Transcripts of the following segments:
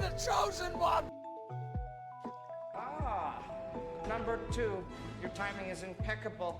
the chosen one! Ah, number 2. Your timing is impeccable.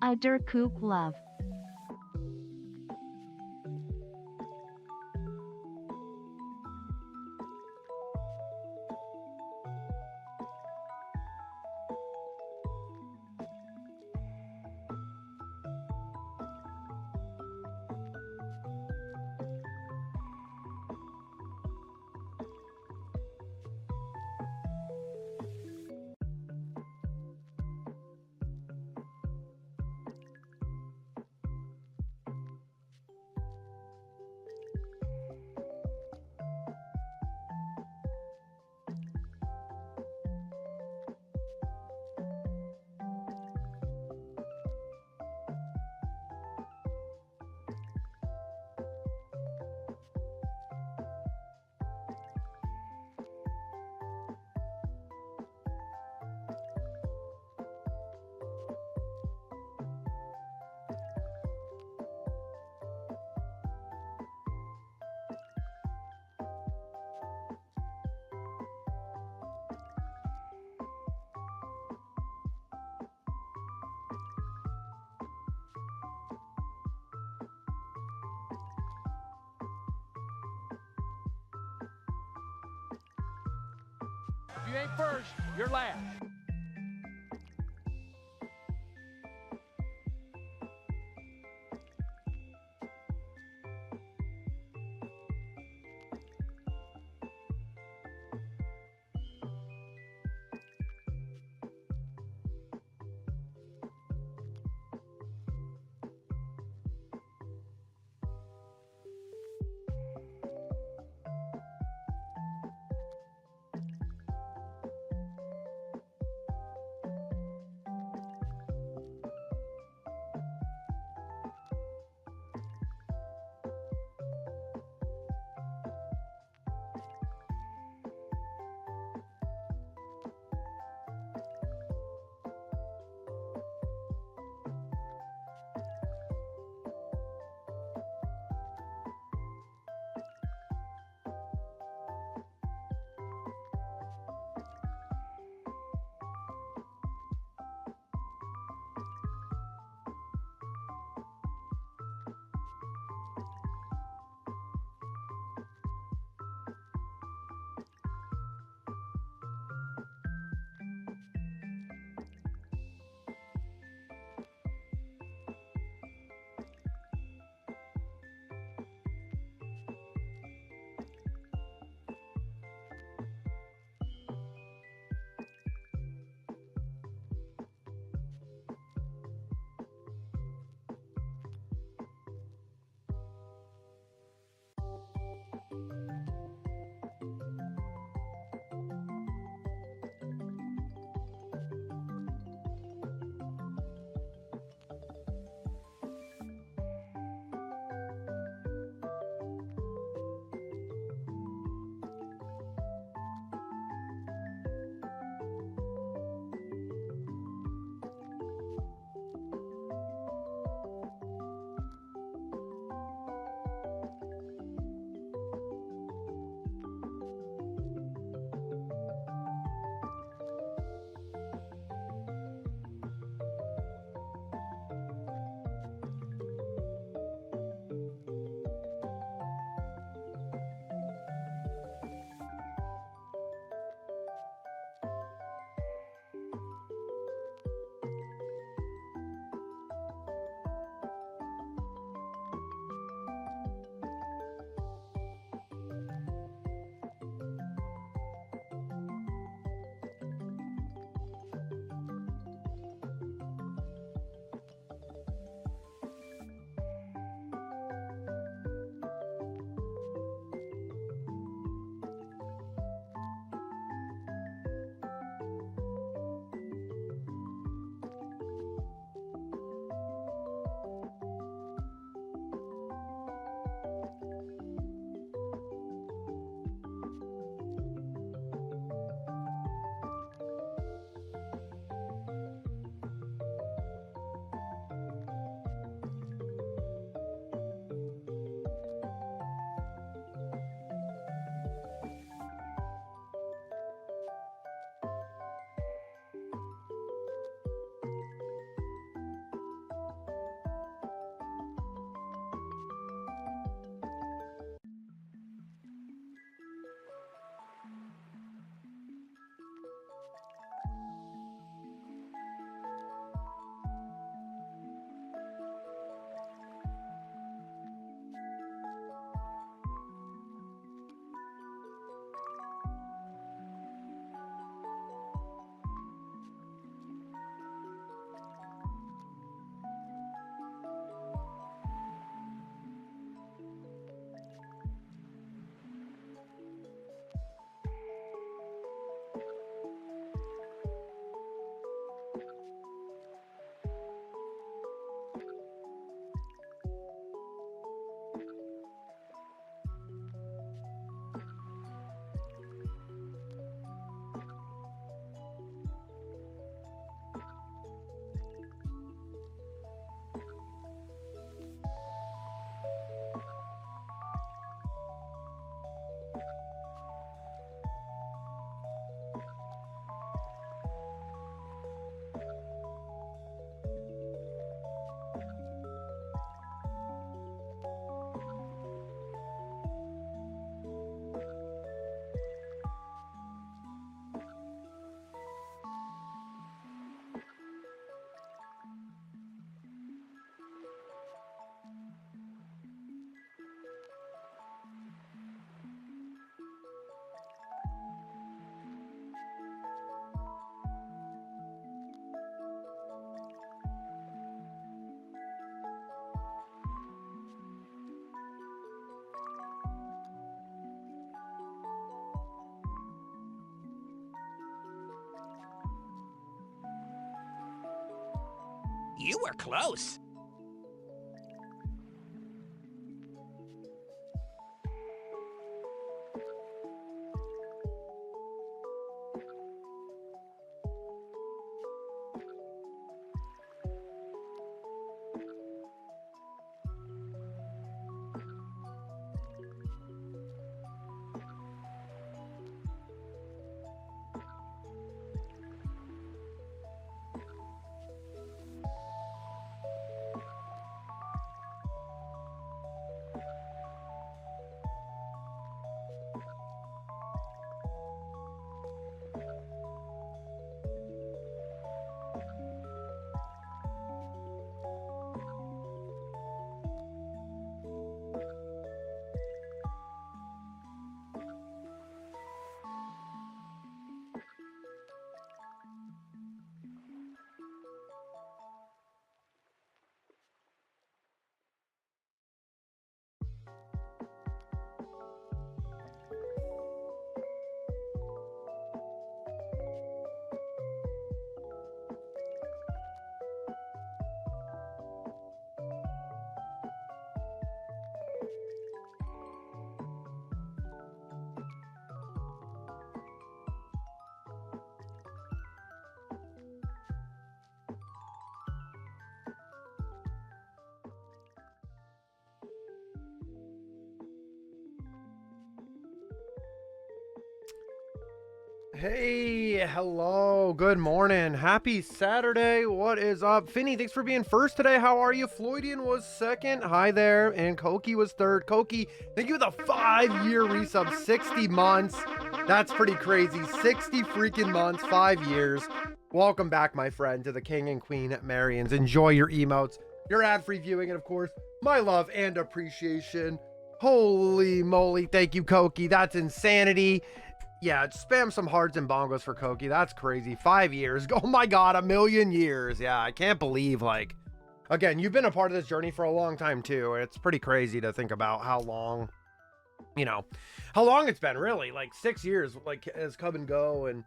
Other cook love. If you ain't first, you're last. You were close. Hey, hello, good morning, happy Saturday, what is up? Finny, thanks for being first today. How are you? Floydian was second, hi there, and Koki was third. Koki, thank you for the 5-year resub, 60 months. That's pretty crazy. 60 freaking months, 5 years. Welcome back, my friend, to the King and Queen at Marian's. Enjoy your emotes, your ad-free viewing, and of course, my love and appreciation. Holy moly, thank you, Koki. That's insanity. Yeah, spam some hearts and bongos for Koki. That's crazy. 5 years. Oh my God, 1,000,000 years. Yeah, I can't believe, like, again, you've been a part of this journey for a long time too. It's pretty crazy to think about how long, you know, how long it's been, really. Like 6 years, like, as come and go, and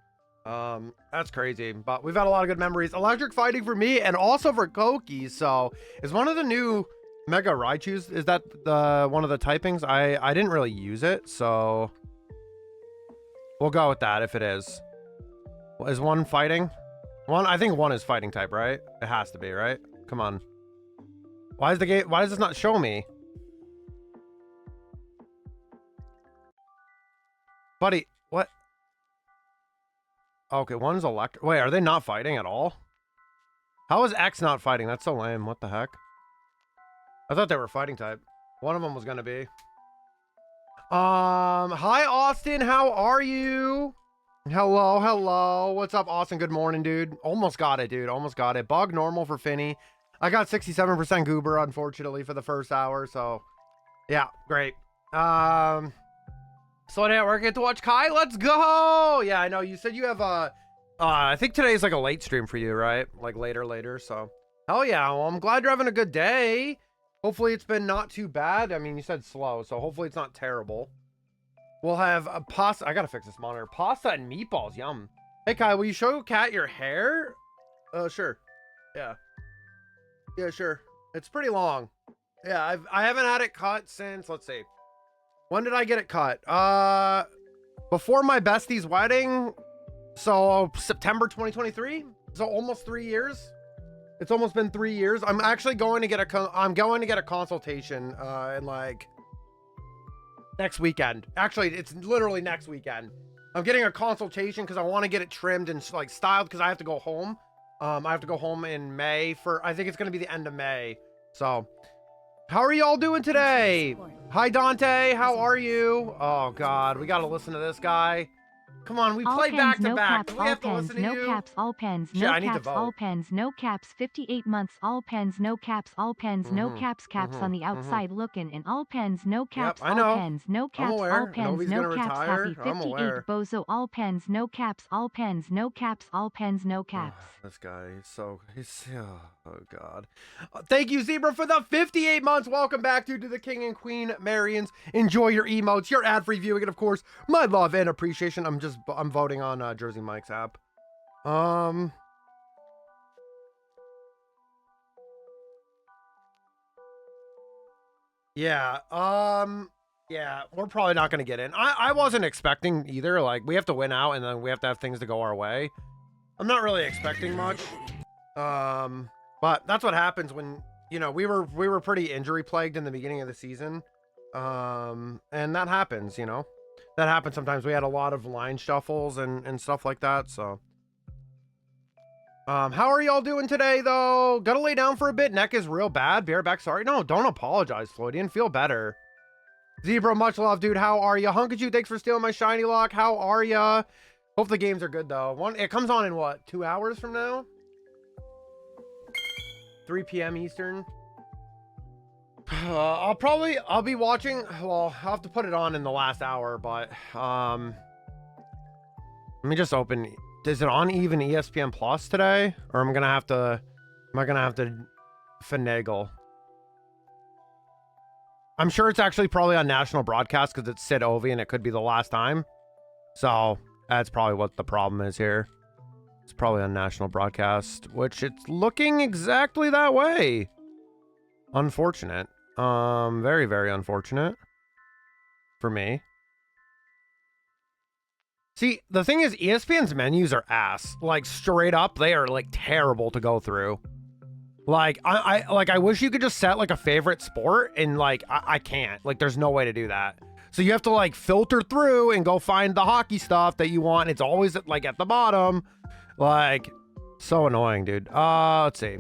that's crazy. But we've had a lot of good memories. Electric fighting for me and also for Koki. So is one of the new Mega Raichus, is that the one of the typings? I didn't really use it, so we'll go with that if it is. Is one fighting? One, I think one is fighting type, right? It has to be, right? Come on. Why is the game, why does this not show me? Buddy, what? Okay, one's electric. Wait, are they not fighting at all? How is X not fighting? That's so lame. What the heck? I thought they were fighting type. One of them was gonna be. Hi Austin, how are you? Hello, hello. What's up, Austin? Good morning, dude. Almost got it, dude. Almost got it. Bug normal for Finny. I got 67% goober, unfortunately, for the first hour, so yeah, great. So today we're getting to watch Kai. Let's go. Yeah, I know you said you have I think today's like a late stream for you, right? Like later, so hell yeah. Well, I'm glad you're having a good day. Hopefully it's been not too bad. I mean, you said slow, so hopefully it's not terrible. We'll have a pasta. I gotta fix this monitor. Pasta and meatballs. Yum. Hey, Kai, will you show Kat your hair? Sure. Yeah. Yeah, sure. It's pretty long. Yeah, I haven't had it cut since, let's see. When did I get it cut? Before my bestie's wedding. So September 2023. So almost 3 years. It's almost been 3 years. I'm actually going to get a consultation in like next weekend. Actually, it's literally next weekend. I'm getting a consultation because I want to get it trimmed and like styled because I have to go home. I have to go home in May for, I think it's going to be the end of May. So how are y'all doing today? Hi Dante, how are you? Oh God, we got to listen to this guy. Come on, we play back to back. Do we have to listen to you? No caps, all pens, no caps, all pens, no caps, 58 months, all pens, no caps, all pens, no caps, caps on the outside looking, and all pens, no caps, all pens, no caps, all pens, no caps, happy 58 bozo, all pens, no caps, all pens, no caps, all pens, no caps. This guy, he's oh God. Thank you, Zebra, for the 58 months. Welcome back to the King and Queen Marians. Enjoy your emotes, your ad-free viewing, and of course, my love and appreciation. I'm voting on Jersey Mike's app. Yeah. Yeah, we're probably not going to get in. I wasn't expecting either. Like, we have to win out and then we have to have things to go our way. I'm not really expecting much. But that's what happens when, you know, we were pretty injury plagued in the beginning of the season. And that happens, you know. That happens sometimes. We had a lot of line shuffles and stuff like that, so. How are y'all doing today, though? Gotta lay down for a bit. Neck is real bad. Be right back. Sorry. No, don't apologize, Floydian. Feel better. Zebra, much love, dude. How are you? Hunkachu, thanks for stealing my shiny lock. How are ya? Hope the games are good, though. It comes on in, what, 2 hours from now? 3 p.m. Eastern. I'll be watching. Well, I'll have to put it on in the last hour, but, let me just open. Is it on even ESPN Plus today? Or am I gonna have to finagle? I'm sure it's actually probably on national broadcast because it's Sid Ovi and it could be the last time. So that's probably what the problem is here. It's probably on national broadcast, which it's looking exactly that way. Unfortunate. Very, very unfortunate for me. See, the thing is, ESPN's menus are ass. Like, straight up, they are, like, terrible to go through. Like, I wish you could just set, like, a favorite sport, and, like, I can't. Like, there's no way to do that. So you have to, like, filter through and go find the hockey stuff that you want. It's always, like, at the bottom. Like, so annoying, dude. Let's see.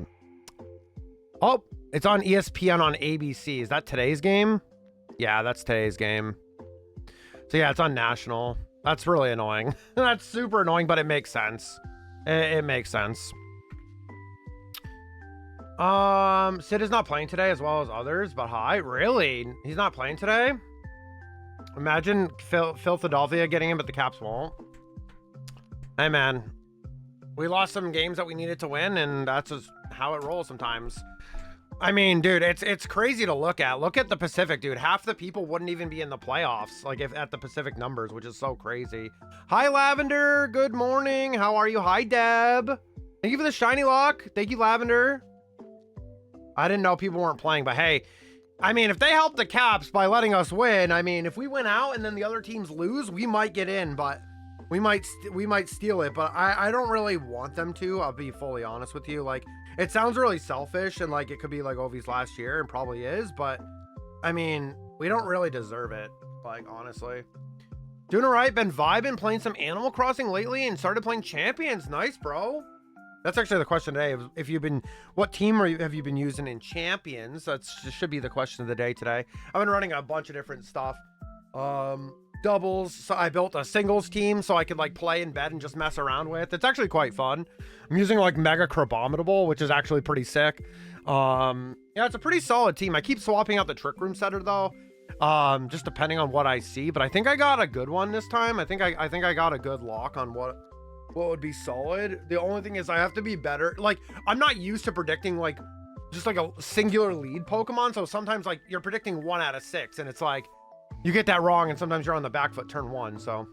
Oh, it's on ESPN on ABC. Is that today's game? Yeah, that's today's game. So, yeah, it's on national. That's really annoying. That's super annoying, but it makes sense. It makes sense. Sid is not playing today as well as others, but hi, really? He's not playing today? Imagine Philadelphia getting him, but the Caps won't. Hey, man. We lost some games that we needed to win, and that's just how it rolls sometimes. I mean, dude, it's crazy to look at. Look at the Pacific, dude. Half the people wouldn't even be in the playoffs, like if at the Pacific numbers, which is so crazy. Hi, Lavender. Good morning. How are you? Hi, Deb. Thank you for the shiny lock. Thank you, Lavender. I didn't know people weren't playing, but hey, I mean, if they help the Caps by letting us win, I mean, if we win out and then the other teams lose, we might get in, but we might steal it. But I don't really want them to. I'll be fully honest with you. Like, it sounds really selfish and like it could be like Ovi's last year and probably is, but I mean, we don't really deserve it. Like, honestly. Doing all right. Been vibing, playing some Animal Crossing lately and started playing Champions. Nice, bro. That's actually the question today. If you've been, what team have you been using in Champions? That should be the question of the day today. I've been running a bunch of different stuff. Doubles. So I built a singles team so I could like play in bed and just mess around with. It's actually quite fun. I'm using like Mega Crabominable, which is actually pretty sick. Yeah, it's a pretty solid team. I keep swapping out the Trick Room setter though. Just depending on what I see, but I think I got a good one this time. I think I got a good lock on what would be solid. The only thing is I have to be better. Like, I'm not used to predicting like just like a singular lead Pokemon. So sometimes like you're predicting 1 out of 6 and it's like you get that wrong and sometimes you're on the back foot turn 1. So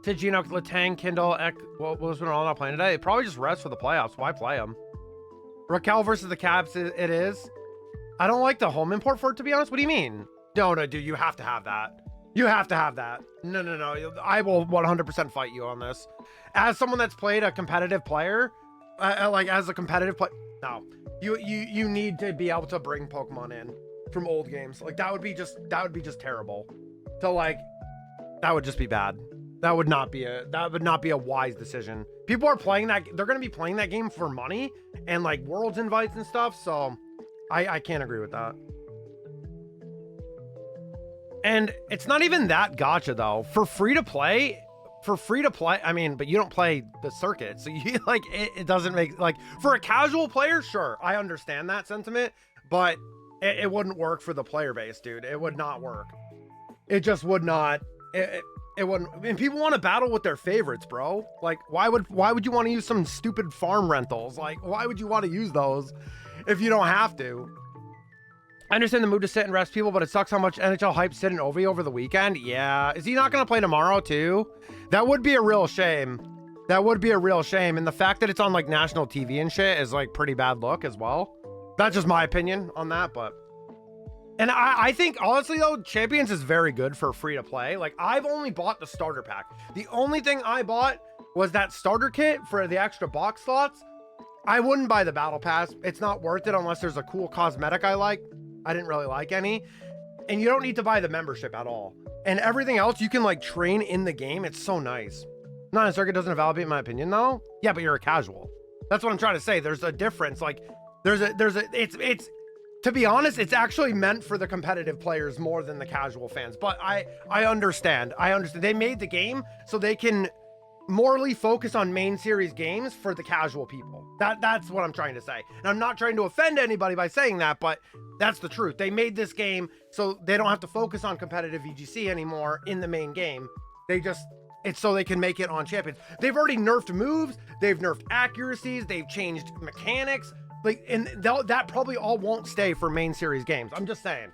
Tigino, Latang, Kindle, what was been all not playing today? Probably just rest for the playoffs. Why play them? Raquel versus the Caps, it is. I don't like the home import for it, to be honest. What do you mean? No, dude, you have to have that. You have to have that. No. I will 100% fight you on this. As someone that's played a competitive player, like as a competitive player, no. You need to be able to bring Pokemon in from old games. Like that would be just terrible. So like, that would just be bad. That would not be a wise decision. People are playing that. They're going to be playing that game for money and like Worlds invites and stuff. So I can't agree with that. And it's not even that gacha though. For free to play, I mean, but you don't play the circuit. So you like, it doesn't make like for a casual player. Sure. I understand that sentiment, but it wouldn't work for the player base, dude. It would not work. It just would not. It wouldn't. And people want to battle with their favorites, bro. Like, why would you want to use some stupid farm rentals? Like, why would you want to use those if you don't have to? I understand the mood to sit and rest people, but it sucks how much NHL hype Sid and Ovi over the weekend. Yeah. Is he not going to play tomorrow too? That would be a real shame. That would be a real shame. And the fact that it's on like national TV and shit is like pretty bad look as well. That's just my opinion on that, but And I think, honestly, though, Champions is very good for free-to-play. Like, I've only bought the starter pack. The only thing I bought was that starter kit for the extra box slots. I wouldn't buy the battle pass. It's not worth it unless there's a cool cosmetic I like. I didn't really like any. And you don't need to buy the membership at all. And everything else, you can, like, train in the game. It's so nice. Non-circuit doesn't validate my opinion, though. Yeah, but you're a casual. That's what I'm trying to say. There's a difference. Like, it's to be honest, it's actually meant for the competitive players more than the casual fans. But I understand. I understand. They made the game so they can morally focus on main series games for the casual people. That's what I'm trying to say. And I'm not trying to offend anybody by saying that, but that's the truth. They made this game so they don't have to focus on competitive VGC anymore in the main game. It's so they can make it on Champions. They've already nerfed moves. They've nerfed accuracies. They've changed mechanics. Like, and that probably all won't stay for main series games. I'm just saying.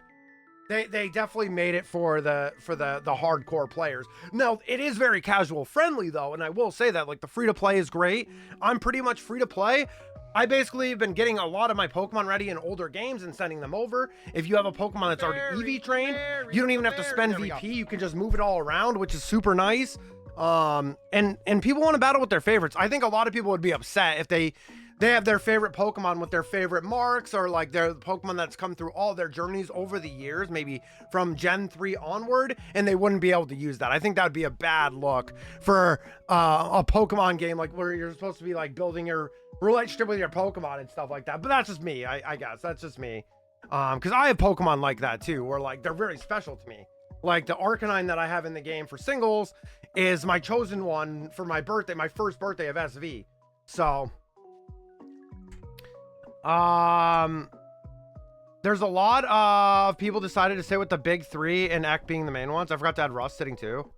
They definitely made it for the hardcore players. Now, it is very casual friendly though, and I will say that, like, the free to play is great. I'm pretty much free to play. I basically have been getting a lot of my Pokemon ready in older games and sending them over. If you have a Pokemon that's already EV trained, you don't even have to spend VP. You can just move it all around, which is super nice. And people want to battle with their favorites. I think a lot of people would be upset if they have their favorite Pokemon with their favorite marks, or like their Pokemon that's come through all their journeys over the years, maybe from Gen 3 onward, and they wouldn't be able to use that. I think that would be a bad look for a Pokemon game, like where you're supposed to be like building your relationship with your Pokemon and stuff like that. But that's just me, I guess. That's just me. Because I have Pokemon like that too, where like they're very special to me. Like the Arcanine that I have in the game for singles is my chosen one for my birthday, my first birthday of SV. So there's a lot of people decided to stay with the big three and Eck being the main ones. I forgot to add Russ sitting too.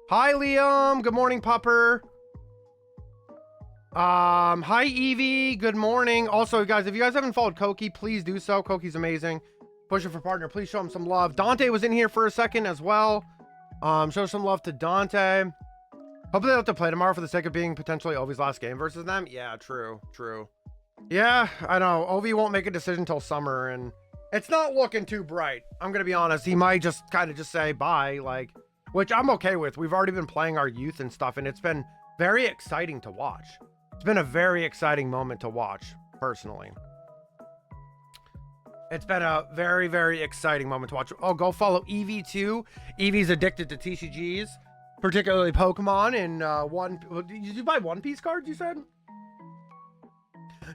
Hi, Liam. Good morning, Pupper. Hi, Evie. Good morning. Also, guys, if you guys haven't followed Koki, please do so. Koki's amazing. Pushing for partner. Please show him some love. Dante was in here for a second as well. Show some love to Dante. Hopefully they'll have to play tomorrow for the sake of being potentially Ovi's last game versus them. Yeah, true. Yeah, I know. Ovi won't make a decision till summer, and it's not looking too bright. I'm going to be honest. He might just kind of just say bye, like, which I'm okay with. We've already been playing our youth and stuff, and it's been very exciting to watch. It's been a very exciting moment to watch, personally. It's been a very, very exciting moment to watch. Oh, go follow Eevee too. Eevee's addicted to TCGs, particularly Pokemon. And did you buy One Piece cards, you said?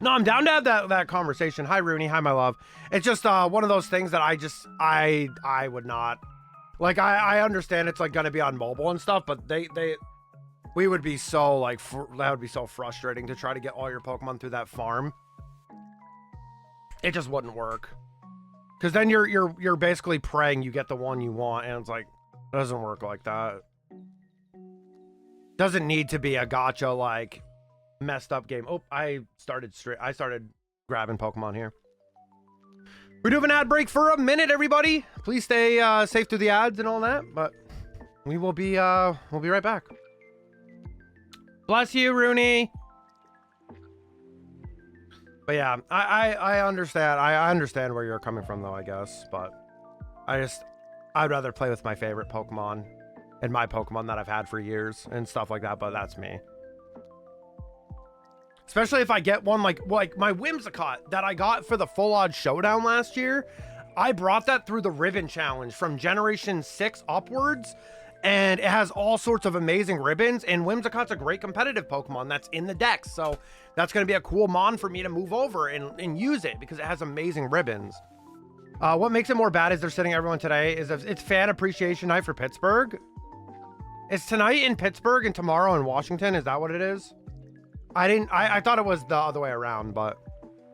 No, I'm down to have that conversation. Hi, Rooney. Hi, my love. It's just one of those things that I would not. Like, I understand it's like going to be on mobile and stuff, but we would be so like, that would be so frustrating to try to get all your Pokemon through that farm. It just wouldn't work. Because then you're basically praying you get the one you want, and it's like, it doesn't work like that. Doesn't need to be a gacha like messed up game. Oh, I started grabbing Pokemon here. We do have an ad break for a minute, everybody. Please stay safe through the ads and all that, but we'll be right back. Bless you, Rooney. But yeah, I understand. I understand where you're coming from, though, I guess. But I'd rather play with my favorite Pokemon and my Pokemon that I've had for years and stuff like that. But that's me. Especially if I get one like my Whimsicott that I got for the Full Odds Showdown last year. I brought that through the Ribbon Challenge from Generation 6 upwards. And it has all sorts of amazing ribbons, and Whimsicott's a great competitive Pokemon that's in the dex, so that's going to be a cool mon for me to move over and use it because it has amazing ribbons. What makes it more bad is they're sitting everyone today is it's Fan Appreciation Night for Pittsburgh. It's tonight in Pittsburgh and tomorrow in Washington. Is that what it is? I thought it was the other way around, but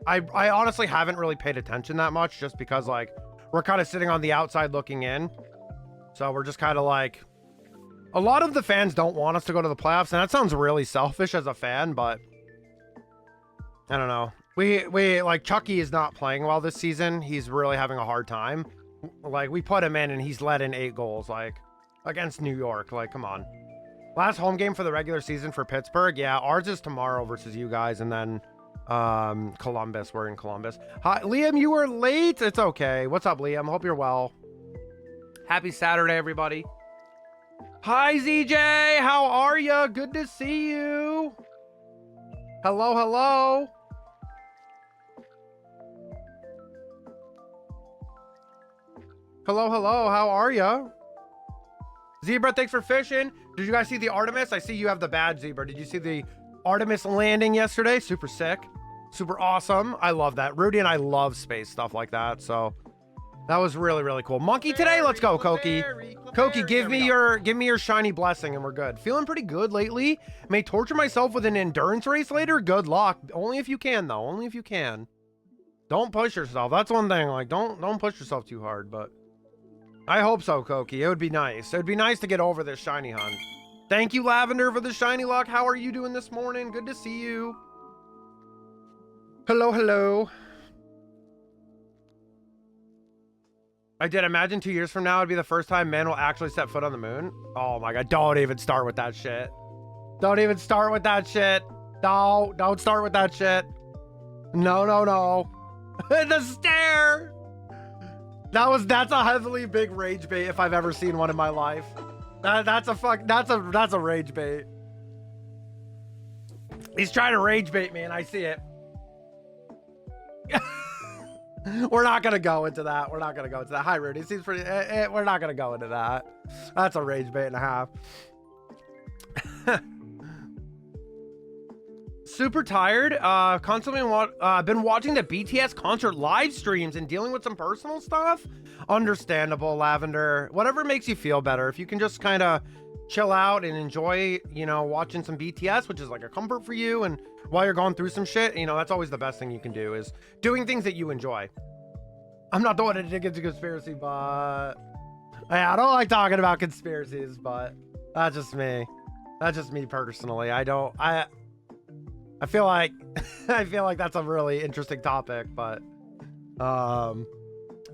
I honestly haven't really paid attention that much just because like we're kind of sitting on the outside looking in. So we're just kind of like, a lot of the fans don't want us to go to the playoffs, and that sounds really selfish as a fan, but I don't know. We like Chucky is not playing well this season. He's really having a hard time. Like we put him in and he's let in 8 goals, like against New York. Like, come on. Last home game for the regular season for Pittsburgh. Yeah, ours is tomorrow versus you guys, and then Columbus. We're in Columbus. Hi, Liam, you were late. It's okay. What's up, Liam? Hope you're well. Happy Saturday, everybody. Hi, ZJ. How are you? Good to see you. Hello, hello. Hello, hello. How are you? Zebra, thanks for fishing. Did you guys see the Artemis? I see you have the badge, Zebra. Did you see the Artemis landing yesterday? Super sick. Super awesome. I love that. Rudy and I love space stuff like that. So that was really, really cool. Monkey today. Let's go, Koki. Koki, give me your shiny blessing and we're good. Feeling pretty good lately. May torture myself with an endurance race later. Good luck. Only if you can, though. Only if you can. Don't push yourself. That's one thing. Like, don't push yourself too hard, but I hope so, Koki. It would be nice. It would be nice to get over this shiny hunt. Thank you, Lavender, for the shiny luck. How are you doing this morning? Good to see you. Hello, hello. I did. Imagine 2 years from now, it'd be the first time men will actually set foot on the moon. Oh my God. Don't even start with that shit. Don't even start with that shit. No, don't start with that shit. No, no, no. The stare. That's a heavily big rage bait if I've ever seen one in my life. That's a rage bait. He's trying to rage bait me and I see it. We're not gonna go into that. We're not gonna go into that. Hi, Rudy. It seems pretty. We're not gonna go into that. That's a rage bait and a half. Super tired. Constantly been watching the BTS concert live streams and dealing with some personal stuff. Understandable, Lavender. Whatever makes you feel better. If you can just kind of chill out and enjoy, you know, watching some BTS, which is like a comfort for you, and while you're going through some shit, you know, that's always the best thing you can do is doing things that you enjoy. I'm not the one to dig into conspiracy, but yeah, I don't like talking about conspiracies, but that's just me. That's just me personally. I feel like that's a really interesting topic, but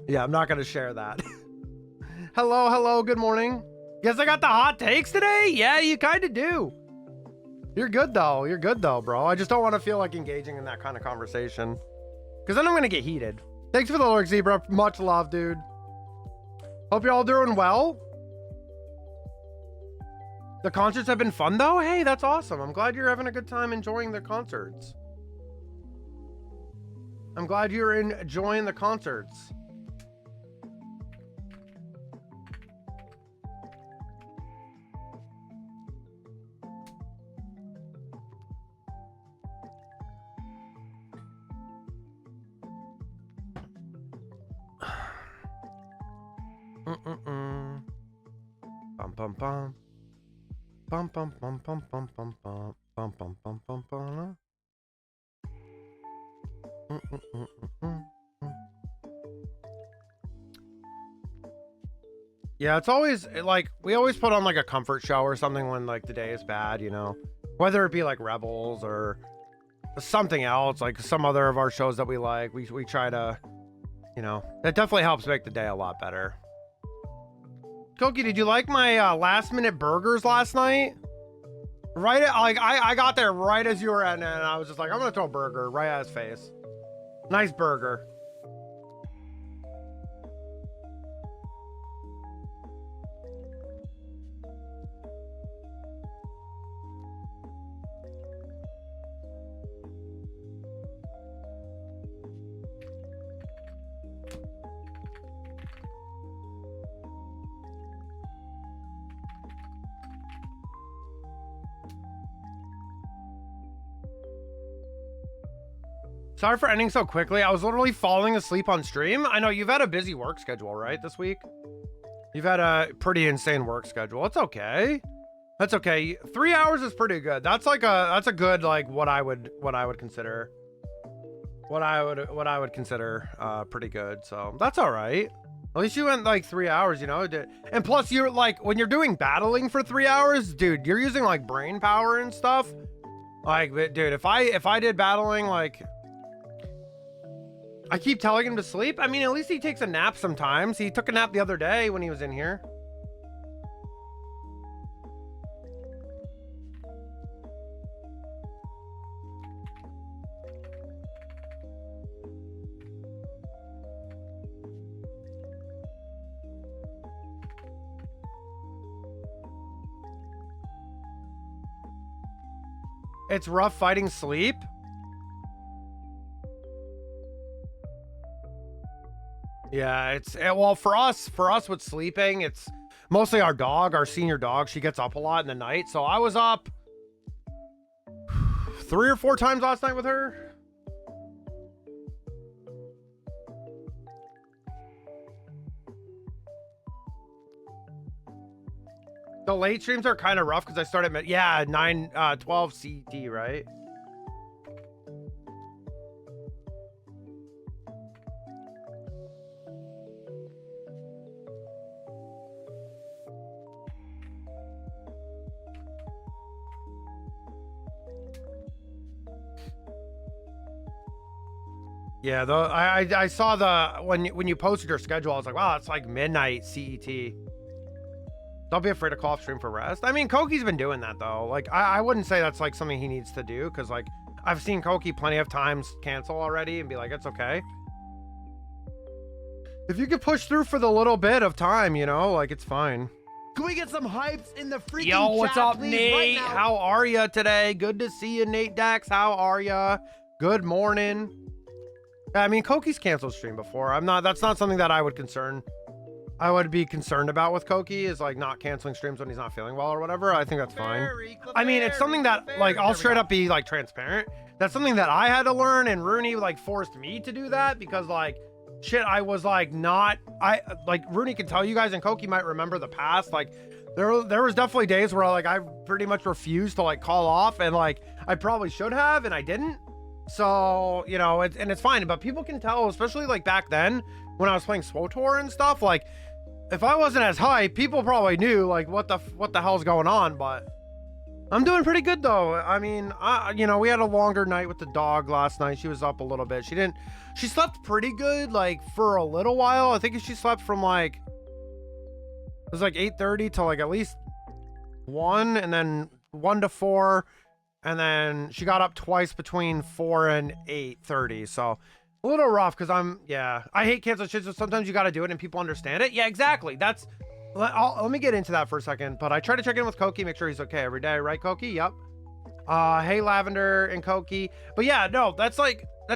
yeah, I'm not gonna share that. hello, good morning. Guess I got the hot takes today? Yeah, you kind of do. You're good though, bro. I just don't want to feel like engaging in that kind of conversation, because then I'm gonna get heated. Thanks for the lurk, Zebra. Much love, dude. Hope you're all doing well. The concerts have been fun though. Hey, that's awesome. I'm glad you're having a good time enjoying the concerts. I'm glad you're enjoying the concerts. Bum bum bum. Bum bum bum bum bum bum bum bum bum bum bum bum. Yeah, it's always like we always put on like a comfort show or something when like the day is bad, you know, whether it be like Rebels or something else, like some other of our shows that we like. We try to, you know, that definitely helps make the day a lot better. Koki, did you like my last minute burgers last night? Right at, like I got there right as you were at, and I was just like, I'm gonna throw a burger right at his face. Nice burger. Sorry for ending so quickly. I was literally falling asleep on stream. I know you've had a busy work schedule, right, this week? You've had a pretty insane work schedule. It's okay. That's okay. 3 hours is pretty good. That's like that's a good, like, what I would consider pretty good. So that's all right. At least you went like 3 hours, you know. And plus, you're like, when you're doing battling for 3 hours, dude, you're using like brain power and stuff. Like, dude, if I did battling, like, I keep telling him to sleep. I mean, at least he takes a nap sometimes. He took a nap the other day when he was in here. It's rough fighting sleep. Yeah, well, for us with sleeping, it's mostly our dog, our senior dog. She gets up a lot in the night. So I was up 3 or 4 times last night with her. The late streams are kind of rough because I started at, yeah, 12 CT, right? Yeah, though I saw the when you posted your schedule, I was like, wow, it's like midnight CET. Don't be afraid to call off stream for rest. I mean, Koki's been doing that though. Like, I wouldn't say that's like something he needs to do, because like I've seen Koki plenty of times cancel already and be like, it's okay. If you could push through for the little bit of time, you know, like it's fine. Can we get some hypes in the freaking Yo, what's chat, up, please, Nate? right now? How are you today? Good to see you, Nate Dax. How are you? Good morning. I mean, Koki's canceled stream before. That's not something that I would be concerned about with Koki, is like not canceling streams when he's not feeling well or whatever. I think that's fine. I mean, it's something that like I'll straight up be like transparent. That's something that I had to learn, and Rooney like forced me to do that because like shit, I was like Rooney can tell you guys, and Koki might remember the past. Like there was definitely days where like I pretty much refused to like call off, and like I probably should have, and I didn't. So, you know, it's fine, but people can tell, especially like back then when I was playing SWTOR and stuff, like if I wasn't as hype, people probably knew like what the hell's going on, but I'm doing pretty good though. I mean, you know, we had a longer night with the dog last night. She was up a little bit. She slept pretty good like for a little while. I think she slept from like, it was like 8:30 to like at least 1, and then 1 to 4. And then she got up twice between 4 and 8:30. So a little rough because I hate cancel shit. So sometimes you got to do it and people understand it. Yeah, exactly. Let me get into that for a second. But I try to check in with Koki, make sure he's okay every day. Right, Koki? Yep. Hey, Lavender and Koki. But yeah, no, that's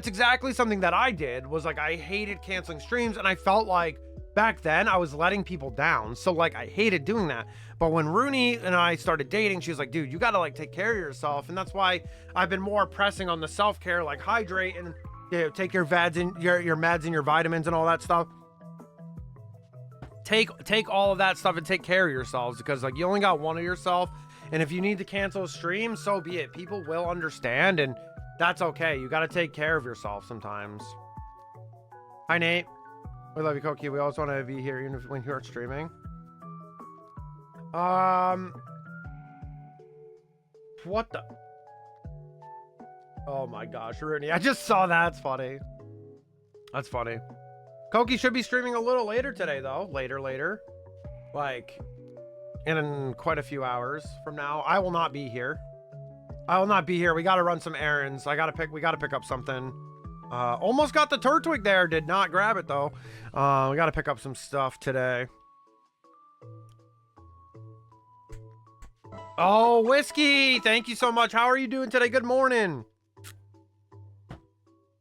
exactly something that I did, was like I hated canceling streams, and I felt like back then I was letting people down. So like I hated doing that. But when Rooney and I started dating, she was like, dude, you got to like take care of yourself. And that's why I've been more pressing on the self-care, like hydrate and, you know, take your VADs and your meds and your vitamins and all that stuff. Take all of that stuff and take care of yourselves, because like you only got one of yourself. And if you need to cancel a stream, so be it. People will understand, and that's okay. You got to take care of yourself sometimes. Hi, Nate. We love you, Koki. We always want to be here even when you're streaming. What the? Oh my gosh, Rooney. I just saw that. That's funny. That's funny. Koki should be streaming a little later today, though. Later. Like, in quite a few hours from now. I will not be here. We got to run some errands. We got to pick up something. Almost got the Turtwig there. Did not grab it, though. We got to pick up some stuff today. Oh, Whiskey, thank you so much. How are you doing today? Good morning.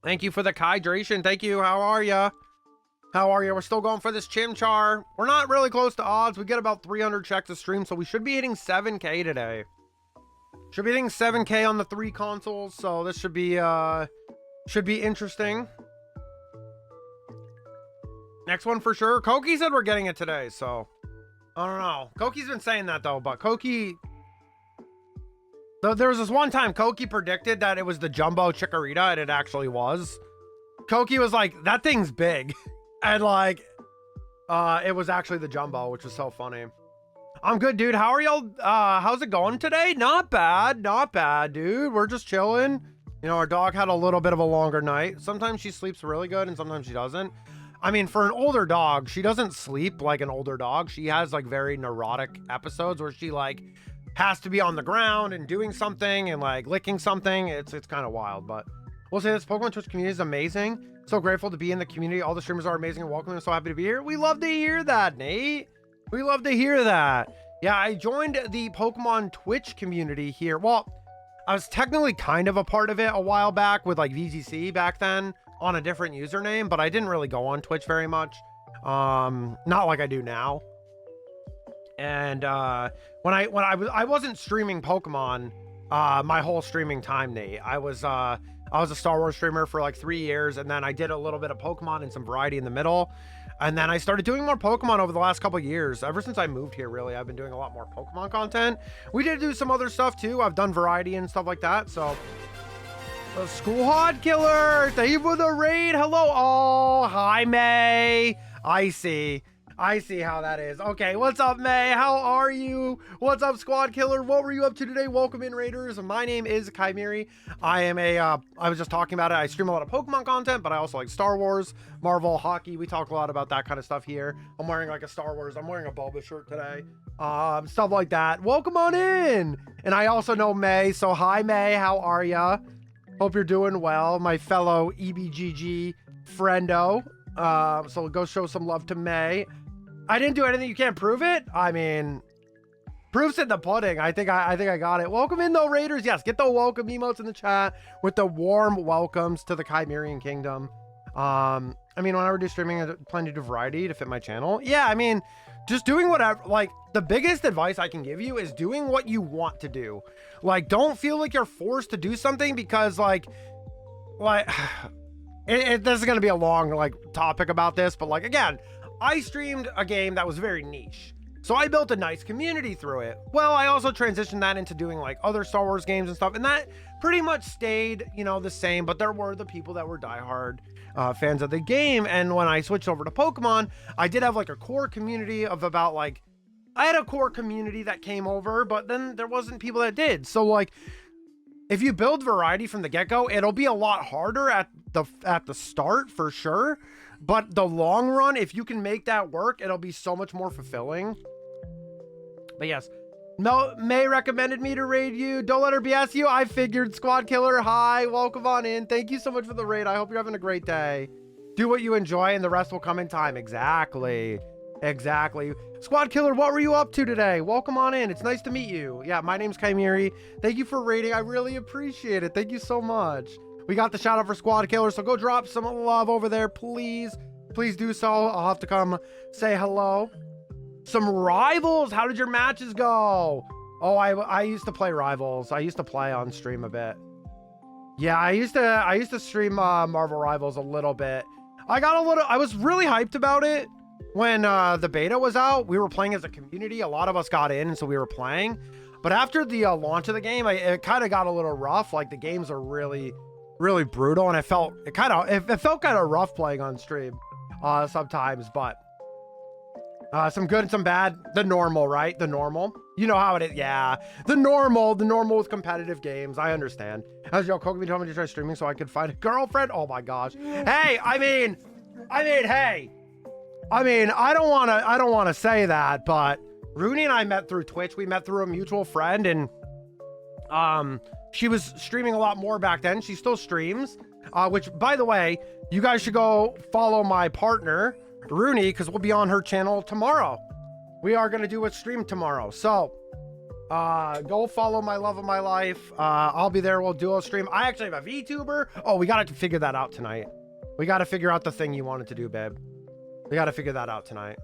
Thank you for the hydration. Thank you. How are you? We're still going for this Chimchar. We're not really close to odds. We get about 300 checks a stream, so we should be hitting 7K today. Should be hitting 7K on the 3 consoles, so this should be interesting. Next one for sure. Koki said we're getting it today, so I don't know. Koki's been saying that though, but Koki, there was this one time Koki predicted that it was the jumbo Chikorita, and it actually was. Koki was like, that thing's big. And like, it was actually the jumbo, which was so funny. I'm good, dude. How are y'all? How's it going today? Not bad, dude. We're just chilling. You know, our dog had a little bit of a longer night. Sometimes she sleeps really good and sometimes she doesn't. I mean, for an older dog, she doesn't sleep like an older dog. She has like very neurotic episodes where she like has to be on the ground and doing something and like licking something. It's kind of wild, but we'll say this Pokemon Twitch community is amazing. So grateful to be in the community. All the streamers are amazing and welcoming. I'm so happy to be here. We love to hear that, Nate. We love to hear that. Yeah, I joined the Pokemon Twitch community here. Well, I was technically kind of a part of it a while back with like VGC back then on a different username, but I didn't really go on Twitch very much. Not like I do now. And when I wasn't streaming Pokemon my whole streaming time, Nate. I was a Star Wars streamer for like 3 years, and then I did a little bit of Pokemon and some variety in the middle. And then I started doing more Pokemon over the last couple of years. Ever since I moved here, really, I've been doing a lot more Pokemon content. We did do some other stuff too. I've done variety and stuff like that. So, School Hod Killer, thank you for the raid. Hello all. Hi, May. I see how that is. Okay, what's up, May? How are you? What's up, Squad Killer? What were you up to today? Welcome in, Raiders. My name is Chimeri. I am I was just talking about it. I stream a lot of Pokemon content, but I also like Star Wars, Marvel, hockey. We talk a lot about that kind of stuff here. I'm wearing like a Star Wars. I'm wearing a Bulba shirt today. Stuff like that. Welcome on in. And I also know May. So hi, May. How are ya? Hope you're doing well. My fellow EBGG friendo. So go show some love to May. I didn't do anything. You can't prove it. I mean, proof's in the pudding. I think I got it. Welcome in though, Raiders. Yes, get the welcome emotes in the chat with the warm welcomes to the Chimerian Kingdom. I mean, whenever I do streaming, I plan to do variety to fit my channel. Yeah, I mean, just doing whatever. Like, the biggest advice I can give you is doing what you want to do. Like, don't feel like you're forced to do something because this is going to be a long like topic about this, but like, again, I streamed a game that was very niche, so I built a nice community through it. Well, I also transitioned that into doing like other Star Wars games and stuff, and that pretty much stayed, you know, the same, but there were the people that were diehard fans of the game. And when I switched over to Pokemon, I did have like a core community of about like, I had a core community that came over, but then there wasn't people that did. So like, if you build variety from the get-go, it'll be a lot harder at the start for sure. But the long run, if you can make that work, it'll be so much more fulfilling. But yes, no, May recommended me to raid you. Don't let her BS you. I figured. Squad Killer, hi, welcome on in. Thank you so much for the raid. I hope you're having a great day. Do what you enjoy and the rest will come in time. Exactly. Squad Killer, what were you up to today? Welcome on in. It's nice to meet you. Yeah, my name's Chimeri. Thank you for raiding. I really appreciate it. Thank you so much. We got the shout out for Squad Killer, so go drop some love over there, please. Please do so. I'll have to come say hello. Some Rivals. How did your matches go? Oh, I used to play Rivals. I used to play on stream a bit. Yeah, I used to stream Marvel Rivals a little bit. I was really hyped about it when the beta was out. We were playing as a community. A lot of us got in, and so we were playing. But after the launch of the game, it kind of got a little rough. Like, the games are really brutal, and it felt kind of rough playing on stream sometimes. But some good and some bad. The normal, right? The normal. You know how it is. Yeah, the normal with competitive games. I understand. How's your Kokomi told me to try streaming so I could find a girlfriend? Oh my gosh. Hey, I mean, hey. I mean, I don't want to say that, but Rooney and I met through Twitch. We met through a mutual friend, and she was streaming a lot more back then. She still streams, which, by the way, you guys should go follow my partner, Rooney, because we'll be on her channel tomorrow. We are going to do a stream tomorrow. So go follow my love of my life. I'll be there. We'll do a stream. I actually have a VTuber. Oh, we got to figure that out tonight. We got to figure out the thing you wanted to do, babe. We got to figure that out tonight.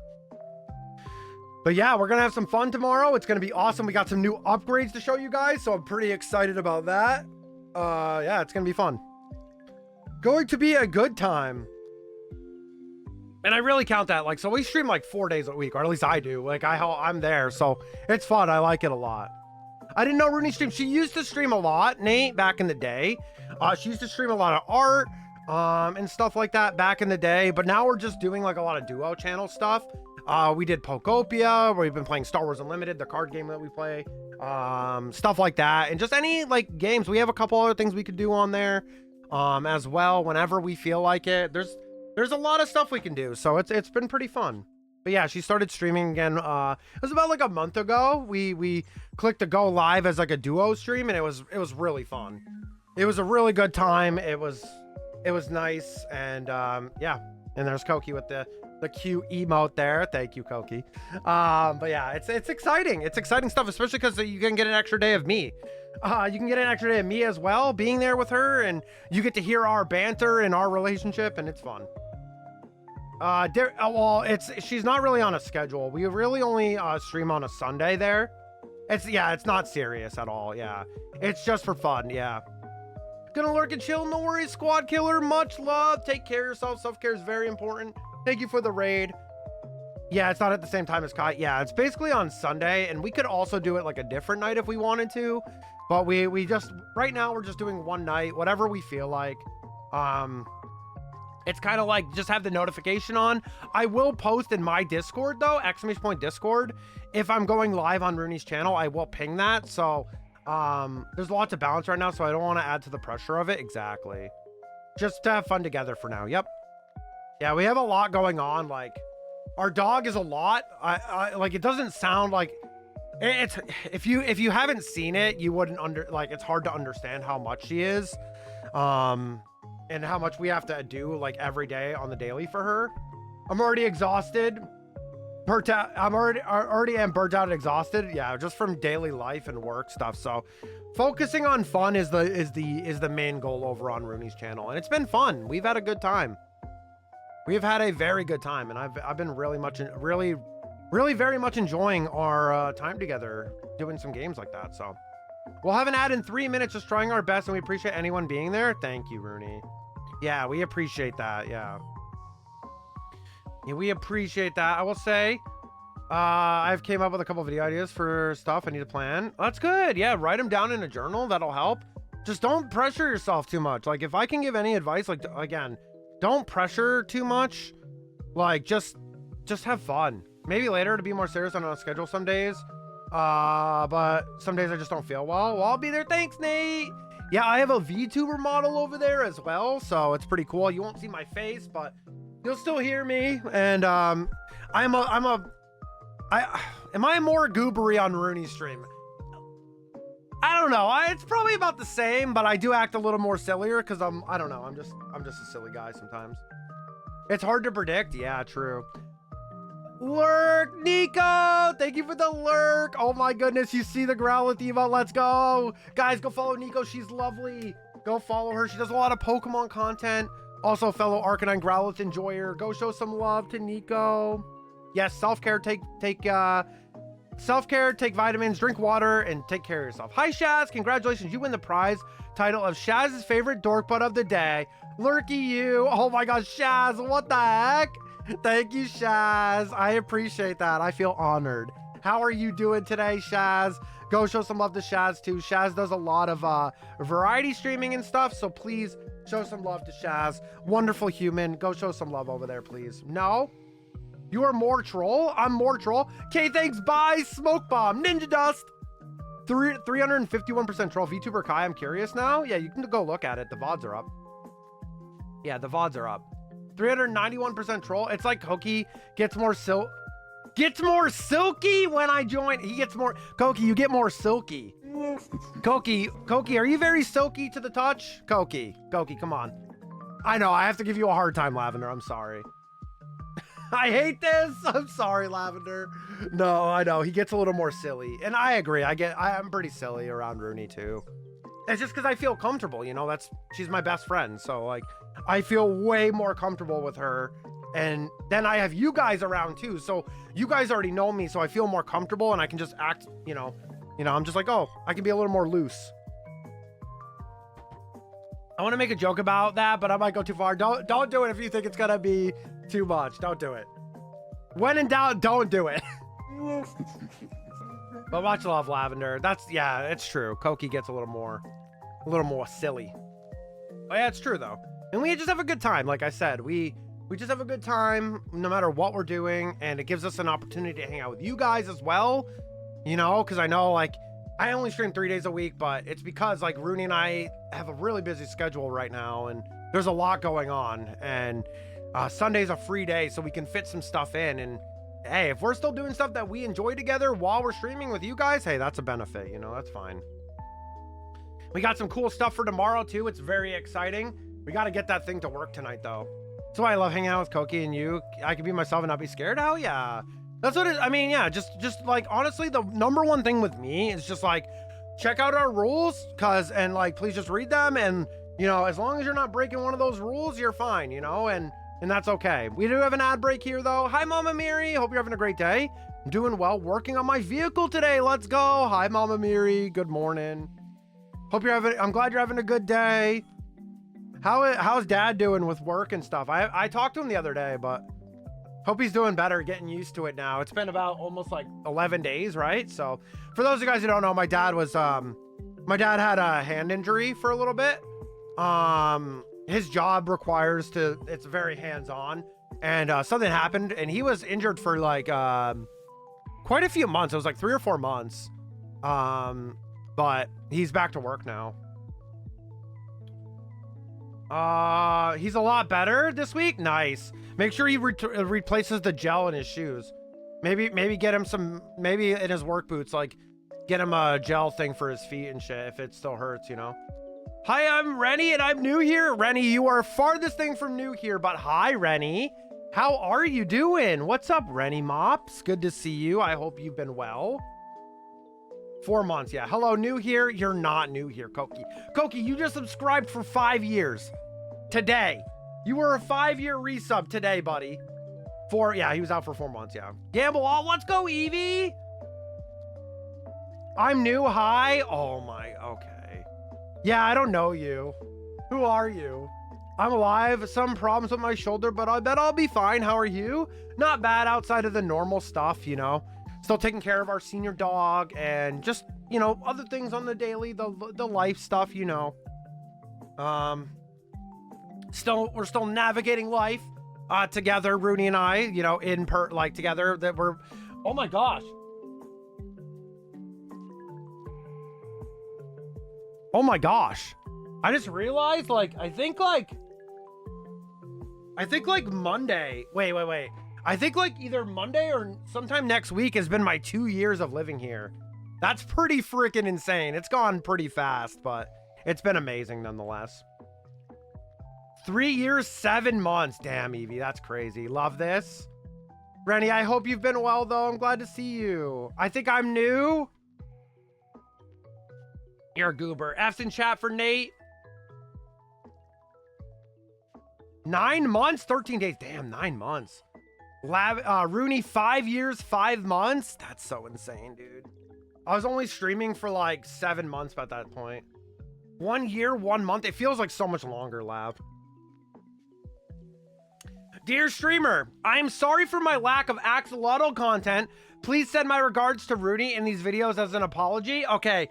But yeah, we're going to have some fun tomorrow. It's going to be awesome. We got some new upgrades to show you guys, so I'm pretty excited about that. Yeah, it's going to be fun. Going to be a good time. And I really count that. Like, so we stream like 4 days a week, or at least I do. Like, I'm there, so it's fun. I like it a lot. I didn't know Rooney streamed. She used to stream a lot, Nate, back in the day. She used to stream a lot of art and stuff like that back in the day. But now we're just doing like a lot of duo channel stuff. We did Pokopia, where we've been playing Star Wars Unlimited, the card game that we play, stuff like that, and just any like games. We have a couple other things we could do on there as well whenever we feel like it. There's a lot of stuff we can do, so it's been pretty fun. But yeah, she started streaming again. It was about like a month ago. We clicked to go live as like a duo stream, and it was really fun. It was a really good time. It was nice, and yeah. And there's Koki with the cute emote there. Thank you, Koki. But yeah, it's exciting. It's exciting stuff, especially because you can get an extra day of me. You can get an extra day of me as well, being there with her, and you get to hear our banter and our relationship, and it's fun. Well, she's not really on a schedule. We really only stream on a Sunday there. It's not serious at all. Yeah, it's just for fun. Yeah. Gonna lurk and chill. No worries, squad killer. Much love. Take care of yourself. Self-care is very important. Thank you for the raid. Yeah, it's not at the same time as Kai. Yeah, it's basically on Sunday, and we could also do it like a different night if we wanted to. But we just, right now, we're just doing one night, whatever we feel like. It's kind of like just have the notification on. I will post in my Discord, though, ! Discord. If I'm going live on Rooney's channel, I will ping that. So there's lots of balance right now, so I don't want to add to the pressure of it. Exactly. Just to have fun together for now. Yep. Yeah, we have a lot going on. Like, our dog is a lot. I like, it doesn't sound like it's, if you haven't seen it, you wouldn't it's hard to understand how much she is. And how much we have to do like every day on the daily for her. I'm already exhausted. I'm already am burnt out and exhausted. Yeah, just from daily life and work stuff. So focusing on fun is the main goal over on Rooney's channel. And it's been fun. We've had a good time. We've had a very good time, and I've been really very much enjoying our time together doing some games like that. So we'll have an ad in 3 minutes, just trying our best, and we appreciate anyone being there. Thank you, Rooney. Yeah, we appreciate that. Yeah, we appreciate that. I will say, I've came up with a couple video ideas for stuff I need to plan. That's good. Yeah, write them down in a journal. That'll help. Just don't pressure yourself too much. Like, if I can give any advice, like, again, don't pressure too much. Like, just have fun. Maybe later to be more serious on a schedule some days. But some days I just don't feel well. Well, I'll be there. Thanks, Nate. Yeah, I have a VTuber model over there as well, so it's pretty cool. You won't see my face, but you'll still hear me. And am I more goobery on Rooney's stream? I don't know. It's probably about the same, but I do act a little more sillier because I don't know. I'm just a silly guy sometimes. It's hard to predict. Yeah, true. Lurk, Nico, thank you for the lurk. Oh my goodness, you see the Growlithe emote. Let's go, guys. Go follow Nico. She's lovely. Go follow her. She does a lot of Pokemon content. Also, fellow Arcanine Growlithe enjoyer. Go show some love to Nico. Yes, self-care. Take self-care, take vitamins, drink water, and take care of yourself. Hi, Shaz. Congratulations. You win the prize title of Shaz's favorite dork butt of the day. Lurky you. Oh my gosh, Shaz. What the heck? Thank you, Shaz. I appreciate that. I feel honored. How are you doing today, Shaz? Go show some love to Shaz, too. Shaz does a lot of variety streaming and stuff, so please show some love to Shaz. Wonderful human. Go show some love over there, please. No? You are more troll? I'm more troll? Okay, thanks. Bye. Smoke bomb. Ninja dust. 351% troll. VTuber Kai, I'm curious now. Yeah, you can go look at it. The VODs are up. Yeah, the VODs are up. 391% troll. It's like Koki gets more silky when I join. He gets more. Koki, you get more silky. Koki, are you very silky to the touch? Koki, come on. I know, I have to give you a hard time, Lavender. I'm sorry. I hate this. I'm sorry, Lavender. No, I know. He gets a little more silly. And I agree. I'm pretty silly around Rooney, too. It's just because I feel comfortable, you know, she's my best friend. So, like, I feel way more comfortable with her. And then I have you guys around, too. So you guys already know me, so I feel more comfortable and I can just act, you know, I'm just like, oh, I can be a little more loose. I want to make a joke about that, but I might go too far. Don't do it if you think it's going to be too much. Don't do it. When in doubt, don't do it. But much love, Lavender. Yeah, it's true. Koki gets a little more silly. Oh yeah, it's true though. And we just have a good time. Like I said, we just have a good time no matter what we're doing, and it gives us an opportunity to hang out with you guys as well. You know, because I know, like, I only stream 3 days a week, but it's because, like, Rooney and I have a really busy schedule right now, and there's a lot going on, and Sunday's a free day, so we can fit some stuff in. And hey, if we're still doing stuff that we enjoy together while we're streaming with you guys, hey, that's a benefit, you know, that's fine. We got some cool stuff for tomorrow too. It's very exciting. We got to get that thing to work tonight though. That's why I love hanging out with Koki and you. I can be myself and not be scared. Hell yeah. That's what it, I mean, yeah, just like, honestly, the number one thing with me is just like check out our rules, and like, please just read them. And, you know, as long as you're not breaking one of those rules, you're fine, you know, and that's okay. We do have an ad break here though. Hi, Mama Miri. Hope you're having a great day. I'm doing well, working on my vehicle today. Let's go. Hi, Mama Miri. Good morning. I'm glad you're having a good day. How's Dad doing with work and stuff? I talked to him the other day, but hope he's doing better, getting used to it now. It's been about almost like 11 days, right? So for those of you guys who don't know, my dad had a hand injury for a little bit. His job requires it's very hands-on, and something happened and he was injured for like quite a few months. It was like 3 or 4 months. But he's back to work now. He's a lot better this week. Nice. Make sure he replaces the gel in his shoes. Maybe get him maybe in his work boots, like get him a gel thing for his feet and shit if it still hurts, you know. Hi, I'm Rennie and I'm new here. Rennie, you are farthest thing from new here, but hi, Rennie. How are you doing? What's up, Rennie Mops? Good to see you. I hope you've been well. 4 months, yeah. Hello, new here. You're not new here, Koki. Koki, you just subscribed for 5 years. Today. You were a 5-year resub today, buddy. Yeah, he was out for 4 months, yeah. Gamble all. Let's go, Evie. I'm new. Hi. Oh my, okay. Yeah, I don't know you. Who are you? I'm alive. Some problems with my shoulder, but I bet I'll be fine. How are you? Not bad outside of the normal stuff, you know. Still taking care of our senior dog and just, you know, other things on the daily, the life stuff, you know. We're still navigating life together, Rooney and I, you know, together that we're, oh my gosh. Oh my gosh. I just realized, like, I think Monday, wait. I think like either Monday or sometime next week has been my 2 years of living here. That's pretty freaking insane. It's gone pretty fast, but it's been amazing nonetheless. 3 years, 7 months. Damn, Evie, that's crazy. Love this. Rennie, I hope you've been well, though. I'm glad to see you. I think I'm new. You're a goober. F's in chat for Nate. 9 months, 13 days. Damn, 9 months. Rooney, 5 years, 5 months. That's so insane, dude. I was only streaming for like 7 months at that point. 1 year, 1 month. It feels like so much longer, Lav. Dear streamer, I'm sorry for my lack of axolotl content. Please send my regards to Rooney in these videos as an apology. Okay,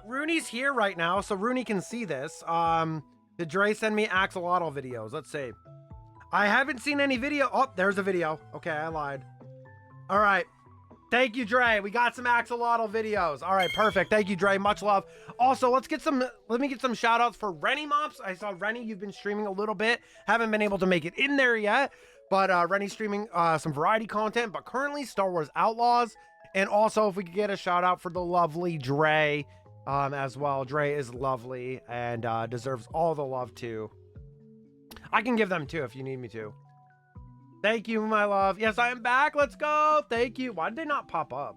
Rooney's here right now, so Rooney can see this. Did Dre send me axolotl videos? Let's see. I haven't seen any video. Oh, there's a video. Okay, I lied. All right. Thank you, Dre. We got some axolotl videos. All right, perfect. Thank you, Dre. Much love. Also, let me get some shout outs for Rennie Mops. I saw Rennie, you've been streaming a little bit. Haven't been able to make it in there yet, but Rennie's streaming some variety content, but currently Star Wars Outlaws. And also, if we could get a shout out for the lovely Dre as well. Dre is lovely and deserves all the love too. I can give them too if you need me to. Thank you, my love. Yes, I am back. Let's go. Thank you. Why did they not pop up?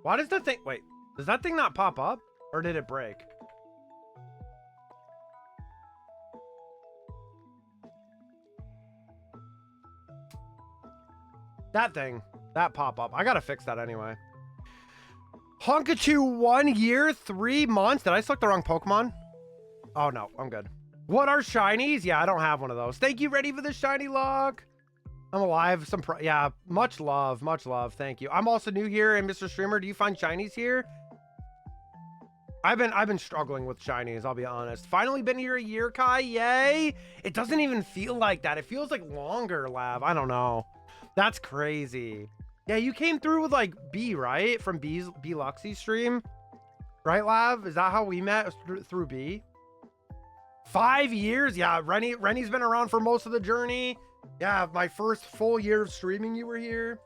Why does the thing... Wait. Does that thing not pop up? Or did it break? That thing. That pop up. I gotta fix that anyway. Honkachu 1 year, 3 months. Did I select the wrong Pokemon? Oh, no. I'm good. What are shinies? Yeah, I don't have one of those. Thank you, ready for the shiny log. I'm alive. Yeah, much love. Much love. Thank you. I'm also new here. And Mr. Streamer, do you find shinies here? I've been struggling with shinies, I'll be honest. Finally been here a year, Kai. Yay. It doesn't even feel like that. It feels like longer, Lav. I don't know. That's crazy. Yeah, you came through with like B, right? From B Luxy stream. Right, Lav? Is that how we met? Through B? 5 years? Yeah, Rennie's been around for most of the journey. Yeah, my first full year of streaming, you were here.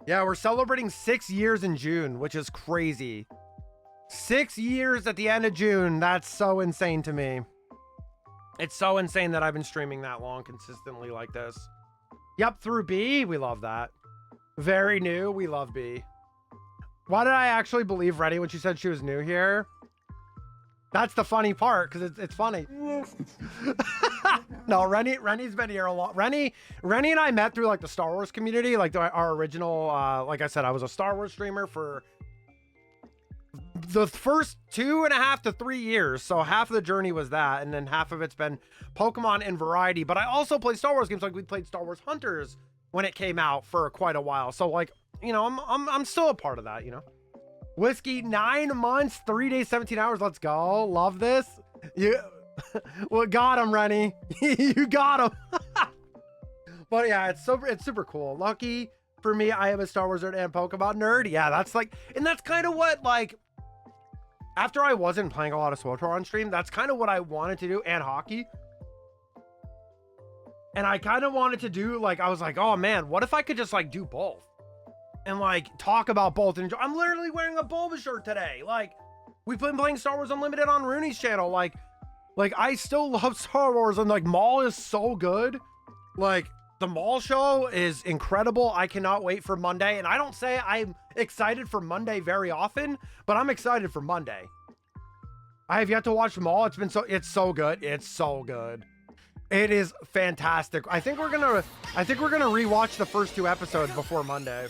Yeah, we're celebrating 6 years in June, which is crazy. 6 years at the end of June. That's so insane to me. It's so insane that I've been streaming that long consistently like this. Yep, through B. We love that. Very new. We love B. Why did I actually believe Rennie when she said she was new here? That's the funny part, because it's funny. No, Rennie's been here a lot. Rennie and I met through like the Star Wars community, like our original, like I said, I was a Star Wars streamer for the first 2.5 to 3 years. So half of the journey was that, and then half of it's been Pokemon and variety. But I also play Star Wars games, like we played Star Wars Hunters when it came out for quite a while. So like, you know, I'm still a part of that, you know. Whiskey, 9 months, 3 days, 17 hours. Let's go. Love this. You, well, got him, Rennie. You got him. But yeah, it's super cool. Lucky for me, I am a Star Wars nerd and Pokemon nerd. Yeah, that's like, and that's kind of what, like, after I wasn't playing a lot of SWTOR on stream, that's kind of what I wanted to do, and hockey. And I kind of wanted to do, like, I was like, oh man, what if I could just like do both? And like talk about both. And I'm literally wearing a Bulba shirt today. Like, we've been playing Star Wars Unlimited on Rooney's channel. Like I still love Star Wars, and like Maul is so good. Like, the Maul show is incredible. I cannot wait for Monday. And I don't say I'm excited for Monday very often, but I'm excited for Monday. I have yet to watch Maul. It's so good. It's so good. It is fantastic. I think we're gonna rewatch the first 2 episodes before Monday.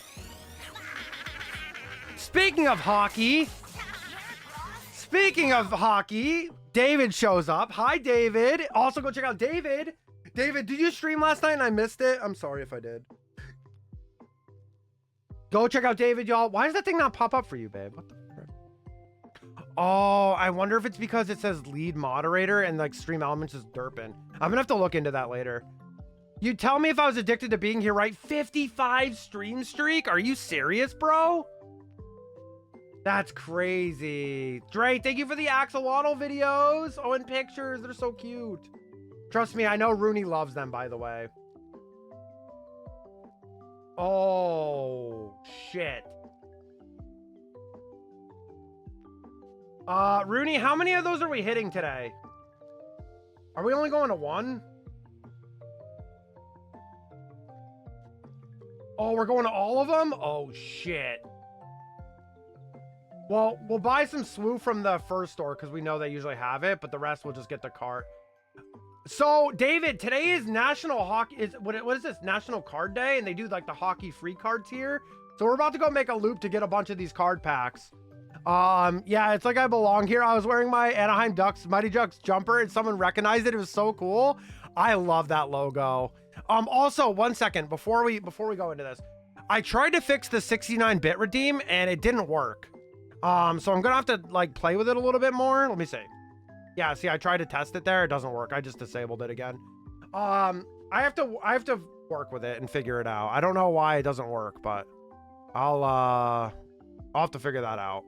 Speaking of hockey, David shows up. Hi, David. Also, go check out David. David, did you stream last night and I missed it? I'm sorry if I did. Go check out David, y'all. Why does that thing not pop up for you, babe? What the frick? Oh, I wonder if it's because it says lead moderator and like Stream Elements is derping. I'm gonna have to look into that later. You tell me if I was addicted to being here, right? 55 stream streak? Are you serious, bro? That's crazy. Dre, thank you for the axolotl videos. Oh, and pictures. They're so cute. Trust me, I know Rooney loves them, by the way. Oh, shit. Rooney, how many of those are we hitting today? Are we only going to 1? Oh, we're going to all of them? Oh, shit. Well, we'll buy some SWU from the first store because we know they usually have it, but the rest we'll just get the cart. So, David, today is National Hockey. What is this? National Card Day, and they do like the hockey free cards here. So we're about to go make a loop to get a bunch of these card packs. Yeah, it's like I belong here. I was wearing my Anaheim Ducks Mighty Ducks jumper, and someone recognized it. It was so cool. I love that logo. Also, 1 second before we go into this, I tried to fix the 69-bit redeem and it didn't work. So I'm gonna have to like play with it a little bit more. Let me see. Yeah, see, I tried to test it there. It doesn't work. I just disabled it again. I have to work with it and figure it out. I don't know why it doesn't work, but I'll have to figure that out.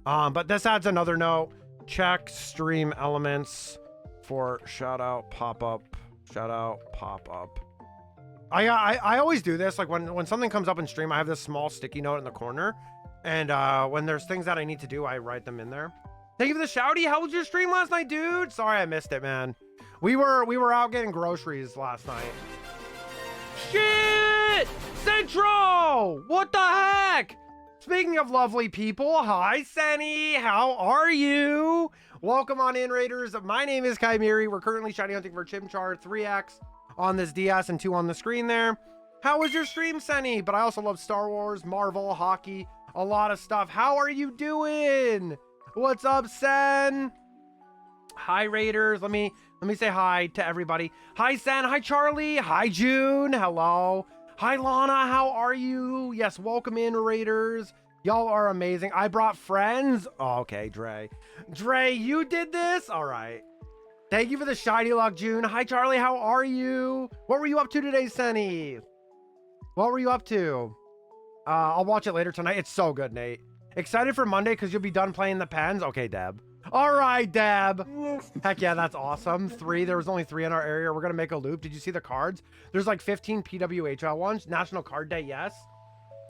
But this adds another note. Check stream elements for shout out pop up. I always do this. Like when something comes up in stream, I have this small sticky note in the corner. And when there's things that I need to do, I write them in there. Thank you for the shouty. How was your stream last night, dude? Sorry I missed it, man. We were out getting groceries last night. Shit! Central! What the heck? Speaking of lovely people, hi, Senny. How are you? Welcome on in, Raiders. My name is Kaimiri. We're currently shiny hunting for Chimchar 3X on this DS and 2 on the screen there. How was your stream, Senny? But I also love Star Wars, Marvel, hockey, a lot of stuff. How are you doing? What's up, Sen? Hi, Raiders. Let me say hi to everybody. Hi, Sen. Hi, Charlie. Hi, June. Hello. Hi, Lana. How are you? Yes, welcome in, Raiders. Y'all are amazing. I brought friends. Oh, okay, Dre. Dre, you did this? All right. Thank you for the shiny luck, June. Hi, Charlie. How are you? What were you up to today, Senny? What were you up to? I'll watch it later tonight. It's so good, Nate. Excited for Monday because you'll be done playing the pens? Okay, Deb. All right, Deb. Heck yeah, that's awesome. 3. There was only 3 in our area. We're going to make a loop. Did you see the cards? There's like 15 PWHL ones. National Card Day, yes.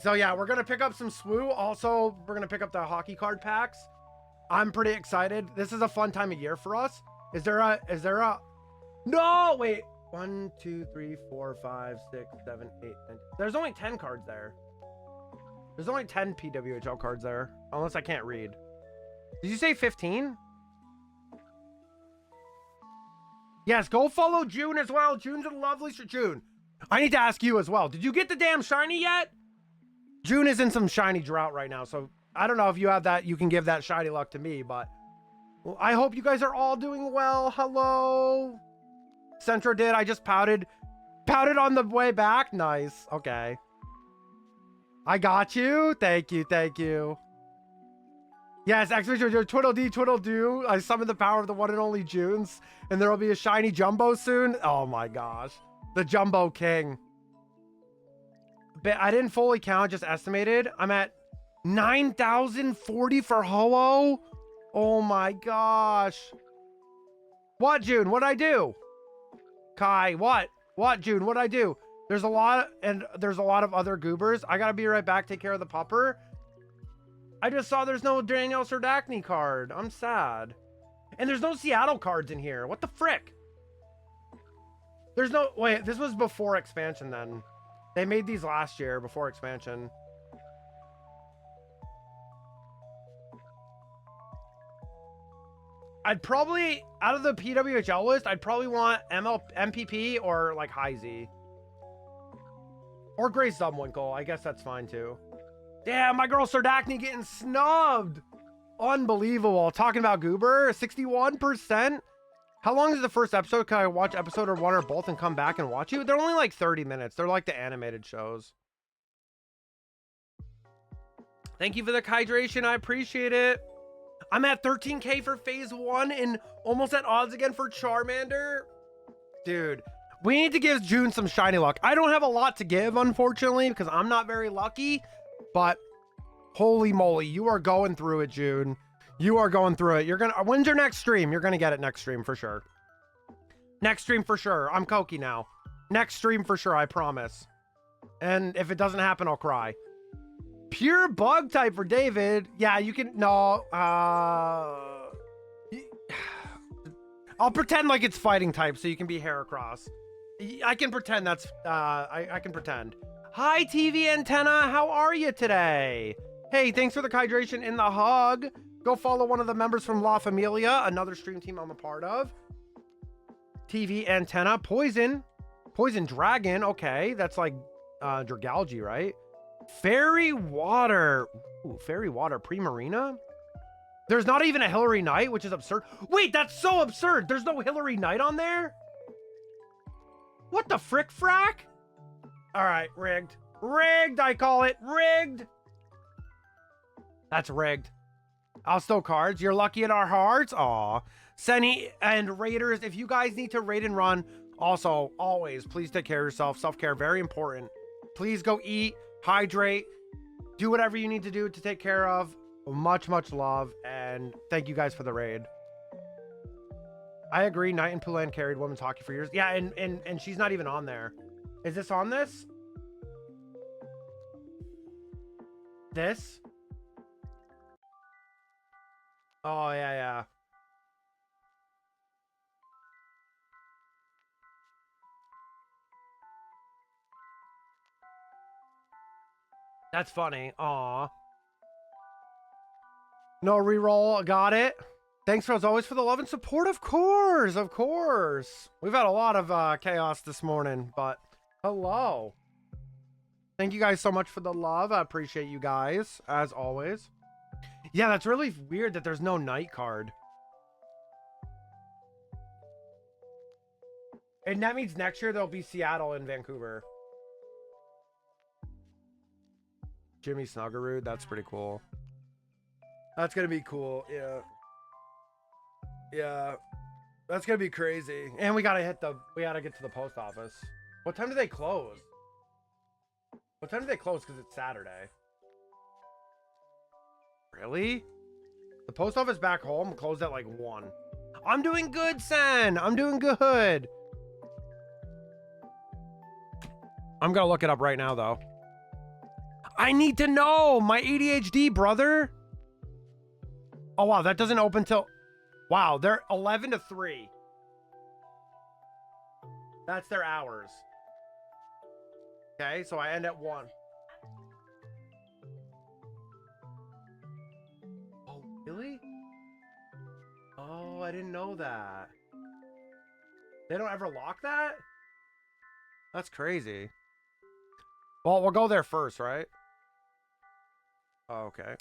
So yeah, we're going to pick up some SWU. Also, we're going to pick up the hockey card packs. I'm pretty excited. This is a fun time of year for us. Is there a... No, wait. 1, 2, 3, 4, 5, 6, 7, 8, 9. There's only 10 cards there. There's only 10 PWHL cards there, unless I can't read. Did you say 15? Yes, go follow June as well. June's a lovely June. I need to ask you as well. Did you get the damn shiny yet? June is in some shiny drought right now, so I don't know if you have that. You can give that shiny luck to me, but well, I hope you guys are all doing well. Hello. Centro did. I just pouted on the way back. Nice. Okay. I got you. Thank you. Thank you. Yes, X-Major, Twiddle-dee, I summoned the power of the one and only Junes, and there will be a shiny Jumbo soon. Oh my gosh. The Jumbo King. But I didn't fully count, just estimated. I'm at 9,040 for Ho-Oh. Oh my gosh. What, June? What'd I do? Kai, what? What, June? What'd I do? There's a lot of other goobers. I gotta be right back, take care of the pupper. I just saw there's no Daniel Serdachny card. I'm sad. And there's no Seattle cards in here. What the frick? There's no... Wait, this was before expansion then. They made these last year before expansion. I'd probably... Out of the PWHL list, I'd probably want MPP or like High Z. Or Grace Zumwinkle. I guess that's fine too. Damn, my girl Serdachny getting snubbed. Unbelievable. Talking about Goober, 61%. How long is the first episode? Can I watch episode or one or both and come back and watch you? They're only like 30 minutes. They're like the animated shows. Thank you for the hydration. I appreciate it. I'm at 13K for phase 1 and almost at odds again for Charmander. Dude, we need to give June some shiny luck. I don't have a lot to give, unfortunately, because I'm not very lucky. But holy moly, you are going through it, June. You are going through it. You're gonna... When's your next stream? You're gonna get it next stream for sure. Next stream for sure. I'm Koki now. Next stream for sure, I promise. And if it doesn't happen, I'll cry. Pure bug type for David. Yeah, you can... No. I'll pretend like it's fighting type so you can be Heracross. I can pretend that's... I can pretend. Hi, TV Antenna. How are you today? Hey, thanks for the hydration in the hug. Go follow one of the members from La Familia, another stream team I'm a part of. TV Antenna. Poison Dragon. Okay, that's like Dragalge, right? Fairy Water. Ooh, Fairy Water. Primarina? There's not even a Hillary Knight, which is absurd. Wait, that's so absurd. There's no Hillary Knight on there? What the frick frack? All right, rigged. Rigged, I call it. Rigged. That's rigged. I'll stow cards. You're lucky in our hearts. Aw. Senny and Raiders, if you guys need to raid and run, also, always, please take care of yourself. Self-care, very important. Please go eat, hydrate, do whatever you need to do to take care of. Much, much love, and thank you guys for the raid. I agree. Knight and Poulan carried women's hockey for years. Yeah, and she's not even on there. Is this on this? This? Oh, yeah. That's funny. Aw. No reroll. Got it. Thanks as always for the love and support. Of course. Of course. We've had a lot of chaos this morning, but hello. Thank you guys so much for the love. I appreciate you guys, as always. Yeah, that's really weird that there's no night card. And that means next year there'll be Seattle and Vancouver. Jimmy Snuggerud, that's pretty cool. That's gonna be cool, yeah. Yeah. That's gonna be crazy. And we gotta get to the post office. What time do they close? What time do they close? Because it's Saturday. Really? The post office back home closed at like 1. I'm doing good, Sen. I'm doing good. I'm gonna look it up right now, though. I need to know. My ADHD, brother. Oh, wow. That doesn't open till... Wow. They're 11 to 3. That's their hours. Okay, so I end at 1. I didn't know that. They don't ever lock that? That's crazy. Well, we'll go there first, right? Oh, okay.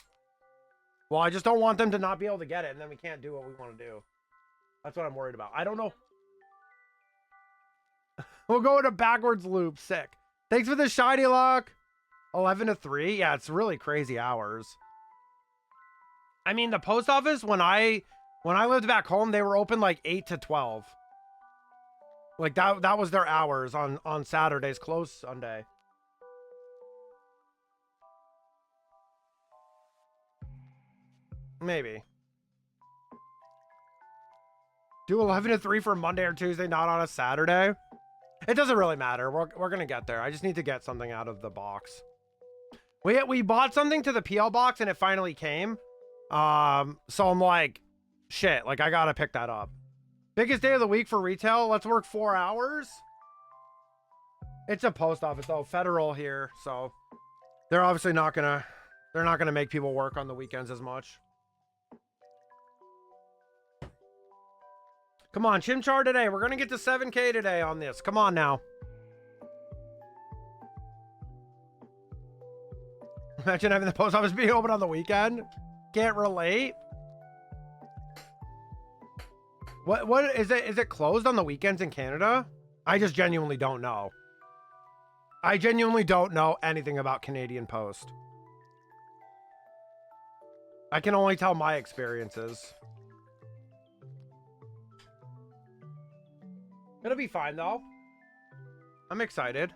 Well, I just don't want them to not be able to get it, and then we can't do what we want to do. That's what I'm worried about. I don't know. We'll go in a backwards loop. Sick. Thanks for the shiny luck. 11 to 3. Yeah, it's really crazy hours. I mean, the post office, when I lived back home, they were open like 8 to 12. Like that was their hours on Saturdays, closed Sunday. Maybe. Do 11 to 3 for Monday or Tuesday, not on a Saturday. It doesn't really matter. We're gonna get there. I just need to get something out of the box. We bought something to the PL box and it finally came. So I'm like, shit, like I gotta pick that up. Biggest day of the week for retail. Let's work 4 hours. It's a post office though, federal here, so they're obviously not gonna make people work on the weekends as much. Come on, Chimchar today. We're gonna get to 7K today on this. Come on now. Imagine having the post office being open on the weekend. Can't relate. What is it? Is it closed on the weekends in Canada? I just genuinely don't know. I genuinely don't know anything about Canadian Post. I can only tell my experiences. It'll be fine though. I'm excited.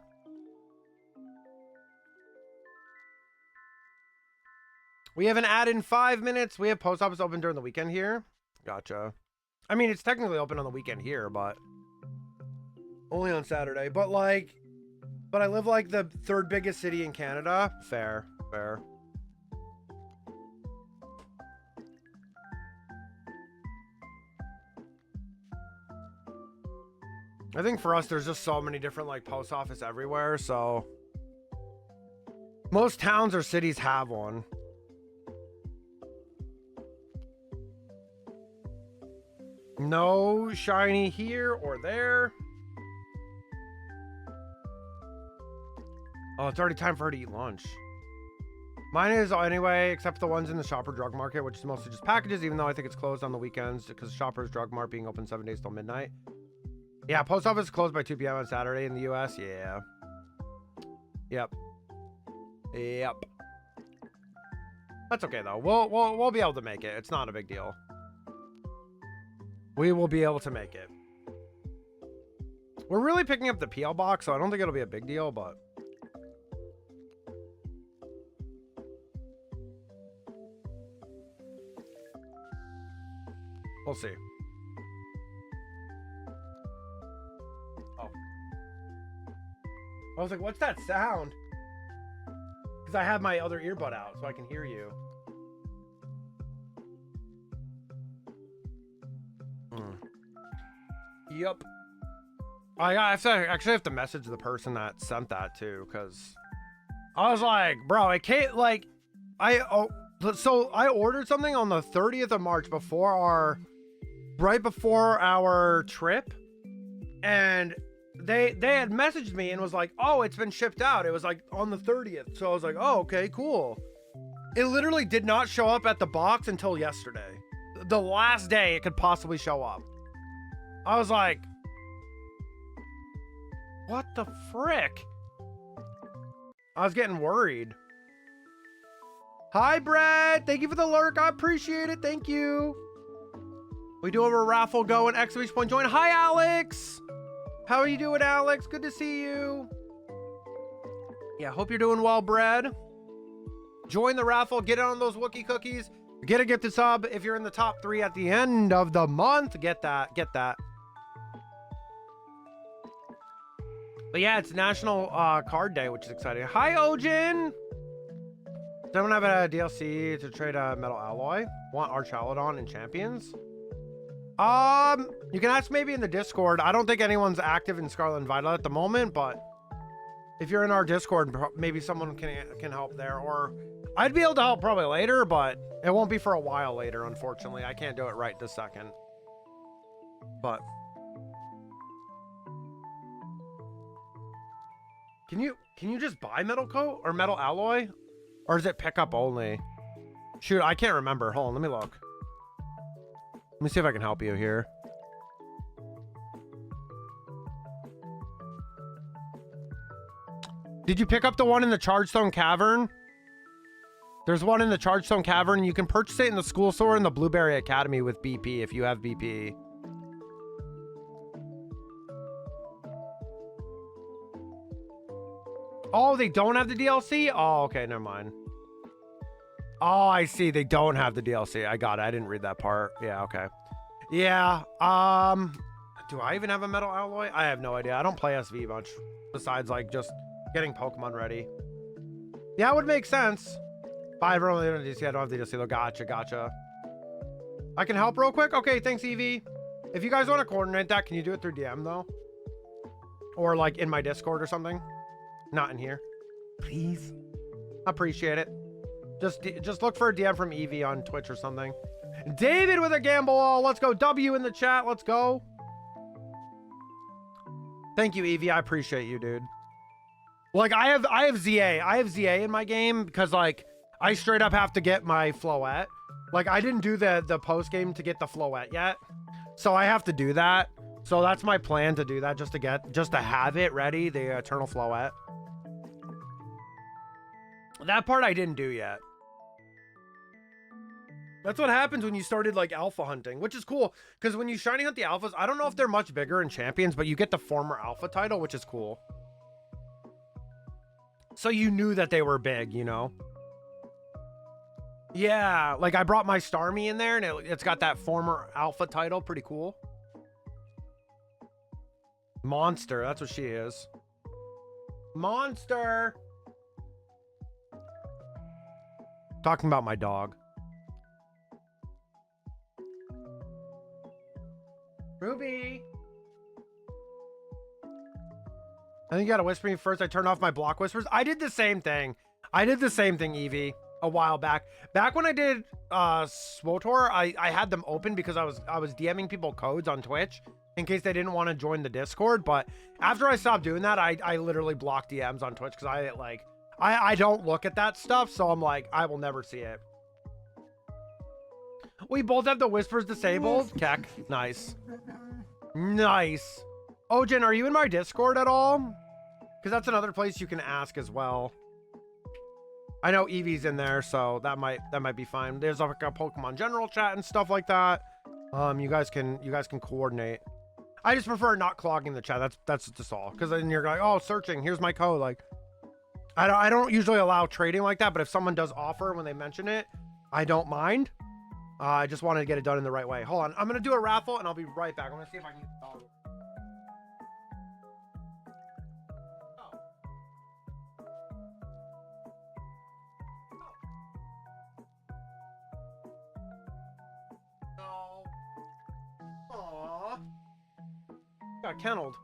We have an ad in 5 minutes. We have post office open during the weekend here. Gotcha. I mean, it's technically open on the weekend here, but only on Saturday. But I live like the 3rd biggest city in Canada. Fair. I think for us, there's just so many different like post office everywhere. So most towns or cities have one. No shiny here or there. Oh, it's already time for her to eat lunch. Mine is anyway, except the ones in the Shopper Drug Market, which is mostly just packages, even though I think it's closed on the weekends because Shopper's Drug Mart being open 7 days till midnight. Yeah, post office is closed by 2 p.m. on Saturday in the U.S. Yeah. Yep. That's okay though. We'll be able to make it. It's not a big deal. We will be able to make it. We're really picking up the PL box, so I don't think it'll be a big deal, but we'll see. Oh. I was like, what's that sound? Because I have my other earbud out so I can hear you. Yep. I actually have to message the person that sent that too, because I was like, bro, I can't like so I ordered something on the 30th of March right before our trip, and they had messaged me and was like, oh, it's been shipped out. It was like on the 30th. So I was like, oh, okay, cool. It literally did not show up at the box until yesterday. The last day it could possibly show up. I was like, what the frick? I was getting worried. Hi, Brad. Thank you for the lurk. I appreciate it. Thank you. We do have a raffle going. Exclamation point join. Hi, Alex. How are you doing, Alex? Good to see you. Yeah, hope you're doing well, Brad. Join the raffle. Get on those Wookie cookies. Get a gifted sub. If you're in the top 3 at the end of the month, get that. But yeah, it's National Card Day, which is exciting. Hi, Ojin. Does anyone have a DLC to trade a metal alloy? Want Archalodon and Champions? You can ask maybe in the Discord. I don't think anyone's active in Scarlet and Violet at the moment, but if you're in our Discord, maybe someone can help there. Or I'd be able to help probably later, but it won't be for a while later, unfortunately. I can't do it right this second. But can you just buy metal coat or metal alloy? Or is it pickup only? Shoot, I can't remember. Hold on, let me look. Let me see if I can help you here. Did you pick up the one in the Chargestone Cavern? There's one in the Chargestone Cavern. You can purchase it in the school store in the Blueberry Academy with BP if you have BP. Oh, they don't have the DLC? Oh, okay, never mind. Oh, I see. They don't have the DLC. I got it. I didn't read that part. Yeah, okay. Yeah, do I even have a metal alloy? I have no idea. I don't play SV much, besides, like, just getting Pokemon ready. Yeah, it would make sense. Bye, everyone. I don't have the DLC, though. Gotcha. I can help real quick? Okay, thanks, Evie. If you guys want to coordinate that, can you do it through DM, though? Or, like, in my Discord or something? Not in here. Please. Appreciate it. Just look for a DM from Evie on Twitch or something. David with a gamble. Let's go. W in the chat. Let's go. Thank you, Evie. I appreciate you, dude. Like, I have ZA. I have ZA in my game because, like, I straight up have to get my Floette. Like, I didn't do the post game to get the Floette yet. So I have to do that. So that's my plan, to do that, just to have it ready, the Eternal Floette. That part I didn't do yet. That's what happens when you started, like, alpha hunting, which is cool. Because when you shiny hunt the alphas, I don't know if they're much bigger in champions, but you get the former alpha title, which is cool. So you knew that they were big, you know? Yeah, like, I brought my Starmie in there, and it's got that former alpha title. Pretty cool. Monster, that's what she is. Monster! Talking about my dog. Ruby! I think you gotta whisper me first. I turned off my block whispers. I did the same thing. Evie, a while back. Back when I did SWOTOR, I had them open because I was DMing people codes on Twitch in case they didn't want to join the Discord. But after I stopped doing that, I literally blocked DMs on Twitch because I don't look at that stuff, so I'm like, I will never see it. We both have the whispers disabled. Keck. Nice. Nice. Ojin, are you in my Discord at all? Because that's another place you can ask as well. I know Evie's in there, so that might be fine. There's like a Pokemon general chat and stuff like that. You guys can coordinate. I just prefer not clogging the chat. That's just all. Because then you're like, oh, searching. Here's my code. Like, I don't usually allow trading like that, but if someone does offer when they mention it, I don't mind. I just wanted to get it done in the right way. Hold on. I'm going to do a raffle, and I'll be right back. I'm going to see if I can get the dog. Got kenneled.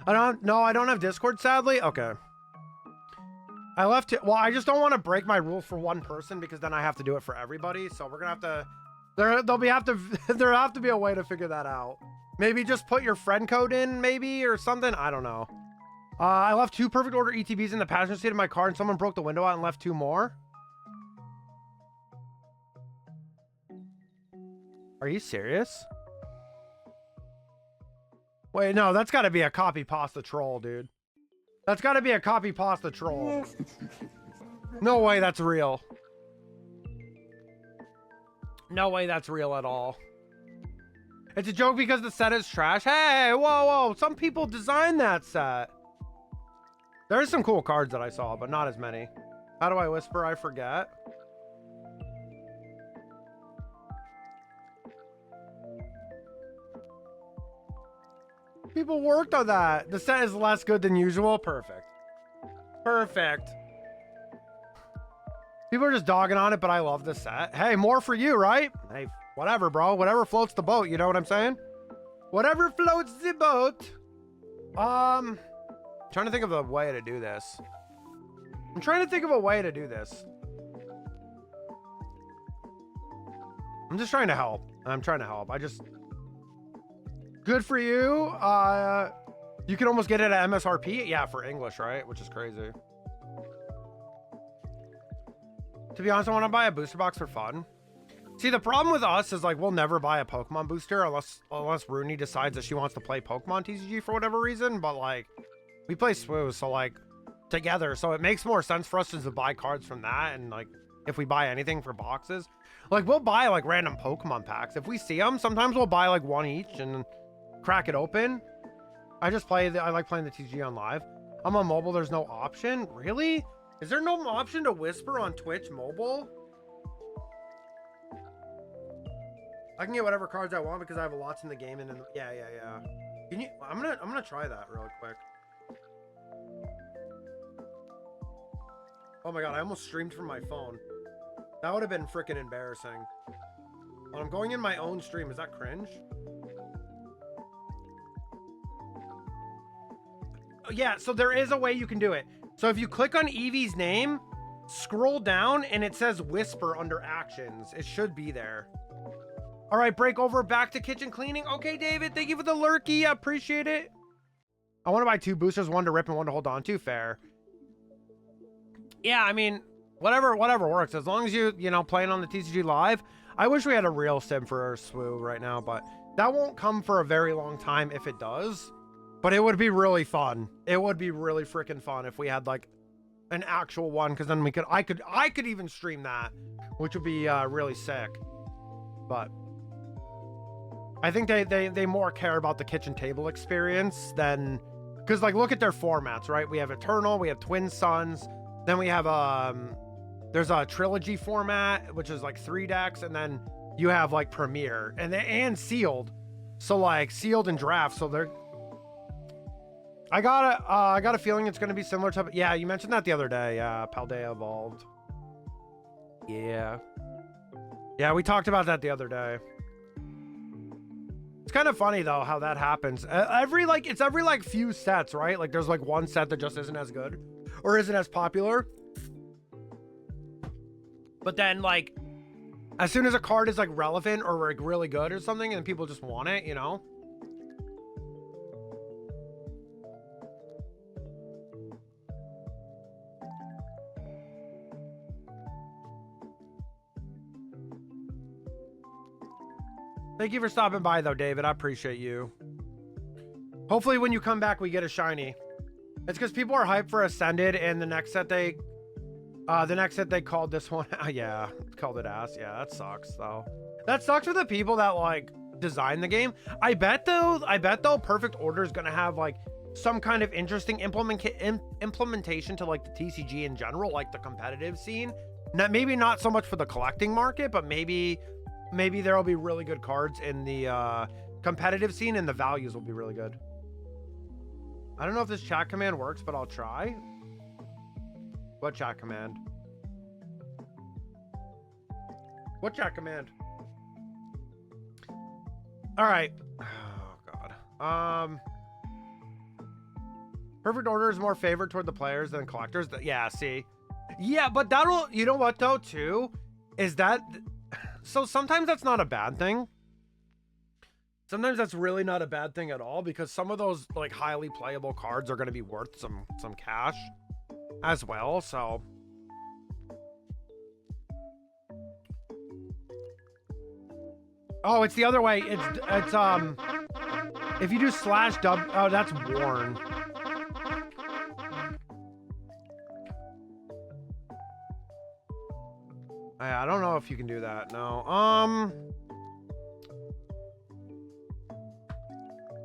I don't have Discord, sadly. Okay. I left it. Well, I just don't want to break my rule for one person because then I have to do it for everybody. So we're gonna have to. There'll have to be a way to figure that out. Maybe just put your friend code in, maybe, or something. I don't know. I left 2 perfect order ETBs in the passenger seat of my car, and someone broke the window out and left 2 more. Are you serious? Wait, no, that's got to be a copy pasta troll, dude. That's got to be a copy pasta troll. No way that's real. No way that's real at all. It's a joke because the set is trash. Hey, whoa. Some people designed that set. There's some cool cards that I saw, but not as many. How do I whisper? I forget. People worked on that. The set is less good than usual. Perfect. Perfect. People are just dogging on it, but I love the set. Hey, more for you, right? Hey, whatever, bro. Whatever floats the boat. You know what I'm saying? Whatever floats the boat. Trying to think of a way to do this. I'm trying to think of a way to do this. I'm just trying to help. I'm trying to help. Good for you. You can almost get it at MSRP. Yeah, for English, right? Which is crazy. To be honest, I want to buy a booster box for fun. See, the problem with us is like we'll never buy a Pokemon booster unless Rooney decides that she wants to play Pokemon TCG for whatever reason. But like, we play Swoo, so like together, so it makes more sense for us to buy cards from that. And like, if we buy anything for boxes, like we'll buy like random Pokemon packs if we see them. Sometimes we'll buy like one each and crack it open. I like playing the TCG on live. I'm on mobile. There's no option. Really? Is there no option to whisper on Twitch mobile? I can get whatever cards I want because I have lots in the game and yeah. Can you? I'm gonna try that real quick. Oh my god, I almost streamed from my phone. That would have been freaking embarrassing. When I'm going in my own stream, is that cringe? Yeah, so there is a way you can do it. So if you click on Eevee's name, scroll down and it says whisper under actions. It should be there. All right, break over back to kitchen cleaning. Okay, David, thank you for the lurky. I appreciate it. I want to buy 2 boosters, one to rip and one to hold on to. Fair. Yeah, I mean, whatever works. As long as you know, playing on the TCG live. I wish we had a real sim for Swoo right now, but that won't come for a very long time if it does. But it would be really fun. It would be really freaking fun if we had like an actual one, because then I could even stream that, which would be really sick. But I think they more care about the kitchen table experience than, because like look at their formats, right? We have Eternal, we have Twin Suns, then we have there's a trilogy format which is like 3 decks, and then you have like Premier and Sealed. So like Sealed and Draft, so they're I got a feeling it's going to be similar to, yeah, you mentioned that the other day. Paldea Evolved. Yeah, we talked about that the other day. It's kind of funny though how that happens. Every few sets, right? Like there's like one set that just isn't as good or isn't as popular. But then like as soon as a card is like relevant or like really good or something and people just want it, you know? Thank you for stopping by though, David. I appreciate you. Hopefully when you come back, we get a shiny. It's because people are hyped for Ascended, and the next set they called this one. Yeah, called it ass. Yeah, that sucks though. That sucks for the people that like design the game. I bet though, Perfect Order is gonna have like some kind of interesting implementation to like the TCG in general, like the competitive scene. Maybe not so much for the collecting market, but maybe there'll be really good cards in the competitive scene, and the values will be really good. I don't know if this chat command works, but I'll try. What chat command? What chat command? All right. Oh god. Perfect Order is more favored toward the players than collectors. Yeah, see. Yeah, but that'll, you know what though too, is that, so sometimes that's not a bad thing. Sometimes that's really not a bad thing at all, because some of those like highly playable cards are going to be worth some cash as well. So oh, it's the other way. It's if you do /dub, oh, that's worn. I don't know if you can do that. No.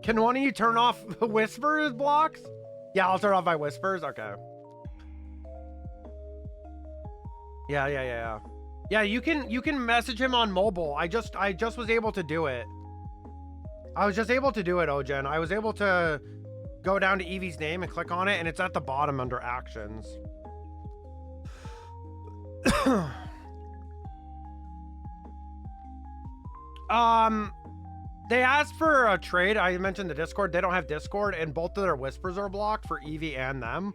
Can one of you turn off whispers blocks? Yeah, I'll turn off my whispers. Okay. Yeah. Yeah, you can message him on mobile. I just was able to do it. I was just able to do it, Ojen. I was able to go down to Eevee's name and click on it, and it's at the bottom under actions. They asked for a trade. I mentioned the Discord. They don't have Discord, and both of their whispers are blocked for Eevee and them.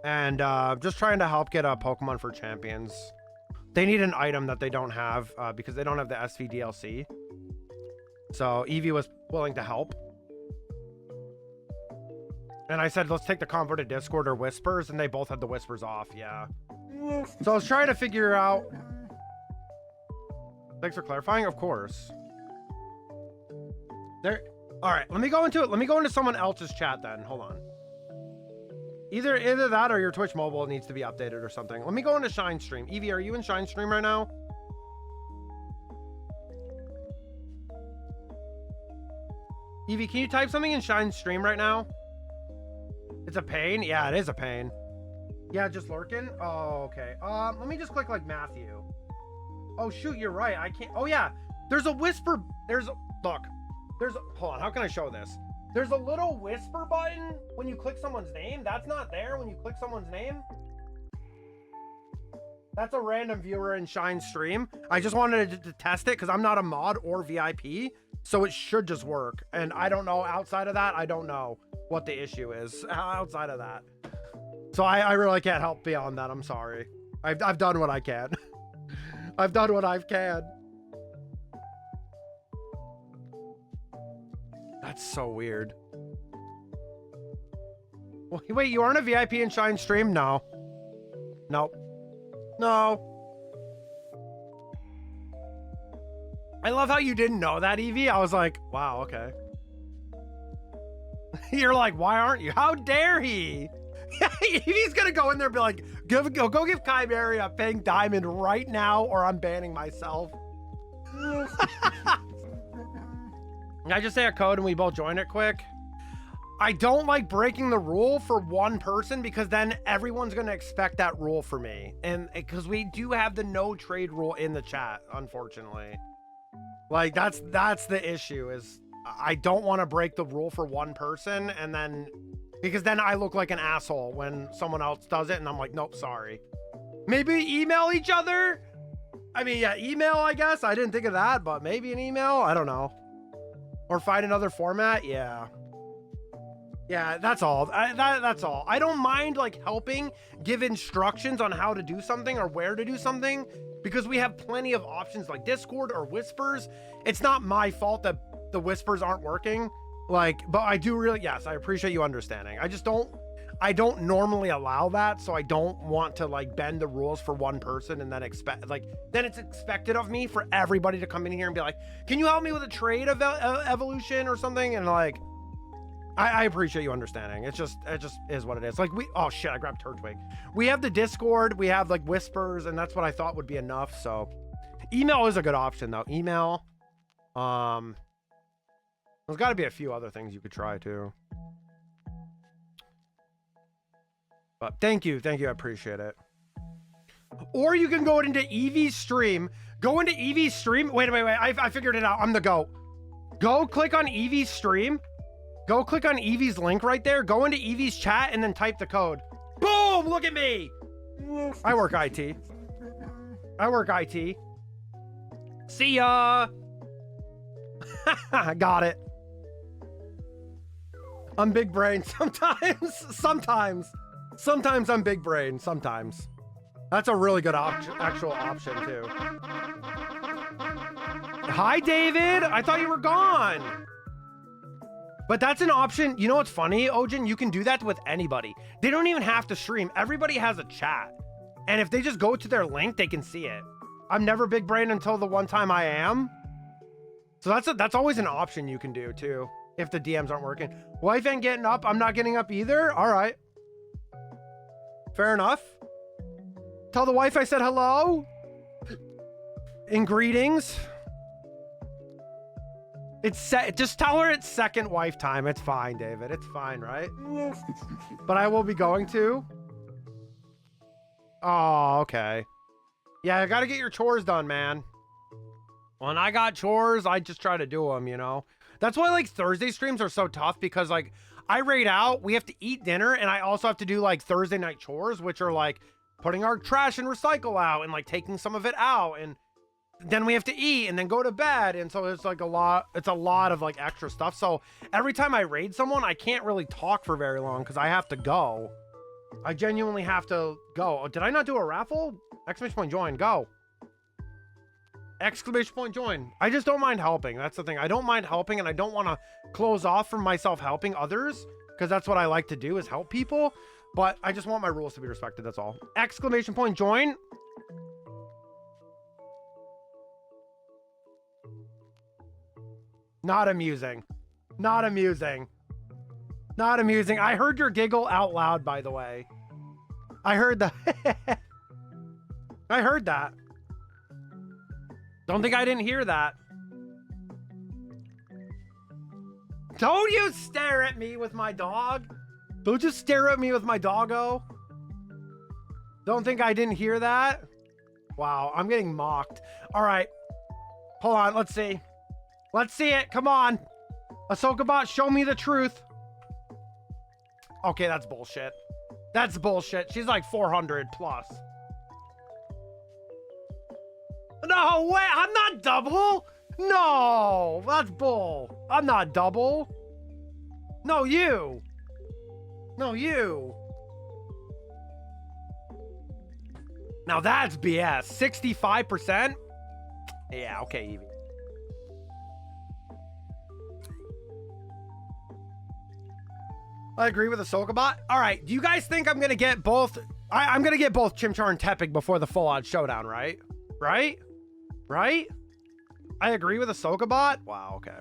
And just trying to help get a Pokemon for champions. They need an item that they don't have because they don't have the SV DLC. So Evie was willing to help. And I said, let's take the convo to Discord or Whispers, and they both had the Whispers off, yeah. So I was trying to figure out... Thanks for clarifying, of course. There... Alright, let me go into someone else's chat then. Hold on. Either that or your Twitch mobile needs to be updated or something. Let me go into Shine Stream. Evie, are you in Shine Stream right now? Evie, can you type something in Shine Stream right now? It's a pain? Yeah, it is a pain. Yeah, just lurking? Oh, okay. Let me just click like Matthew. Oh, shoot, you're right. I can't... Oh, yeah. There's a whisper... Look. Hold on, how can I show this? There's a little whisper button when you click someone's name. That's not there when you click someone's name. That's a random viewer in Shine Stream. I just wanted to test it because I'm not a mod or VIP, so it should just work. And I don't know, outside of that, I don't know what the issue is outside of that. So I really can't help beyond that. I'm sorry. I've done what I can. I've done what I can. That's so weird. Wait, you aren't a VIP in Shine Stream? No. Nope. No. I love how you didn't know that, Evie. I was like, wow, okay. You're like, why aren't you? How dare he? Evie's gonna go in there and be like, go give Kai Mary a pink diamond right now, or I'm banning myself. Can I just say a code and we both join it quick? I don't like breaking the rule for one person because then everyone's going to expect that rule for me. And because we do have the no trade rule in the chat, unfortunately. Like that's the issue is I don't want to break the rule for one person and then because then I look like an asshole when someone else does it and I'm like, nope, sorry. Maybe email each other. I mean, yeah, email, I guess. I didn't think of that, but maybe an email. I don't know. Or find another format? Yeah. Yeah, that's all. That's all. I don't mind like helping give instructions on how to do something or where to do something because we have plenty of options like Discord or Whispers. It's not my fault that the Whispers aren't working. Like, but I do really, yes, I appreciate you understanding. I don't normally allow that. So I don't want to like bend the rules for one person and then then it's expected of me for everybody to come in here and be like, can you help me with a trade of evolution or something? And like, I appreciate you understanding. It just is what it is. Like oh shit, I grabbed Turtwig. We have the Discord, we have like Whispers, and that's what I thought would be enough. So email is a good option though. Email. There's gotta be a few other things you could try too. But thank you, I appreciate it. Or you can go into Evie's stream. Go into Evie's stream. Wait, I figured it out. I'm the GOAT. Go click on Evie's stream. Go click on Evie's link right there. Go into Evie's chat and then type the code. Boom! Look at me. I work IT. See ya. Got it. I'm big brain sometimes. Sometimes I'm big brain. Sometimes. That's a really good actual option too. Hi, David. I thought you were gone. But that's an option. You know what's funny, Ojin? You can do that with anybody. They don't even have to stream. Everybody has a chat. And if they just go to their link, they can see it. I'm never big brain until the one time I am. So that's always an option you can do too. If the DMs aren't working. Wife ain't getting up. I'm not getting up either. All right. Fair enough. Tell the wife I said hello. In greetings. Just tell her it's second wife time. It's fine, David. It's fine, right? But I will be going to. Oh, okay. Yeah, I gotta get your chores done, man. When I got chores, I just try to do them, you know? That's why, like, Thursday streams are so tough because, like, I raid out, we have to eat dinner, and I also have to do, like, Thursday night chores, which are, like, putting our trash and recycle out and, like, taking some of it out, and then we have to eat and then go to bed. And so it's like a lot of like extra stuff. So every time I raid someone, I can't really talk for very long because I have to go. I genuinely have to go. Oh, did I not do a raffle? Exclamation point join, go. Exclamation point join. I just don't mind helping. That's the thing. I don't mind helping, and I don't want to close off from myself helping others, because that's what I like to do, is help people. But I just want my rules to be respected. That's all. Exclamation point join. Not amusing. Not amusing. Not amusing. I heard your giggle out loud, by the way. I heard that. I heard that. Don't think I didn't hear that. Don't you stare at me with my dog. Don't just stare at me with my doggo. Don't think I didn't hear that. Wow, I'm getting mocked. All right. Hold on, let's see. Let's see it. Come on. Ahsoka bot, show me the truth. Okay, that's bullshit. That's bullshit. She's like 400 plus. No way. I'm not double. No, that's bull. I'm not double. No, you. No, you. Now that's BS. 65%? Yeah, okay, Evie. I agree with Ahsoka bot. All right, do you guys think I'm gonna get both? I'm gonna get both Chimchar and Tepig before the full-on showdown, right? Right? Right? I agree with Ahsoka bot. Wow, okay.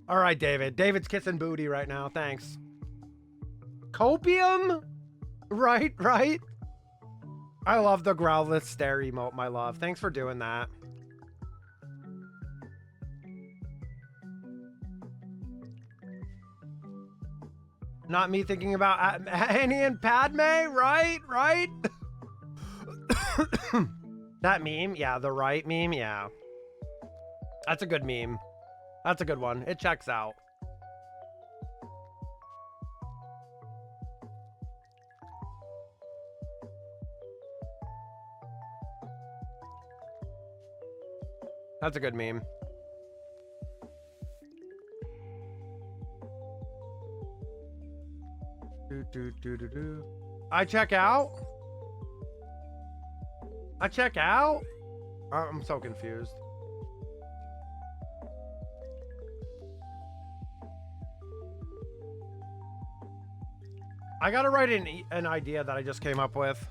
All right, David. David's kissing booty right now. Thanks. Copium? Right, right. I love the growlithe stare emote, my love. Thanks for doing that. Not me thinking about Annie and Padme, right? Right? That meme? Yeah, the right meme? Yeah. That's a good meme. That's a good one. It checks out. That's a good meme. I check out? I check out? I'm so confused. I gotta write an idea that I just came up with.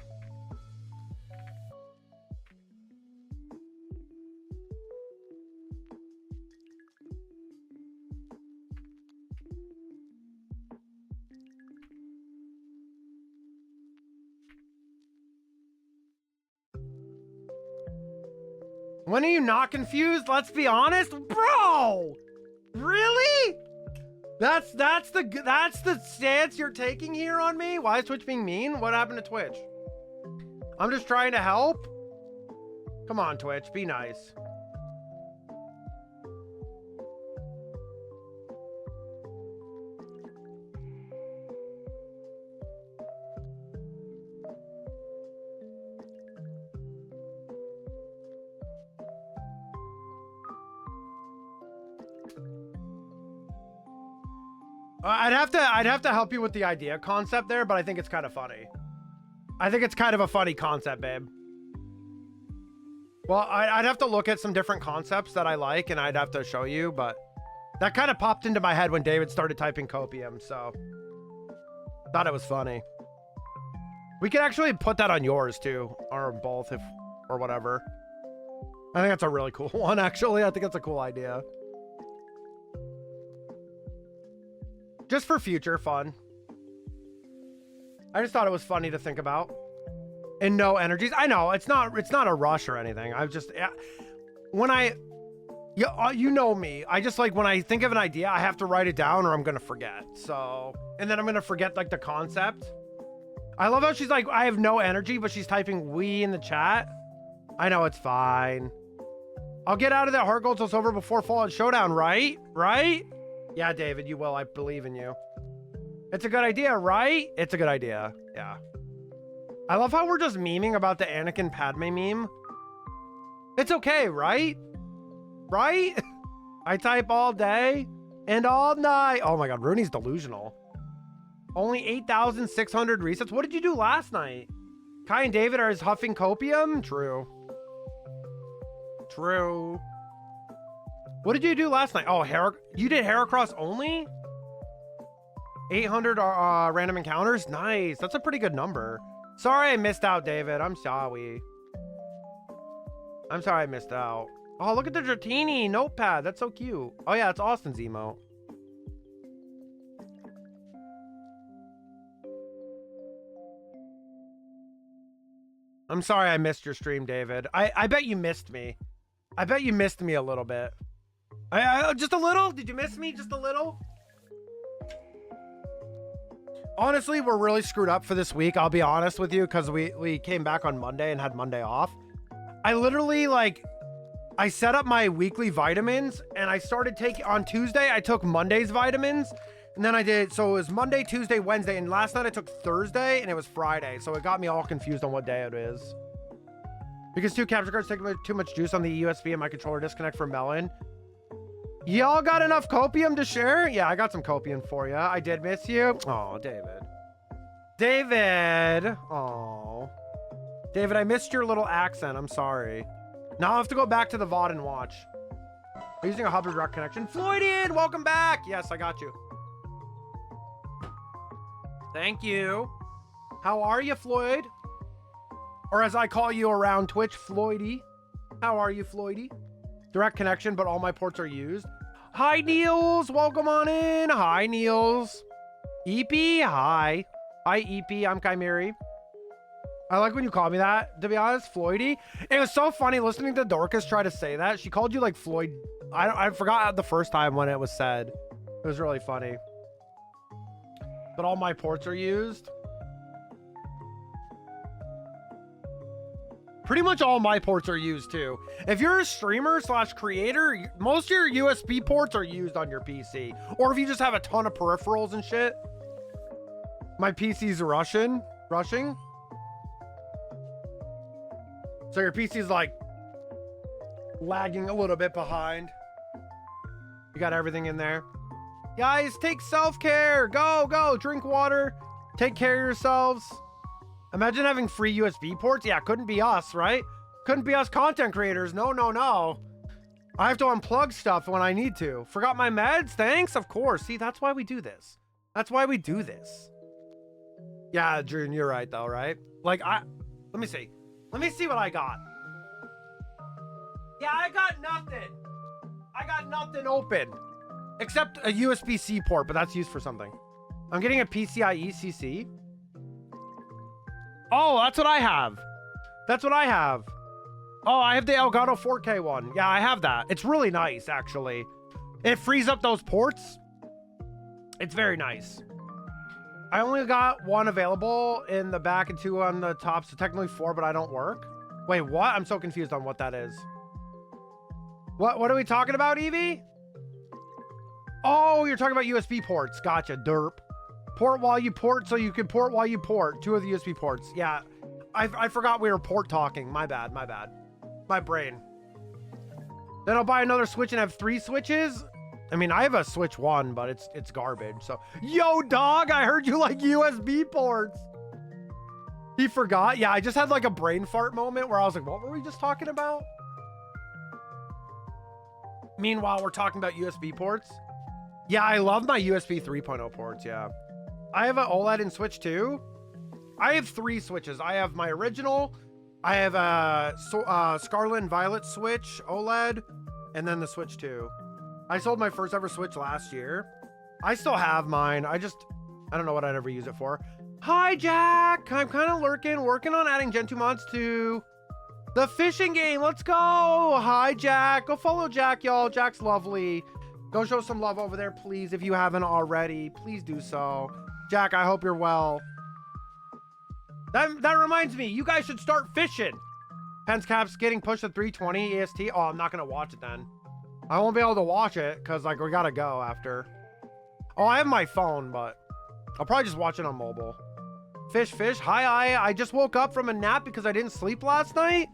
When are you not confused? Let's be honest, bro. Really? That's the stance you're taking here on me? Why is Twitch being mean? What happened to Twitch? I'm just trying to help. Come on, Twitch, be nice. I'd have to help you with the idea concept there, but I think it's kind of funny. I think it's kind of a funny concept, babe. Well, I'd have to look at some different concepts that I like, and I'd have to show you, but that kind of popped into my head when David started typing copium, so thought it was funny. We could actually put that on yours too, or both, or whatever. I think that's a really cool one, actually. I think that's a cool idea. Just for future fun. I just thought it was funny to think about. And no energies. I know it's not a rush or anything. I've just when you know me. I just like when I think of an idea, I have to write it down or I'm gonna forget. So and then I'm gonna forget like the concept. I love how she's like, I have no energy, but she's typing "we" in the chat. I know it's fine. I'll get out of that heart goal till it's over before Fallout Showdown, right? Right? Yeah, David, you will. I believe in you. It's a good idea, right? It's a good idea. Yeah. I love how we're just memeing about the Anakin Padme meme. It's okay, right? Right? I type all day and all night. Oh my God, Rooney's delusional. Only 8,600 resets. What did you do last night? Kai and David are huffing copium? True. True. What did you do last night? Oh, you did Heracross only? 800 random encounters? Nice. That's a pretty good number. Sorry I missed out, David. I'm sorry. I'm sorry I missed out. Oh, look at the Dratini notepad. That's so cute. Oh, yeah, it's Austin's emote. I'm sorry I missed your stream, David. I bet you missed me. I bet you missed me a little bit. Just a little? Did you miss me just a little? Honestly, we're really screwed up for this week. I'll be honest with you, because we came back on Monday and had Monday off. I literally, like, I set up my weekly vitamins, and I started taking, on Tuesday, I took Monday's vitamins, and then I did, so it was Monday, Tuesday, Wednesday, and last night I took Thursday, and it was Friday, so it got me all confused on what day it is. Because 2 capture cards take too much juice on the USB and my controller disconnect from Melon. Y'all got enough copium to share? Yeah, I got some copium for you. I did miss you. Oh, David. David. Oh. David, I missed your little accent. I'm sorry. Now I'll have to go back to the VOD and watch. I'm using a Hubbard Rock connection. Floydian, welcome back. Yes, I got you. Thank you. How are you, Floyd? Or as I call you around Twitch, Floydy. How are you, Floydy? Direct connection, but all my ports are used. Hi, Niels. Welcome on in. Hi, Niels. EP, hi. Hi, EP. I'm Chimeri. I like when you call me that, to be honest, Floydy. It was so funny listening to Dorcas try to say that. She called you like Floyd. I forgot the first time when it was said. It was really funny. But all my ports are used. Pretty much all my ports are used too. If you're a streamer slash creator, most of your USB ports are used on your PC. Or if you just have a ton of peripherals and shit. My PC's rushing. So your PC's like lagging a little bit behind. You got everything in there. Guys, take self-care. Go. Drink water. Take care of yourselves. Imagine having free USB ports. Yeah, couldn't be us, right? Couldn't be us content creators. No. I have to unplug stuff when I need to. Forgot my meds? Thanks, of course. See, that's why we do this. Yeah, Drew, you're right, though, right? Like, let me see. Let me see what I got. Yeah, I got nothing. I got nothing open. Except a USB-C port, but that's used for something. I'm getting a PCIe CC. Oh, that's what I have. Oh, I have the Elgato 4K one. Yeah, I have that. It's really nice, actually. It frees up those ports. It's very nice. I only got one available in the back and 2 on the top, so technically 4, but I don't work. Wait, what? I'm so confused on what that is. What are we talking about, Evie? Oh, you're talking about USB ports. Gotcha, derp. Port while you port, so you can port while you port. 2 of the USB ports. Yeah, I forgot we were port talking. My bad. My brain. Then I'll buy another Switch and have 3 Switches. I mean, I have a Switch 1, but it's garbage. So, yo, dog, I heard you like USB ports. He forgot. Yeah, I just had like a brain fart moment where I was like, what were we just talking about? Meanwhile, we're talking about USB ports. Yeah, I love my USB 3.0 ports, yeah. I have an OLED in Switch 2. I have 3 Switches. I have my original. I have a Scarlet and Violet Switch OLED, and then the Switch 2. I sold my first ever Switch last year. I still have mine. I don't know what I'd ever use it for. Hi, Jack. I'm kind of working on adding Gen 2 mods to the fishing game. Let's go. Hi, Jack. Go follow Jack, y'all. Jack's lovely. Go show some love over there, please, if you haven't already. Please do so. Jack, I hope you're well. That reminds me, you guys should start fishing. Pens Caps getting pushed to 320 EST. Oh, I'm not going to watch it then. I won't be able to watch it because, like, we got to go after. Oh, I have my phone, but I'll probably just watch it on mobile. Fish. Hi, I just woke up from a nap because I didn't sleep last night.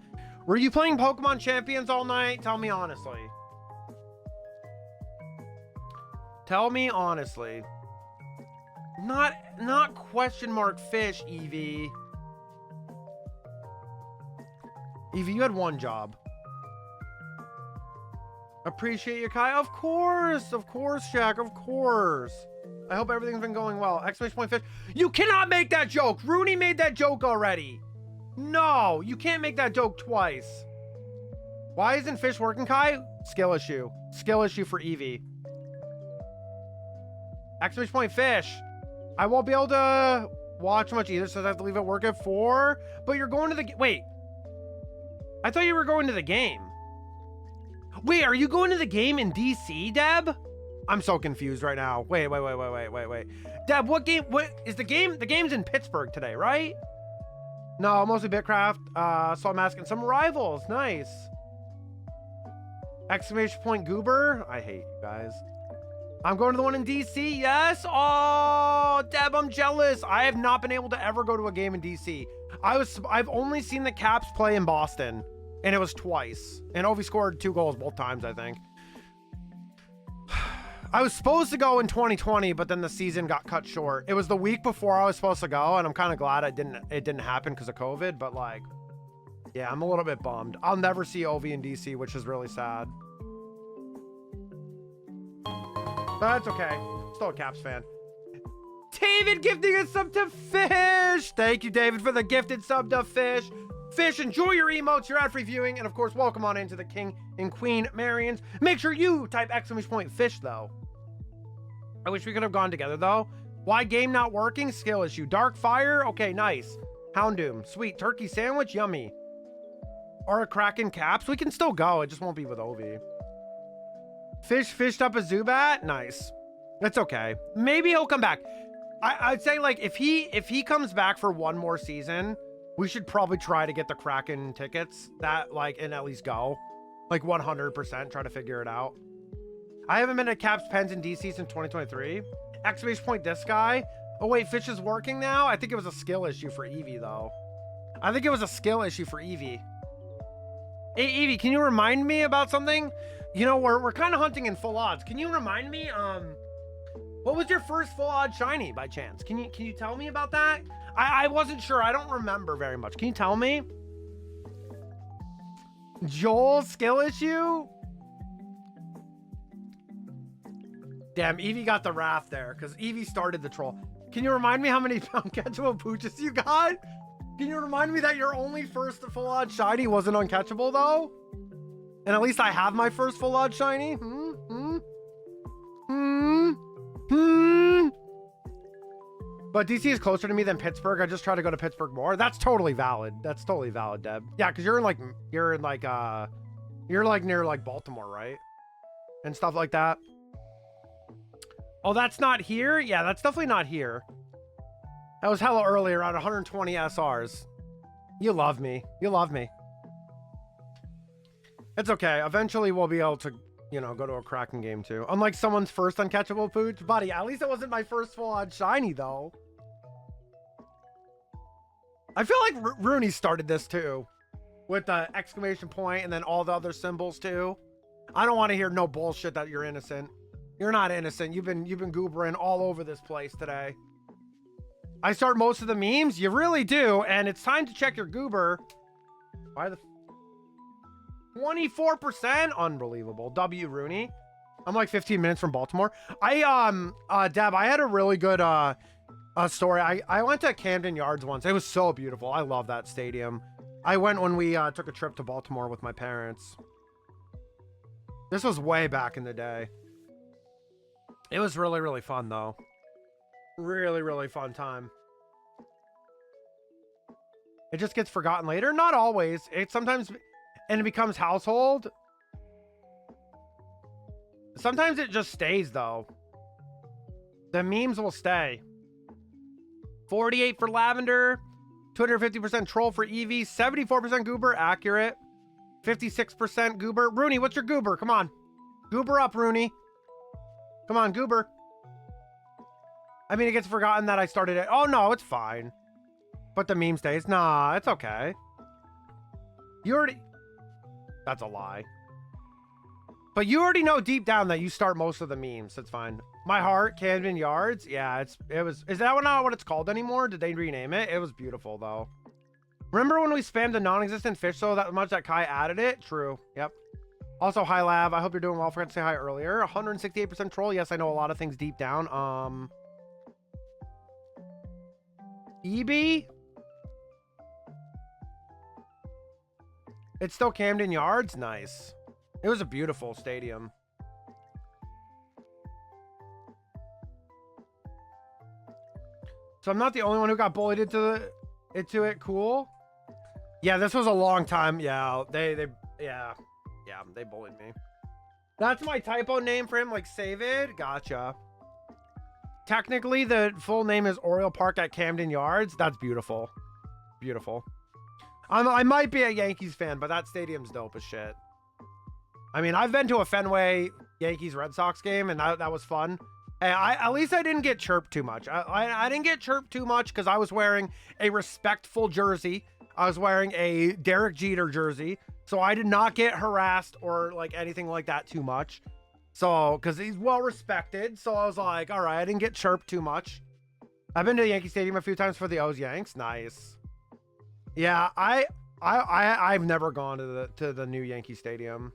Were you playing Pokemon Champions all night? Tell me honestly. Not question mark fish, Evie. Evie, you had one job. Appreciate you, Kai. Of course, Shaq, of course. I hope everything's been going well. Exclamation point fish. You cannot make that joke. Rooney made that joke already. No, you can't make that joke twice. Why isn't fish working, Kai? Skill issue. Skill issue for Eevee. Exclamation point fish. I won't be able to watch much either, so I have to leave it work at 4. But you're going to the... Wait. I thought you were going to the game. Wait, are you going to the game in DC, Deb? I'm so confused right now. Wait. Deb, what game? What is the game? The game's in Pittsburgh today, right? No, mostly Bitcraft. So I'm asking some rivals. Nice. Exclamation point Goober. I hate you guys. I'm going to the one in DC. Yes. Oh, Deb, I'm jealous. I have not been able to ever go to a game in DC. I've only seen the Caps play in Boston, and it was twice. And Ovi scored 2 goals both times, I think. I was supposed to go in 2020, but then the season got cut short. It was the week before I was supposed to go, and I'm kind of glad it didn't happen because of COVID, but like, yeah, I'm a little bit bummed. I'll never see Ovi in DC, which is really sad. But that's okay. Still a Caps fan. David gifting a sub to Fish. Thank you, David, for the gifted sub to Fish. Fish, enjoy your emotes, your ad-free viewing, and of course, welcome on into the King and Queen Marians. Make sure you type exclamation point fish, though. I wish we could have gone together, though. Why game not working? Skill issue. Dark Fire? Okay, nice. Houndoom. Sweet. Turkey sandwich? Yummy. Or a Kraken Caps? We can still go. It just won't be with Ovi. Fish fished up a Zubat? Nice. It's okay. Maybe he'll come back. I'd say, like, if he comes back for one more season, we should probably try to get the Kraken tickets that, like, and at least go. Like, 100%. Try to figure it out. I haven't been at Caps Pens in DC since 2023. Exclamation point this guy. Oh, wait, Fish is working now? I think it was a skill issue for Eevee, though. I think it was a skill issue for Eevee. Hey, Eevee, can you remind me about something? You know, we're kind of hunting in full odds. Can you remind me, what was your first full odd shiny by chance? Can you tell me about that? I wasn't sure. I don't remember very much. Can you tell me? Joel's skill issue? Damn, Eevee got the wrath there because Eevee started the troll. Can you remind me how many uncatchable pooches you got? Can you remind me that your only first full odd shiny wasn't uncatchable though? And at least I have my first full odd shiny. But DC is closer to me than Pittsburgh. I just try to go to Pittsburgh more. That's totally valid. That's totally valid, Deb. Yeah, because you're like near like Baltimore, right? And stuff like that. Oh, that's not here? Yeah, that's definitely not here. That was hella early, around 120 SRs. You love me. You love me. It's okay. Eventually we'll be able to, you know, go to a Kraken game too. Unlike someone's first uncatchable pooch. Buddy, at least it wasn't my first full-on shiny though. I feel like Rooney started this too. With the exclamation point and then all the other symbols too. I don't want to hear no bullshit that you're innocent. You're not innocent. You've been goobering all over this place today. I start most of the memes. You really do. And it's time to check your goober. Why the 24%? Unbelievable. W Rooney. I'm like 15 minutes from Baltimore. Deb, I had a really good story. I went to Camden Yards once. It was so beautiful. I love that stadium. I went when we took a trip to Baltimore with my parents. This was way back in the day. It was really, really fun, though. Really, really fun time. It just gets forgotten later. Not always. It sometimes... And it becomes household. Sometimes it just stays, though. The memes will stay. 48 for Lavender. 250% Troll for Eevee. 74% Goober. Accurate. 56% Goober. Rooney, what's your Goober? Come on. Goober up, Rooney. Come on, Goober. I mean, it gets forgotten that I started it. Oh, no, it's fine. But the meme stays. Nah, it's okay. You already... That's a lie. But you already know deep down that you start most of the memes. That's fine. My Heart, Camden Yards. Yeah, it was... Is that not what it's called anymore? Did they rename it? It was beautiful, though. Remember when we spammed the non-existent fish so that much that Kai added it? True. Yep. Also, hi, Lav. I hope you're doing well. Forgot to say hi earlier. 168% troll. Yes, I know a lot of things deep down. EB? It's still Camden Yards? Nice. It was a beautiful stadium. So I'm not the only one who got bullied into it. Cool. Yeah, this was a long time. Yeah, they bullied me. That's my typo name for him, like save it. Gotcha. Technically, the full name is Oriole Park at Camden Yards. That's beautiful. Beautiful. I might be a Yankees fan, but that stadium's dope as shit. I mean, I've been to a Fenway Yankees Red Sox game, and that was fun. Hey, at least I didn't get chirped too much. I didn't get chirped too much because I was wearing a respectful jersey. I was wearing a Derek Jeter jersey. So I did not get harassed or like anything like that too much. So, because he's well respected. So I was like, all right, I didn't get chirped too much. I've been to Yankee Stadium a few times for the O's Yanks. Nice. Yeah, I've never gone to the new Yankee Stadium.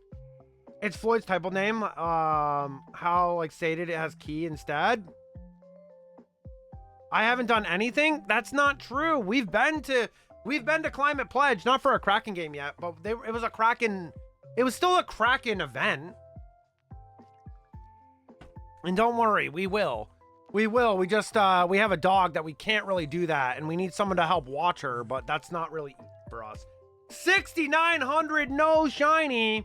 It's Floyd's typo name. How like stated it has key instead. I haven't done anything. That's not true. We've been to Climate Pledge, not for a Kraken game yet, but it was a Kraken. It was still a Kraken event. And don't worry, we will. We will. We just we have a dog that we can't really do that, and we need someone to help watch her, but that's not really for us. 6,900 no shiny.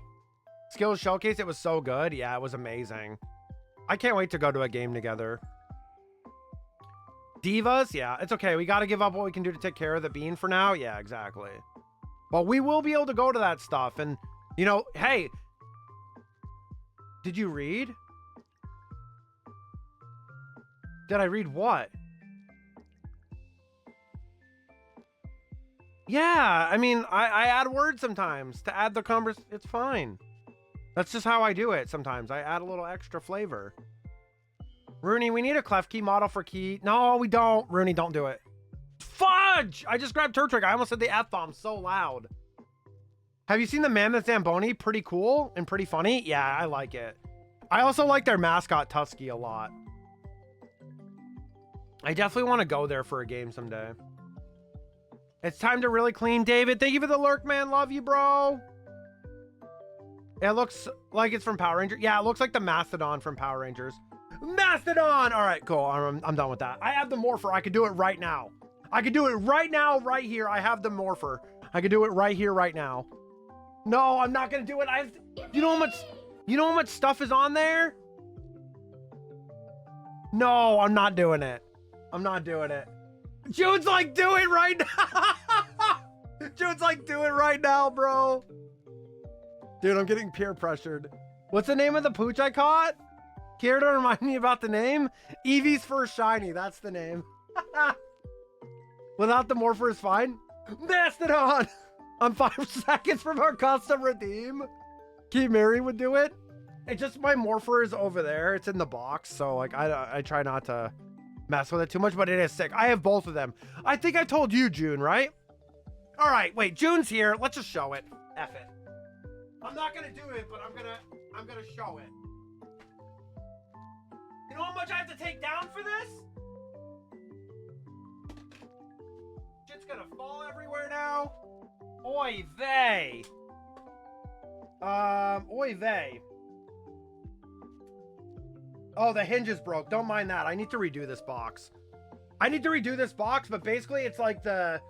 Skills Showcase, it was so good. Yeah, it was amazing. I can't wait to go to a game together. Divas, yeah, it's okay. We got to give up what we can do to take care of the bean for now. Yeah, exactly. But we will be able to go to that stuff. And, you know, hey, did you read? Did I read what? Yeah, I mean, I add words sometimes to add the conversation. It's fine. That's just how I do it sometimes. I add a little extra flavor. Rooney, we need a clef key model for key. No, we don't. Rooney, don't do it. Fudge! I just grabbed Turtrick. I almost said the F-bomb so loud. Have you seen the Mammoth Zamboni? Pretty cool and pretty funny. Yeah, I like it. I also like their mascot, Tusky, a lot. I definitely want to go there for a game someday. It's time to really clean. David, thank you for the lurk, man. Love you, bro. It looks like it's from Power Rangers. Yeah, it looks like the Mastodon from Power Rangers. Mastodon! All right, cool. I'm done with that. I have the Morpher. I could do it right now. I could do it right now, right here. I have the Morpher. I could do it right here, right now. No, I'm not going to do it. You know how much stuff is on there? No, I'm not doing it. I'm not doing it. Jude's like, do it right now. Jude's like, do it right now, bro. Dude, I'm getting peer pressured. What's the name of the pooch I caught? Care to remind me about the name? Eevee's first shiny. That's the name. Without the Morpher is fine. Mastodon. I'm 5 seconds from our custom redeem. Key Mary would do it. It just, my Morpher is over there. It's in the box. So like, I try not to mess with it too much, but it is sick. I have both of them. I think I told you, June, right? All right, wait, June's here. Let's just show it. F it. I'm not gonna do it, but I'm gonna show it. You know how much I have to take down for this? Shit's gonna fall everywhere now. Oy vey. Oy vey. Oh, the hinge is broke. Don't mind that. I need to redo this box. But basically it's like the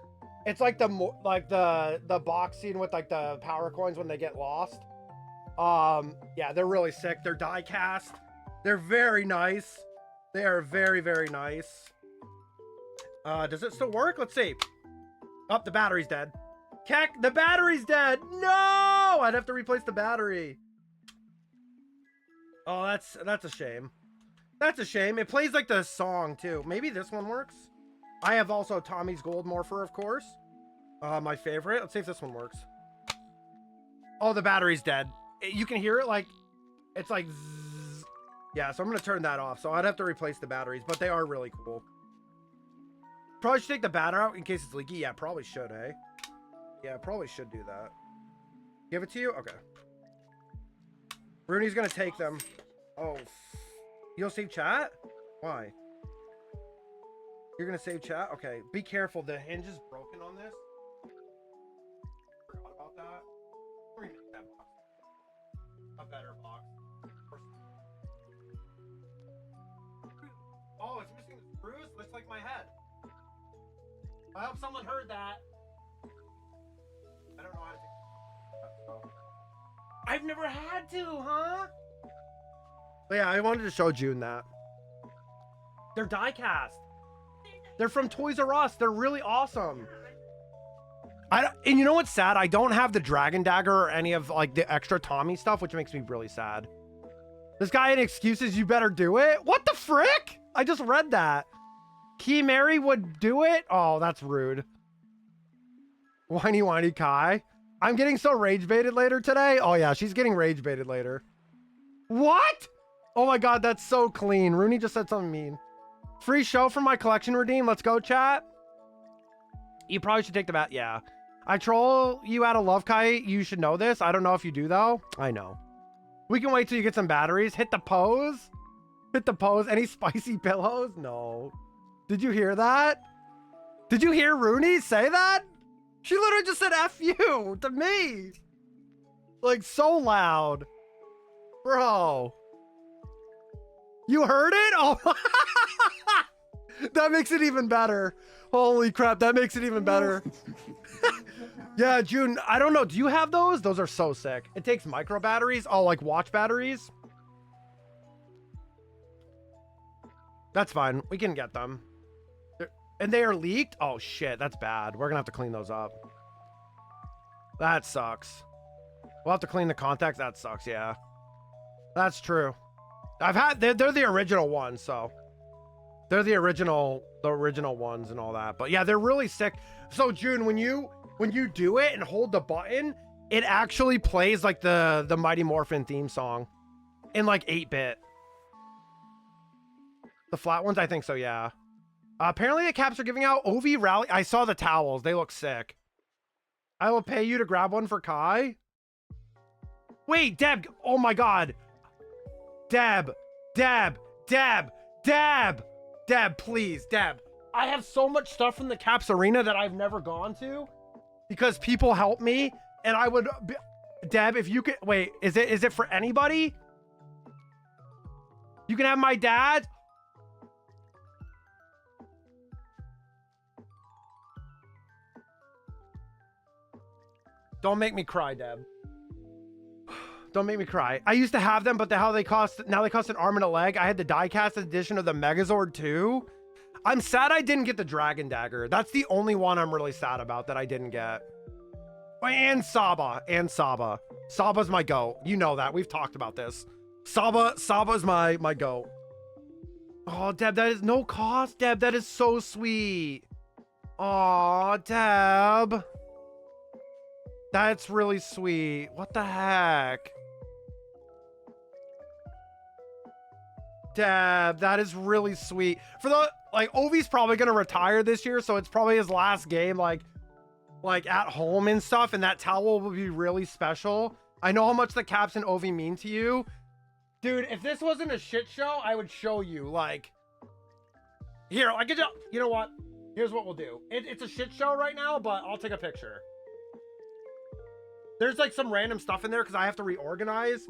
box scene with like the power coins when they get lost. Yeah, they're really sick. They're die cast. They're very nice. They are very, very nice. Does it still work? Let's see. Oh, the battery's dead. Keck, the battery's dead. No! I'd have to replace the battery. Oh, that's a shame. That's a shame. It plays like the song too. Maybe this one works. I have also Tommy's Gold Morpher, of course. My favorite. Let's see if this one works. Oh, the battery's dead. You can hear it like, it's like zzz. Yeah, so I'm going to turn that off. So I'd have to replace the batteries, but they are really cool. Probably should take the battery out in case it's leaky. Yeah, probably should, eh? Yeah, probably should do that. Give it to you? Okay. Rooney's gonna take them. Oh, you'll save chat? Why? You're gonna save chat? Okay, be careful. The hinge is broken on this. Forgot about that. Remake that box. A better box. Oh, it's missing the screws? Looks like my head. I hope someone heard that. I don't know how to do that, so. I've never had to, huh? But yeah, I wanted to show June that. They're die cast. They're from Toys R Us. They're really awesome. And you know what's sad? I don't have the Dragon Dagger or any of like the extra Tommy stuff, which makes me really sad. This guy had excuses, you better do it. What the frick? I just read that. Key Mary would do it? Oh, that's rude. Whiny Kai. I'm getting so rage baited later today. Oh yeah, she's getting rage baited later. What? Oh my God, that's so clean. Rooney just said something mean. Free show from my collection redeem. Let's go, chat. You probably should take the bat. Yeah. I troll you out of love, Kai. You should know this. I don't know if you do though. I know. We can wait till you get some batteries. Hit the pose. Hit the pose. Any spicy pillows? No. Did you hear that? Did you hear Rooney say that? She literally just said F you to me. Like so loud. Bro. You heard it? Oh, that makes it even better. Holy crap, that makes it even better. Yeah, June, I don't know. Do you have those? Those are so sick. It takes micro batteries. Oh, like watch batteries. That's fine. We can get them. And they are leaked? Oh, shit. That's bad. We're going to have to clean those up. That sucks. We'll have to clean the contacts. That sucks, yeah. That's true. They're the original ones, so. They're the original ones and all that. But yeah, they're really sick. So, June, when you do it and hold the button, it actually plays like the Mighty Morphin theme song in like 8-bit. The flat ones, I think so, yeah. Apparently the caps are giving out OV Rally. I saw the towels. They look sick. I will pay you to grab one for Kai. Wait, Deb. Oh my God. Deb, please, Deb. I have so much stuff from the Caps Arena that I've never gone to because people help me, and I would be, Deb, if you could wait, is it for anybody? You can have my dad. Don't make me cry, Deb. Don't make me cry. I used to have them, but now they cost an arm and a leg. I had the die-cast edition of the Megazord 2. I'm sad I didn't get the Dragon Dagger. That's the only one I'm really sad about that I didn't get. And Saba. Saba's my goat. You know that. We've talked about this. Saba's my goat. Oh, Deb, that is no cost, Deb. That is so sweet. Oh, Deb. That's really sweet. What the heck? Deb, that is really sweet. For the, like, Ovi's probably going to retire this year, so it's probably his last game, like at home and stuff, and that towel will be really special. I know how much the Caps and Ovi mean to you. Dude, if this wasn't a shit show, I would show you, like... Here, I could just... You know what? Here's what we'll do. It's a shit show right now, but I'll take a picture. There's like some random stuff in there because I have to reorganize.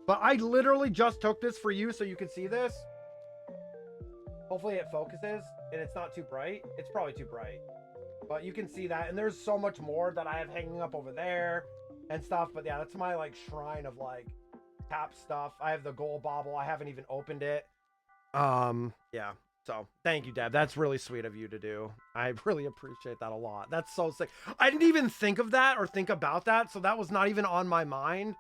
But I literally just took this for you so you can see this. Hopefully it focuses and it's not too bright. It's probably too bright. But you can see that. And there's so much more that I have hanging up over there and stuff. But yeah, that's my like shrine of like tap stuff. I have the gold bauble. I haven't even opened it. Yeah. So thank you, Deb. That's really sweet of you to do. I really appreciate that a lot. That's so sick. I didn't even think of that or think about that. So that was not even on my mind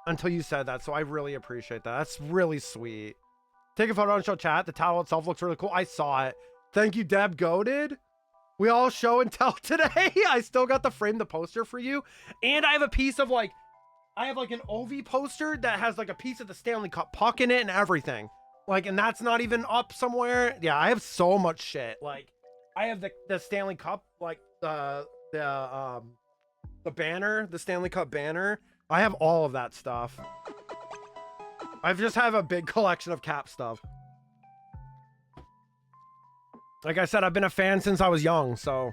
until you said that. So I really appreciate that. That's really sweet. Take a photo and show chat. The towel itself looks really cool. I saw it. Thank you, Deb. Goated. We all show and tell today. I still got the frame the poster for you. And I have a piece of like, I have like an OV poster that has like a piece of the Stanley Cup puck in it and everything. Like, and that's not even up somewhere. Yeah, I have so much shit. Like, I have the Stanley Cup, like the banner, the Stanley Cup banner. I have all of that stuff. I just have a big collection of Cap stuff. Like I said, I've been a fan since I was young, so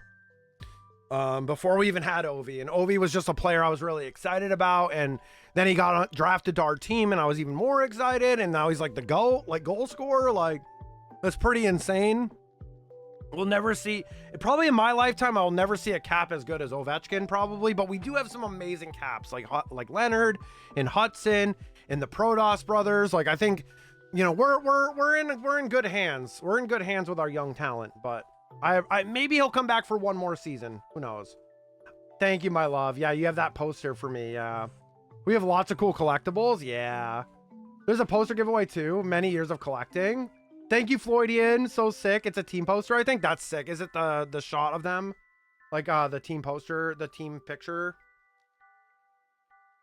before we even had Ovi, and Ovi was just a player I was really excited about, and then he got drafted to our team, and I was even more excited, and now he's like the goal scorer. Like, that's pretty insane. We'll never see, probably in my lifetime, I'll never see a Cap as good as Ovechkin, probably, but we do have some amazing Caps, like Leonard and Hudson and the Prodos brothers. Like, I think, you know, we're in good hands. We're in good hands with our young talent, but I maybe he'll come back for one more season. Who knows? Thank you, my love. Yeah, you have that poster for me. Yeah. We have lots of cool collectibles. Yeah. There's a poster giveaway too. Many years of collecting. Thank you, Floydian. So sick. It's a team poster. I think that's sick. Is it the shot of them? Like the team poster, the team picture?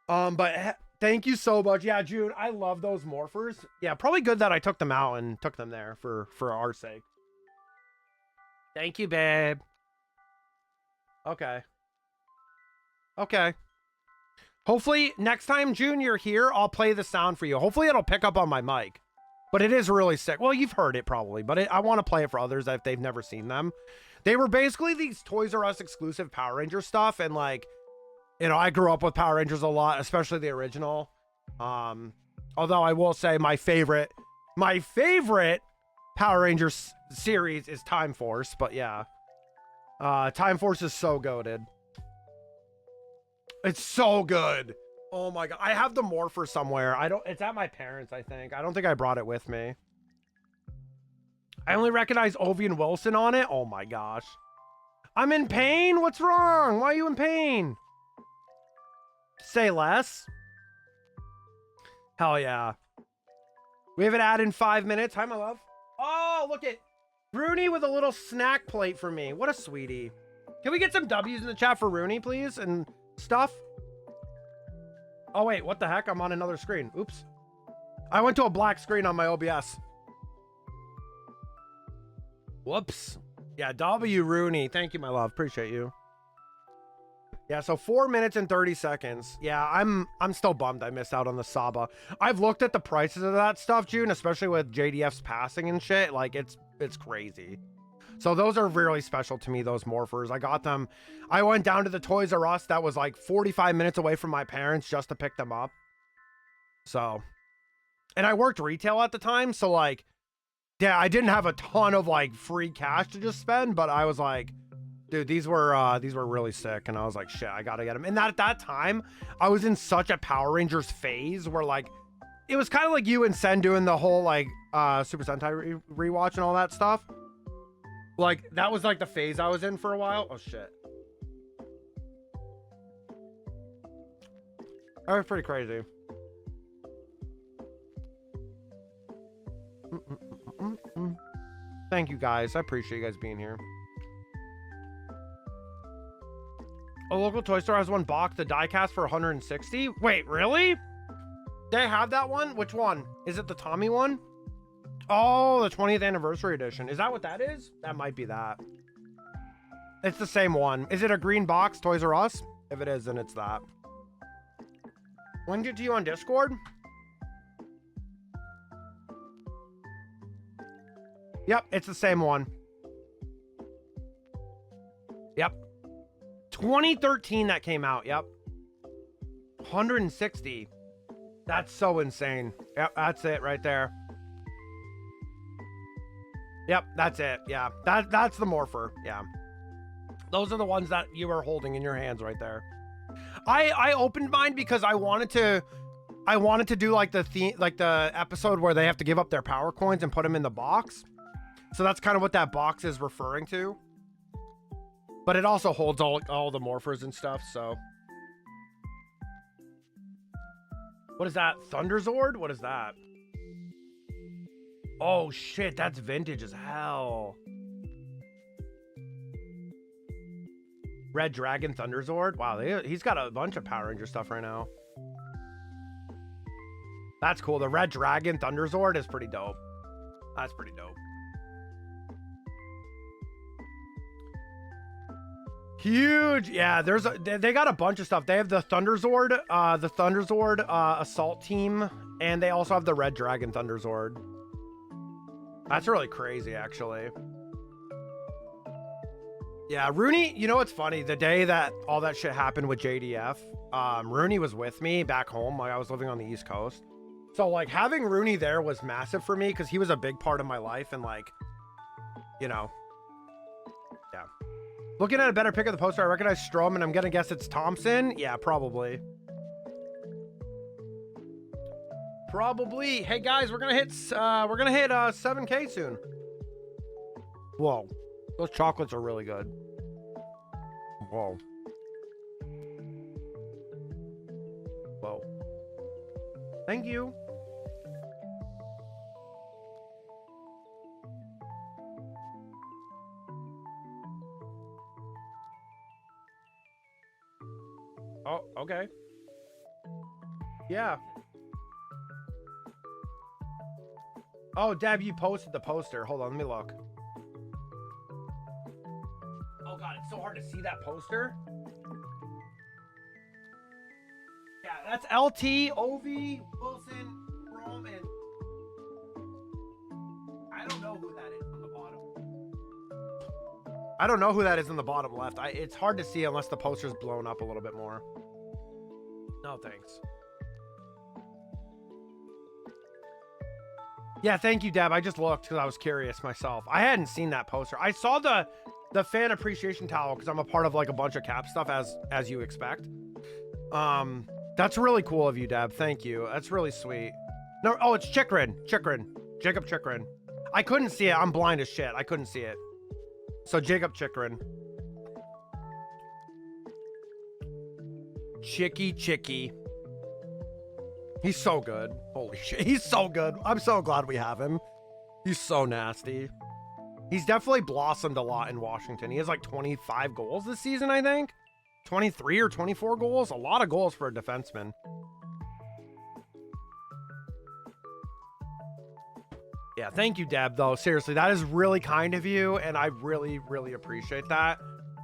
But thank you so much. Yeah, June, I love those morphers. Yeah, probably good that I took them out and took them there for our sake. Thank you, babe. Okay. Okay. Hopefully next time, June, you're here, I'll play the sound for you. Hopefully it'll pick up on my mic. But it is really sick. Well, you've heard it probably, but I want to play it for others if they've never seen them. They were basically these Toys R Us exclusive Power Ranger stuff, and like, you know, I grew up with Power Rangers a lot, especially the original. Although I will say my favorite Power Rangers series is Time Force, but yeah. Time Force is so goated. It's so good. Oh my god. I have the morpher somewhere. It's at my parents', I think. I don't think I brought it with me. I only recognize Ovi and Wilson on it. Oh my gosh. I'm in pain? What's wrong? Why are you in pain? Say less. Hell yeah. We have an ad in 5 minutes. Hi, my love. Oh, look at Rooney with a little snack plate for me. What a sweetie. Can we get some W's in the chat for Rooney, please? And stuff. Oh, wait. What the heck? I'm on another screen. Oops. I went to a black screen on my OBS. Whoops. Yeah, W Rooney. Thank you, my love. Appreciate you. Yeah, so 4 minutes and 30 seconds. Yeah, I'm still bummed I missed out on the Saba. I've looked at the prices of that stuff, June, especially with JDF's passing and shit. Like, it's crazy. So those are really special to me, those morphers. I got them. I went down to the Toys R Us that was like 45 minutes away from my parents just to pick them up. So, and I worked retail at the time, so like, yeah, I didn't have a ton of like free cash to just spend, but I was like, dude, these were really sick, and I was like, shit, I gotta get them. And at that time, I was in such a Power Rangers phase where like, it was kind of like you and Sen doing the whole like Super Sentai rewatch and all that stuff. Like, that was like the phase I was in for a while. Oh shit. That was pretty crazy. Thank you guys. I appreciate you guys being here. A local toy store has one box, the diecast for 160. Wait, really? They have that one? Which one? Is it the Tommy one? Oh, the 20th anniversary edition. Is that what that is? That might be that. It's the same one. Is it a green box, Toys R Us? If it is, then it's that. Linked it to you on Discord? Yep, it's the same one. Yep. 2013 that came out. Yep. 160. That's so insane. Yep, that's it right there. Yep, that's it. Yeah, that's the morpher. Yeah, those are the ones that you were holding in your hands right there. I opened mine because I wanted to do like the episode where they have to give up their power coins and put them in the box. So that's kind of what that box is referring to. But it also holds all the morphers and stuff. So what is that? Thunderzord? What is that? Oh shit, that's vintage as hell. Red Dragon Thunderzord. Wow, he's got a bunch of Power Ranger stuff right now. That's cool. The Red Dragon Thunderzord is pretty dope. That's pretty dope. Huge. Yeah, they got a bunch of stuff. They have the Thunderzord Assault Team And they also have the Red Dragon Thunder Zord. That's really crazy, actually. Yeah, Rooney, you know what's funny? The day that all that shit happened with JDF, Rooney was with me back home. Like, I was living on the East Coast. So, like, having Rooney there was massive for me because he was a big part of my life. And, like, you know, yeah. Looking at a better pick of the poster, I recognize Strom, and I'm going to guess it's Thompson. Yeah, probably. Probably. Hey, guys, we're going to hit 7K soon. Whoa. Those chocolates are really good. Whoa. Whoa. Thank you. Oh, okay. Yeah. Oh, Deb, you posted the poster. Hold on, let me look. Oh god, it's so hard to see that poster. Yeah, that's LT, OV, Wilson, Rome, and I don't know who that is on the bottom. I don't know who that is on the bottom left. It's hard to see unless the poster's blown up a little bit more. No, thanks. Yeah, thank you, Deb. I just looked because I was curious myself. I hadn't seen that poster. I saw the fan appreciation towel because I'm a part of like a bunch of cap stuff as you expect. That's really cool of you, Deb. Thank you. That's really sweet. No, oh, it's Chikrin. Jacob Chikrin. I couldn't see it. I'm blind as shit. I couldn't see it. So Jacob Chikrin. Chicky. He's so good. Holy shit. He's so good. I'm so glad we have him. He's so nasty. He's definitely blossomed a lot in Washington. He has like 25 goals this season, I think. 23 or 24 goals. A lot of goals for a defenseman. Yeah, thank you, Deb, though. Seriously, that is really kind of you, and I really, really appreciate that.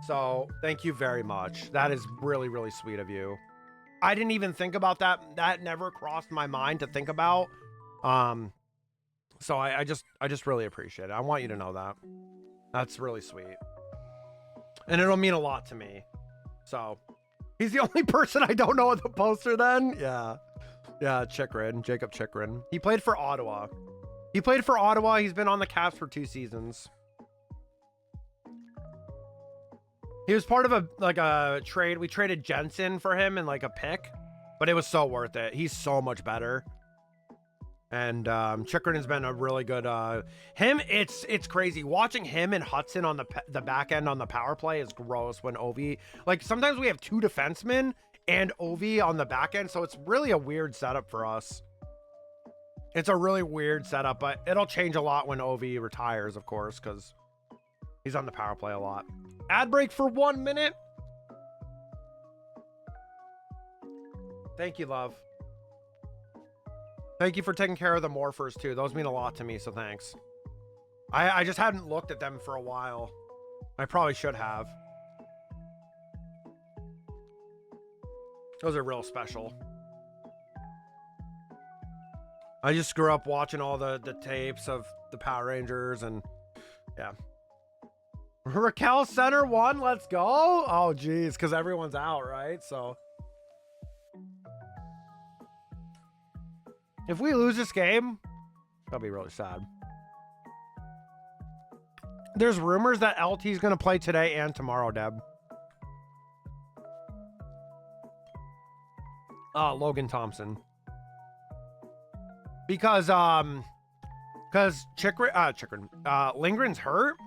So, thank you very much. That is really, really sweet of you. I didn't even think about that. That never crossed my mind to think about. So I just really appreciate it. I want you to know that. That's really sweet. And it'll mean a lot to me. So he's the only person I don't know at the poster then. Yeah. Yeah, Chikrin, Jacob Chikrin. He played for Ottawa. He's been on the Caps for 2 seasons. He was part of a trade. We traded Jensen for him and like a pick, but it was so worth it. He's so much better. And Chikrin has been a really good it's crazy watching him and Hudson on the back end on the power play is gross when Ovi, like, sometimes we have 2 defensemen and Ovi on the back end, so it's really a weird setup for us. It's a really weird setup, but it'll change a lot when Ovi retires, of course, because he's on the power play a lot. Ad break for 1 minute. Thank you, love. Thank you for taking care of the morphers too. Those mean a lot to me, so thanks. I just hadn't looked at them for a while. I probably should have. Those are real special. I just grew up watching all the tapes of the Power Rangers, and yeah. Raquel Center 1, let's go. Oh geez, because everyone's out, right? So if we lose this game, that'll be really sad. There's rumors that LT is going to play today and tomorrow, Deb. Logan Thompson. Because Lindgren's hurt.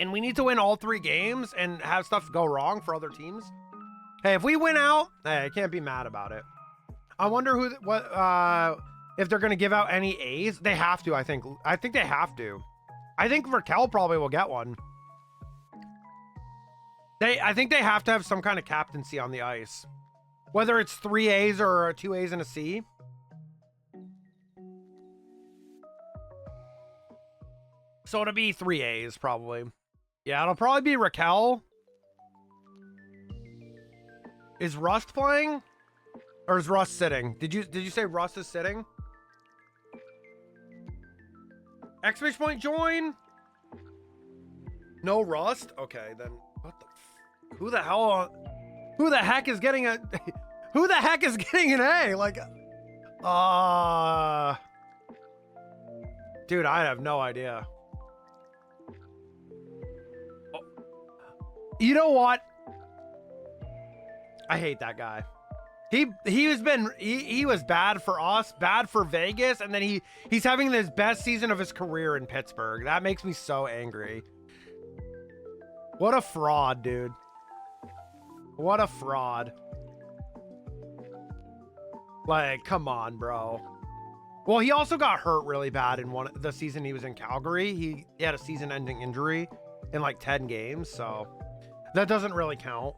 And we need to win all 3 games and have stuff go wrong for other teams. Hey, if we win out, hey, I can't be mad about it. I wonder if they're going to give out any A's. They have to, I think. I think they have to. I think Raquel probably will get one. I think they have to have some kind of captaincy on the ice. Whether it's 3 A's or 2 A's and a C. So it'll be 3 A's probably. Yeah, it'll probably be Raquel. Is Rust playing? Or is Russ sitting? Did you say Russ is sitting? Exclamation point join. No Rust? Okay, then what the who the heck is getting a who the heck is getting an A? Like dude, I have no idea. Oh. You know what? I hate that guy. He was bad for us, bad for Vegas, and then he's having his best season of his career in Pittsburgh. That makes me so angry. What a fraud, dude. What a fraud. Like, come on, bro. Well, he also got hurt really bad in the season he was in Calgary. He had a season-ending injury in like 10 games, so that doesn't really count.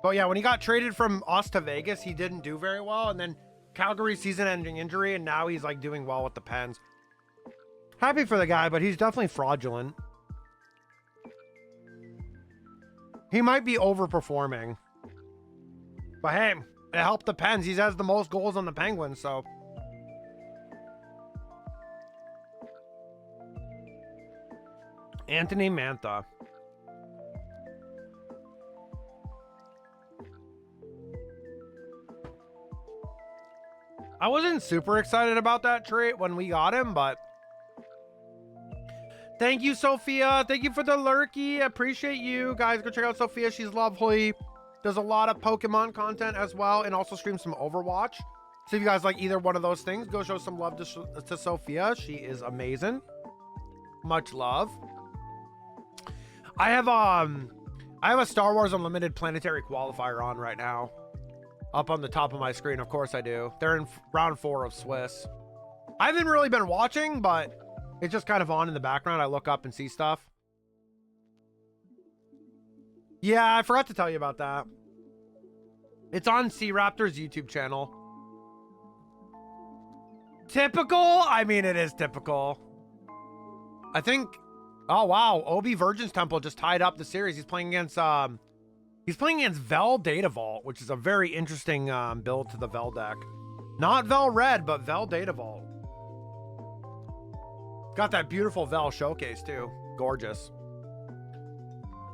But yeah, when he got traded from us to Vegas, he didn't do very well, and then Calgary season-ending injury, and now he's like doing well with the Pens. Happy for the guy, but he's definitely fraudulent. He might be overperforming. But hey, it helped the Pens. He has the most goals on the Penguins, so. Anthony Mantha. I wasn't super excited about that trade when we got him, but thank you, Sophia. Thank you for the lurky. I appreciate you. Guys, go check out Sophia. She's lovely. Does a lot of Pokemon content as well, and also streams some Overwatch. So if you guys like either one of those things, go show some love to Sophia. She is amazing. Much love. I have a Star Wars Unlimited Planetary Qualifier on right now. Up on the top of my screen, of course I do. They're in round 4 of Swiss. I haven't really been watching, but it's just kind of on in the background. I look up and see stuff. Yeah, I forgot to tell you about that. It's on C Raptor's YouTube channel. Typical? I mean, it is typical. I think... Oh, wow. Obi Virgin's Temple just tied up the series. He's playing against... He's playing against Vel Data Vault, which is a very interesting build to the Vel deck. Not Vel Red, but Vel Data Vault. Got that beautiful Vel showcase, too. Gorgeous.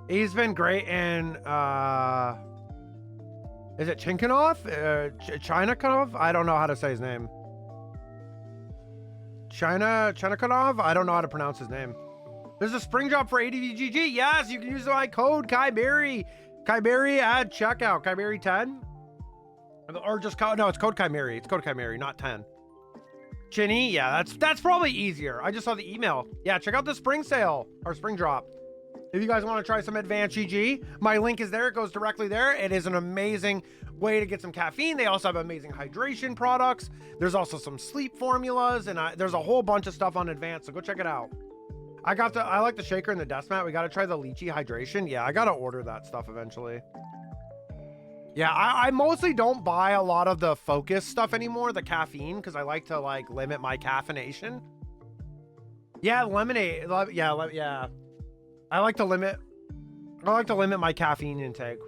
He's been great in... Is it Chinkanov? Chinakanov? I don't know how to say his name. Chinakanov? I don't know how to pronounce his name. There's a spring drop for ADVGG. Yes, you can use my code Kyberry. Kyberry at checkout. Kyberry 10? Or just code, no, it's code Kyberry. It's code Kyberry, not 10. Chinny, yeah, that's probably easier. I just saw the email. Yeah, check out the spring sale or spring drop. If you guys want to try some advanced GG, my link is there. It goes directly there. It is an amazing way to get some caffeine. They also have amazing hydration products. There's also some sleep formulas, and there's a whole bunch of stuff on advanced, so go check it out. I like the shaker and the desk mat. We got to try the lychee hydration. Yeah, I got to order that stuff eventually. Yeah, I mostly don't buy a lot of the focus stuff anymore, the caffeine, because I like to like limit my caffeination. Yeah, lemonade. Yeah. I like to limit my caffeine intake.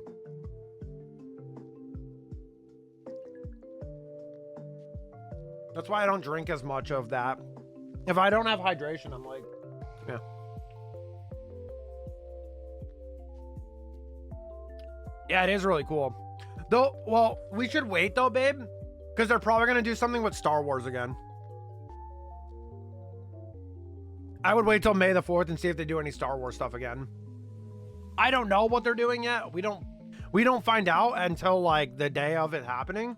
That's why I don't drink as much of that. If I don't have hydration, I'm like, yeah. Yeah, it is really cool. Though, well, we should wait though, babe, because they're probably going to do something with Star Wars again. I would wait till May the 4th and see if they do any Star Wars stuff again. I don't know what they're doing yet. We don't find out until like the day of it happening.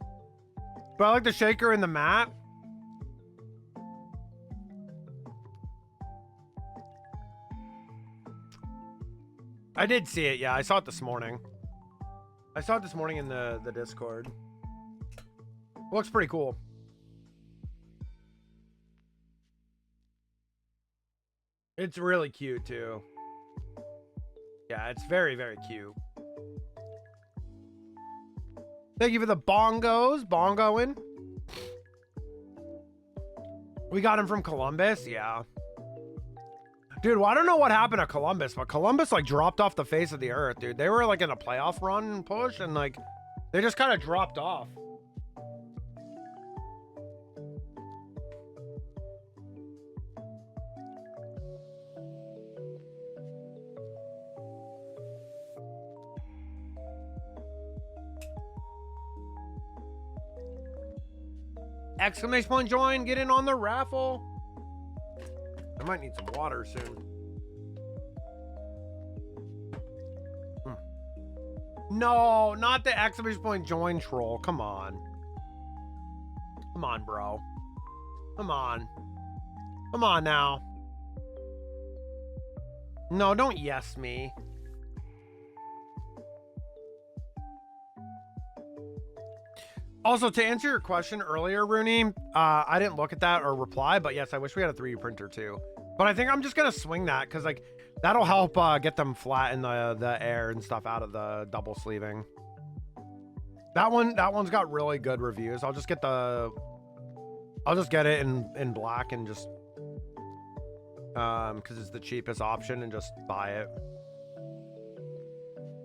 But I like the shaker and the mat. I did see it. Yeah, I saw it this morning. I saw it this morning in the Discord. Looks pretty cool. It's really cute too. Yeah, it's very, very cute. Thank you for the bongos. Bongoing. We got him from Columbus. Yeah. Dude, well, I don't know what happened to Columbus, but Columbus like dropped off the face of the earth, dude. They were like in a playoff run push and like they just kind of dropped off. Exclamation point join. Get in on the raffle. I might need some water soon. No, not the exclamation point join troll. Come on. Come on, bro. Come on. Come on now. No, don't yes me. Also, to answer your question earlier, Rooney, I didn't look at that or reply, but yes, I wish we had a 3D printer too. But I think I'm just gonna swing that because like that'll help get them flat in the air and stuff out of the double sleeving. That one's got really good reviews. I'll just get it in black and just because it's the cheapest option and just buy it.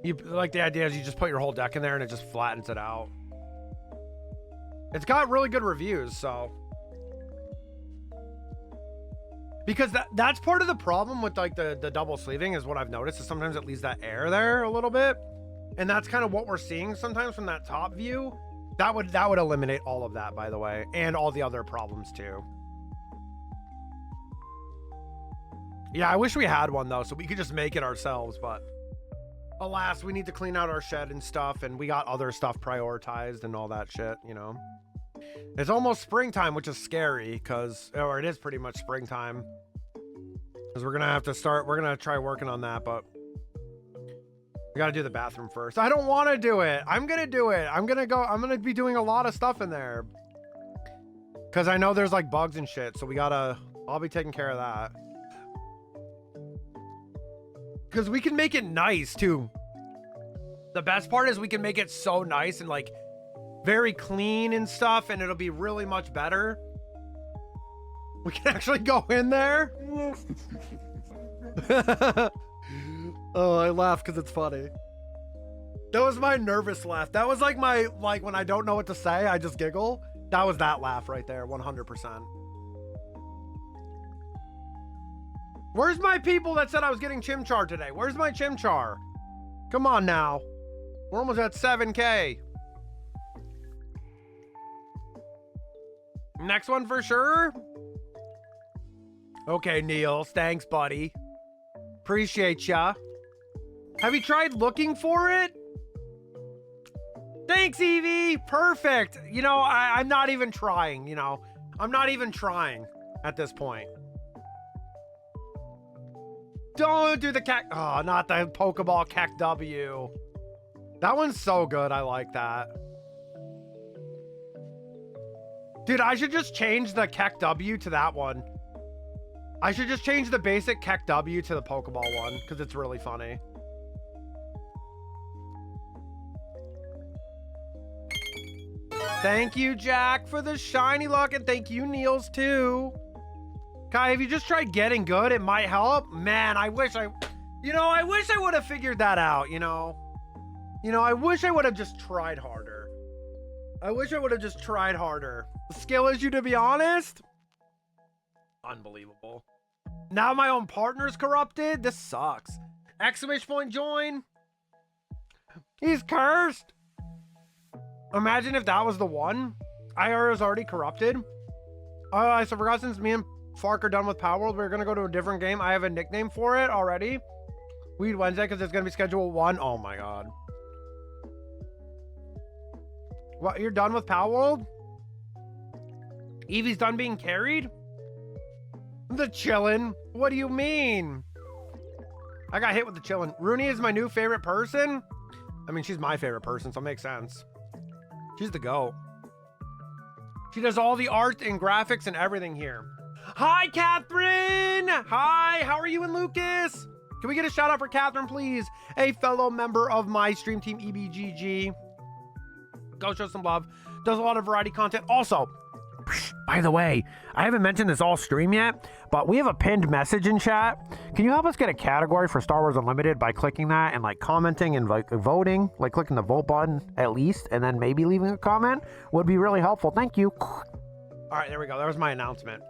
You like the idea is you just put your whole deck in there and it just flattens it out. It's got really good reviews, so because that's part of the problem with like the double sleeving is what I've noticed is sometimes it leaves that air there a little bit, and that's kind of what we're seeing sometimes from that top view. That would eliminate all of that, by the way, and all the other problems too. Yeah, I wish we had one though, so we could just make it ourselves, but alas, we need to clean out our shed and stuff, and we got other stuff prioritized and all that shit, you know. It's almost springtime, which is scary or it is pretty much springtime. Because we're gonna try working on that, but we gotta do the bathroom first. I don't want to do it. I'm gonna do it. I'm gonna be doing a lot of stuff in there. Because I know there's like bugs and shit, so I'll be taking care of that. Because we can make it nice too. The best part is we can make it so nice and like very clean and stuff, and it'll be really much better. We can actually go in there. Oh, I laugh because it's funny. That was my nervous laugh. That was like when I don't know what to say, I just giggle. That was that laugh right there, 100%. Where's my people that said I was getting Chimchar today? Where's my Chimchar? Come on now. We're almost at 7K. Next one for sure. Okay, Niels. Thanks, buddy. Appreciate ya. Have you tried looking for it? Thanks, Evie. Perfect. You know, I'm not even trying, you know. I'm not even trying at this point. Don't do the cac. Oh, not the Pokeball Cac W. That one's so good. I like that. Dude, I should just change the Cac W to that one. I should just change the basic Cac W to the Pokeball one because it's really funny. Thank you, Jack, for the shiny luck, and thank you, Niels, too. Kai, if you just tried getting good, it might help. Man, I wish I would have figured that out, you know. I wish I would have just tried harder. The skill issue, to be honest. Unbelievable. Now my own partner's corrupted. This sucks. Exclamation point join. He's cursed. Imagine if that was the one. IR is already corrupted. I forgot, since me and Fark are done with Power World, we're gonna go to a different game. I have a nickname for it already. Weed Wednesday, because it's gonna be schedule 1. Oh my god. What, you're done with Power World? Evie's done being carried? The chillin'? What do you mean? I got hit with the chillin'. Rooney is my new favorite person? I mean, she's my favorite person, so it makes sense. She's the GOAT. She does all the art and graphics and everything here. Hi, Catherine! Hi, how are you and Lucas? Can we get a shout out for Catherine, please? A fellow member of my stream team, EBGG. Go show some love. Does a lot of variety content. Also, by the way, I haven't mentioned this all stream yet, but we have a pinned message in chat. Can you help us get a category for Star Wars Unlimited by clicking that and like commenting and like voting, like clicking the vote button at least, and then maybe leaving a comment would be really helpful. Thank you. All right, there we go. That was my announcement.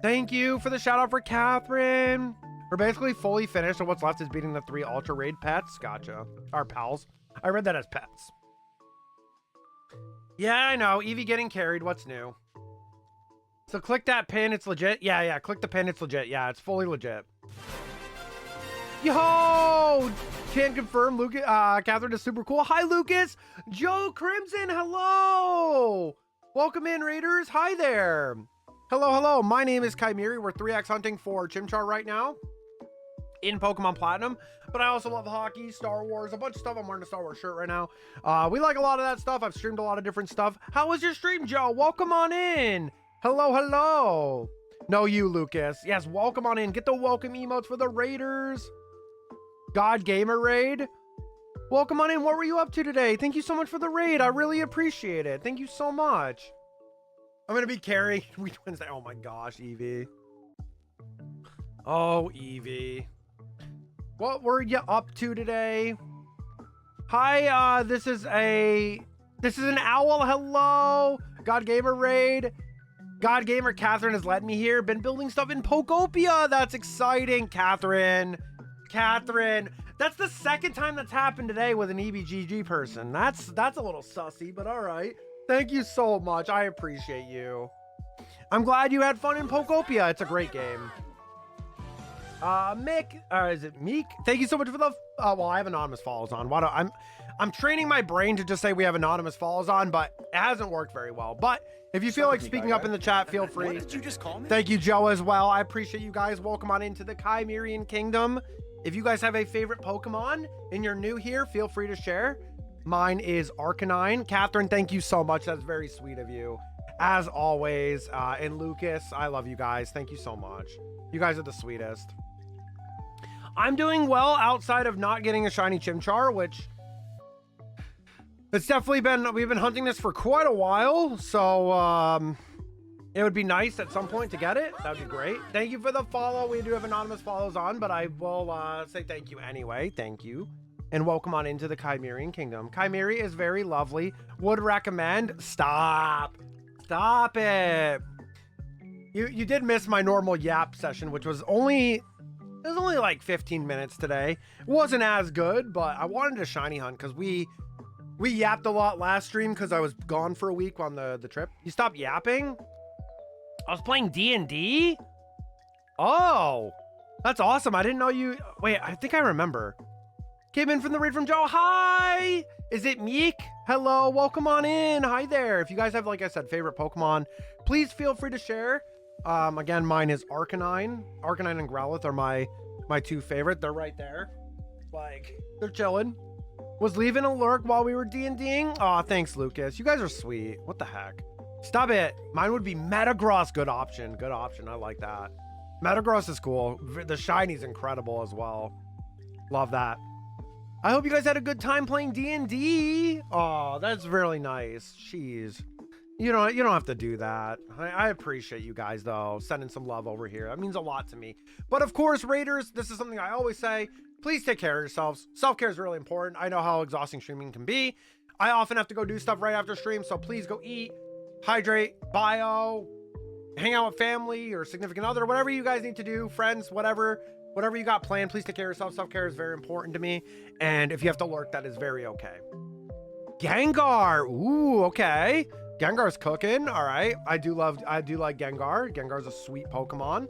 Thank you for the shout out for Catherine. We're basically fully finished, so what's left is beating the 3 Ultra Raid pets. Gotcha. Our pals. I read that as pets. Yeah, I know. Eevee getting carried. What's new? So click that pin. It's legit. Yeah. Click the pin. It's legit. Yeah, it's fully legit. Yo! Can't confirm. Lucas, Catherine is super cool. Hi, Lucas. Joe Crimson. Hello. Welcome in, Raiders. Hi there. Hello. My name is Chimeri. We're 3x hunting for Chimchar right now in Pokemon Platinum, but I also love hockey, Star Wars, a bunch of stuff. I'm wearing a Star Wars shirt right now. We like a lot of that stuff. I've streamed a lot of different stuff. How was your stream, Joe? Welcome on in. Hello. No, you, Lucas. Yes, welcome on in. Get the welcome emotes for the Raiders. God Gamer Raid. Welcome on in. What were you up to today? Thank you so much for the raid. I really appreciate it. Thank you so much. I'm going to be carrying Wednesday. Oh my gosh, Eevee. Oh, Eevee. What were you up to today? Hi, this is an owl. Hello. God Gamer Raid. God Gamer Catherine has led me here. Been building stuff in Pokopia. That's exciting, Catherine. That's the second time that's happened today with an EBGG person. That's a little sussy, but all right. Thank you so much. I appreciate you. I'm glad you had fun in Pokopia. It's a great game. Mick, is it Meek? Thank you so much for the, well, I have anonymous follows on. I'm training my brain to just say we have anonymous follows on, but it hasn't worked very well. But if you feel like speaking up in the chat, feel free. What did you just call me? Thank you, Joe, as well. I appreciate you guys. Welcome on into the Chimerian Kingdom. If you guys have a favorite Pokemon and you're new here, feel free to share. Mine is Arcanine. Catherine, thank you so much. That's very sweet of you. As always, and Lucas, I love you guys. Thank you so much. You guys are the sweetest. I'm doing well outside of not getting a shiny Chimchar, which it's definitely we've been hunting this for quite a while. So, it would be nice at some point to get it. That'd be great. Thank you for the follow. We do have anonymous follows on, but I will say thank you anyway. Thank you. And welcome on into the Chimerian Kingdom. Chimeri is very lovely. Would recommend. Stop it. You did miss my normal yap session, which was only like 15 minutes today. It wasn't as good, but I wanted to shiny hunt because we yapped a lot last stream because I was gone for a week on the trip. You stopped yapping? I was playing D&D? Oh, that's awesome. I didn't know you... Wait, I think I remember. Came in from the raid from Joe. Hi! Is it Meek? Hello, welcome on in. Hi there. If you guys have, like I said, favorite Pokemon, please feel free to share. Again, mine is Arcanine. Arcanine and Growlithe are my two favorite. They're right there. Like, they're chilling. Was leaving a lurk while we were D&Ding. Aw, thanks, Lucas. You guys are sweet. What the heck? Stop it. Mine would be Metagross. Good option. I like that. Metagross is cool. The shiny's incredible as well. Love that. I hope you guys had a good time playing D&D. Oh, that's really nice. Jeez. You don't have to do that. I appreciate you guys, though, sending some love over here. That means a lot to me. But, of course, Raiders, this is something I always say. Please take care of yourselves. Self-care is really important. I know how exhausting streaming can be. I often have to go do stuff right after stream, so please go eat. Hydrate, bio, hang out with family or significant other, whatever you guys need to do, friends, whatever you got planned, please take care of yourself. Self-care is very important to me. And if you have to lurk, that is very okay. Gengar. Ooh, okay. Gengar's cooking. All right. I do like Gengar. Gengar's a sweet Pokemon.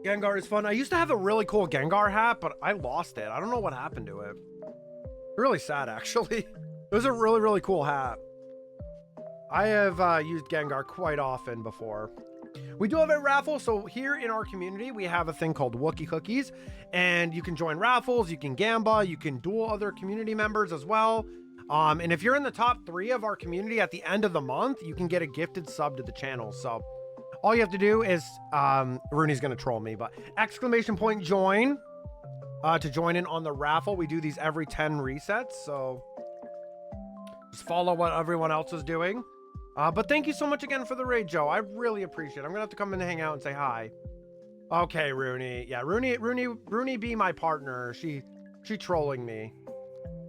Gengar is fun. I used to have a really cool Gengar hat, but I lost it. I don't know what happened to it. Really sad, actually. It was a really, really cool hat. I have used Gengar quite often before. We do have a raffle, so here in our community, we have a thing called Wookie Cookies, and you can join raffles, you can gamba, you can duel other community members as well. And if you're in the top 3 of our community at the end of the month, you can get a gifted sub to the channel. So all you have to do is, Rooney's going to troll me, but ! join to join in on the raffle. We do these every 10 resets, so just follow what everyone else is doing. But thank you so much again for the raid, Joe. I really appreciate it. I'm gonna have to come in and hang out and say hi. Okay, Rooney. Yeah, Rooney be my partner. She trolling me.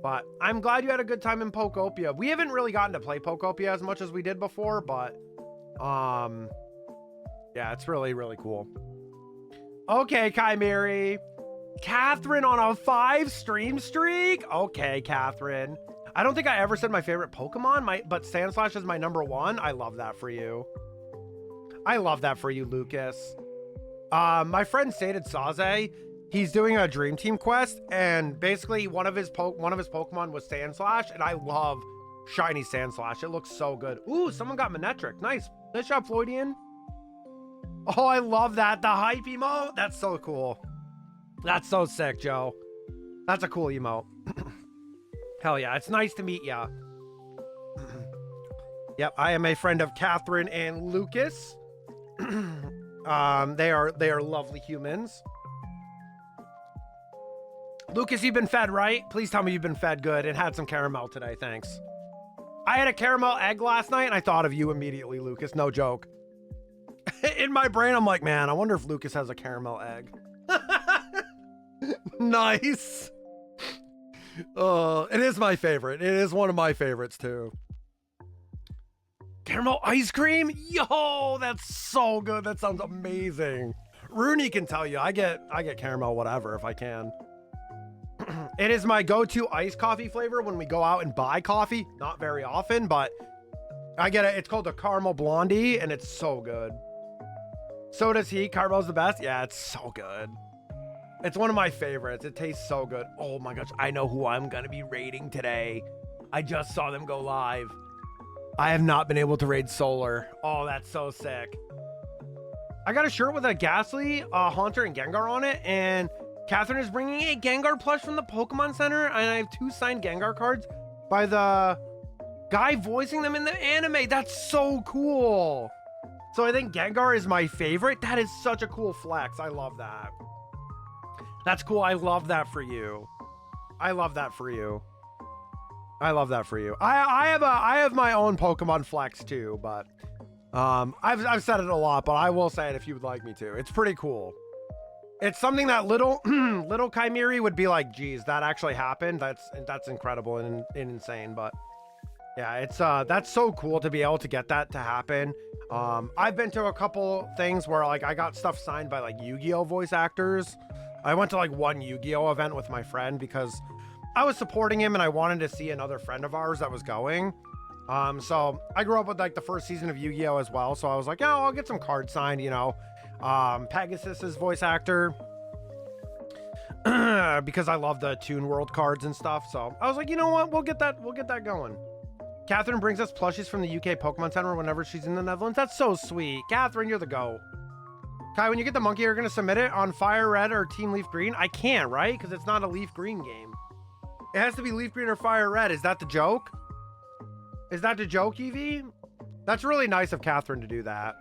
But I'm glad you had a good time in Pokopia. We haven't really gotten to play Pokopia as much as we did before, but yeah, it's really, really cool. Okay, Chimeri. Catherine on a 5 stream streak? Okay, Catherine. I don't think I ever said my favorite Pokemon, but Sandslash is my #1. I love that for you. I love that for you, Lucas. My friend Sated Saze, he's doing a Dream Team quest, and basically one of his Pokemon was Sandslash, and I love Shiny Sandslash. It looks so good. Ooh, someone got Manectric. Nice. Nice job, Floydian. Oh, I love that. The hype emote. That's so cool. That's so sick, Joe. That's a cool emote. Hell yeah. It's nice to meet ya. Yep, I am a friend of Catherine and Lucas. They are lovely humans. Lucas, you've been fed, right? Please tell me you've been fed good and had some caramel today. Thanks. I had a caramel egg last night and I thought of you immediately, Lucas. No joke. In my brain, I'm like, man, I wonder if Lucas has a caramel egg. Nice. It is my favorite. It is one of my favorites too. Caramel ice cream? Yo, that's so good. That sounds amazing. Rooney can tell you, I get caramel whatever if I can. It is my go-to iced coffee flavor when we go out and buy coffee. Not very often, but I get it. It's called a caramel blondie, and it's so good. So does he. Caramel's the best. Yeah, it's so good. It's one of my favorites. It tastes so good. Oh my gosh, I know who I'm gonna be raiding today. I just saw them go live. I have not been able to raid Solar. Oh, that's so sick. I got a shirt with a Ghastly, Haunter, and Gengar on it, and Catherine is bringing a Gengar plush from the Pokemon Center, and I have 2 signed Gengar cards by the guy voicing them in the anime. That's so cool. So I think Gengar is my favorite. That is such a cool flex. I love that. That's cool. I love that for you. I love that for you. I love that for you. I have my own Pokemon flex too, but I've said it a lot, but I will say it if you would like me to. It's pretty cool. It's something that little Chimeri would be like, geez, that actually happened. That's incredible and insane. But yeah, it's that's so cool to be able to get that to happen. I've been to a couple things where like I got stuff signed by like Yu-Gi-Oh voice actors. I went to like one Yu-Gi-Oh event with my friend because I was supporting him and I wanted to see another friend of ours that was going. So I grew up with like the first season of Yu-Gi-Oh as well. So I was like, oh, I'll get some cards signed, you know. Pegasus's voice actor, because I love the Toon World cards and stuff. So I was like, you know what? We'll get that going. Catherine brings us plushies from the UK Pokemon Center whenever she's in the Netherlands. That's so sweet. Catherine, you're the go. Kai, when you get the monkey, you're going to submit it on Fire Red or Team Leaf Green? I can't, right? Because it's not a Leaf Green game. It has to be Leaf Green or Fire Red. Is that the joke? Is that the joke, Evie? That's really nice of Catherine to do that.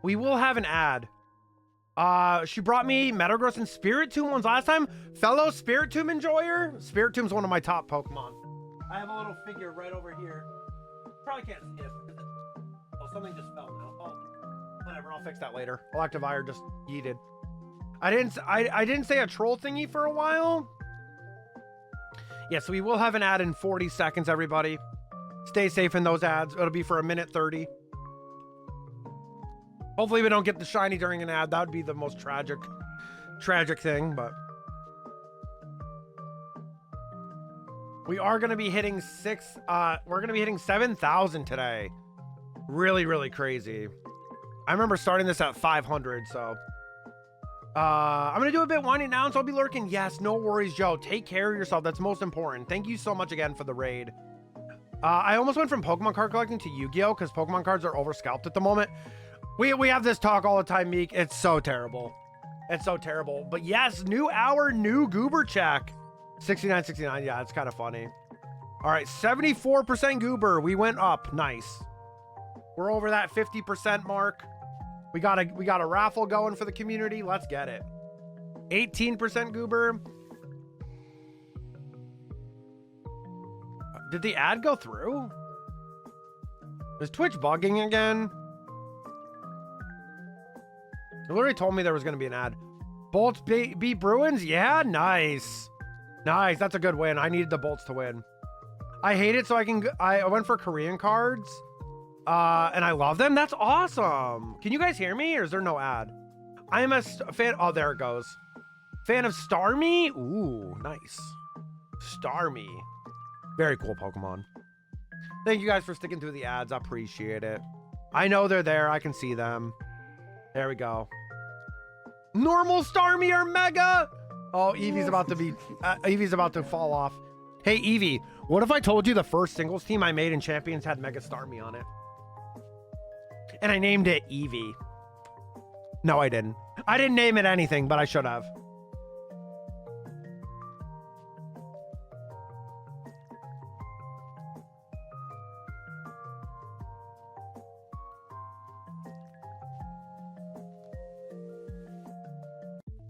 We will have an ad. She brought me Metagross and Spiritomb ones last time. Fellow Spiritomb enjoyer. Spiritomb's one of my top Pokemon. I have a little figure right over here. Probably can't see it. Oh, something just fell now. Oh, whatever. I'll fix that later. Electivire just yeeted. I didn't say a troll thingy for a while. Yeah, so we will have an ad in 40 seconds, everybody. Stay safe in those ads. It'll be for 1:30. Hopefully we don't get the shiny during an ad. That would be the most tragic thing, but we are going to be hitting we're going to be hitting 7,000 today. Really, really crazy. I remember starting this at 500, so I'm going to do a bit winding down, so I'll be lurking. Yes, no worries, Joe. Take care of yourself. That's most important. Thank you so much again for the raid. I almost went from Pokemon card collecting to Yu-Gi-Oh! Because Pokemon cards are over-scalped at the moment. We have this talk all the time, Meek. It's so terrible. It's so terrible. But yes, new hour, new Goober check. 69.69. Yeah, it's kind of funny. All right, 74% Goober. We went up. Nice. We're over that 50% mark. We got a raffle going for the community. Let's get it. 18% Goober. Did the ad go through? Is Twitch bugging again? It literally told me there was going to be an ad. Bolts beat Bruins? Yeah, nice. Nice. That's a good win. I needed the Bolts to win. I hate it, so I went for Korean cards. And I love them. That's awesome. Can you guys hear me, or is there no ad? I am a fan. Oh, there it goes. Fan of Starmie? Ooh, nice. Starmie. Very cool Pokemon. Thank you guys for sticking through the ads. I appreciate it. I know they're there. I can see them. There we go. Normal, Starmie, or Mega? Oh, Eevee's about to be... Eevee's about to fall off. Hey, Eevee, what if I told you the first singles team I made in Champions had Mega Starmie on it? And I named it Eevee. No, I didn't. I didn't name it anything, but I should have.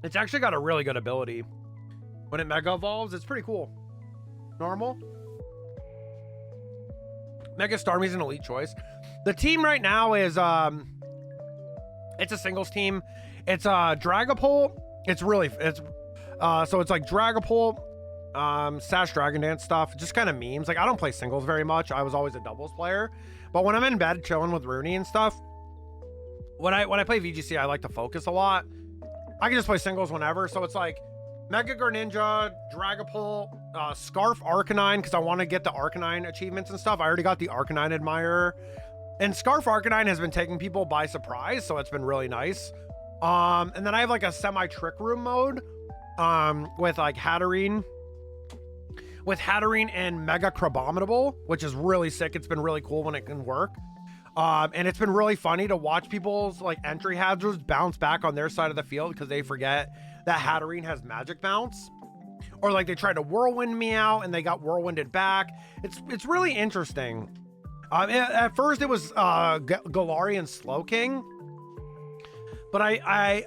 It's actually got a really good ability. When it Mega Evolves, it's pretty cool. Normal. Mega Starmie's an elite choice. The team right now is, it's a singles team. It's Dragapult. So it's like Dragapult, Sash Dragon Dance stuff, just kind of memes. Like, I don't play singles very much. I was always a doubles player. But when I'm in bed chilling with Rooney and stuff, when I play VGC, I like to focus a lot. I can just play singles whenever. So it's like Mega Greninja, Dragapult, Scarf Arcanine, because I want to get the Arcanine achievements and stuff. I already got the Arcanine Admirer. And Scarf Arcanine has been taking people by surprise, so it's been really nice. And then I have like a semi-trick room mode with like Hatterene. With Hatterene and Mega Crabominable, which is really sick. It's been really cool when it can work. And it's been really funny to watch people's like entry hazards bounce back on their side of the field because they forget that Hatterene has magic bounce. Or like they tried to whirlwind me out and they got whirlwinded back. It's really interesting. At first it was Galarian Slowking, but I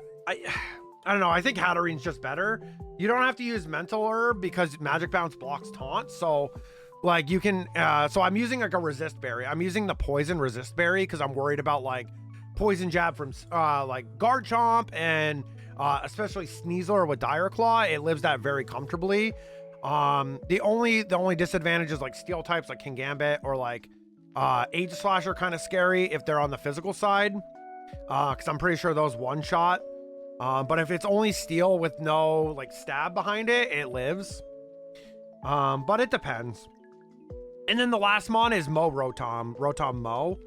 don't know. I think Hatterene's just better. You don't have to use Mental Herb because Magic Bounce blocks Taunt. So like you can, so I'm using like a Resist Berry. I'm using the Poison Resist Berry because I'm worried about like Poison Jab from like Garchomp and especially Sneasler with Dire Claw. It lives that very comfortably. The only disadvantage is like Steel types like Kingambit or like Age Slash are kind of scary if they're on the physical side, because I'm pretty sure those one shot. But if it's only Steel with no like stab behind it, it lives. But it depends. And then the last mon is Rotom Mo.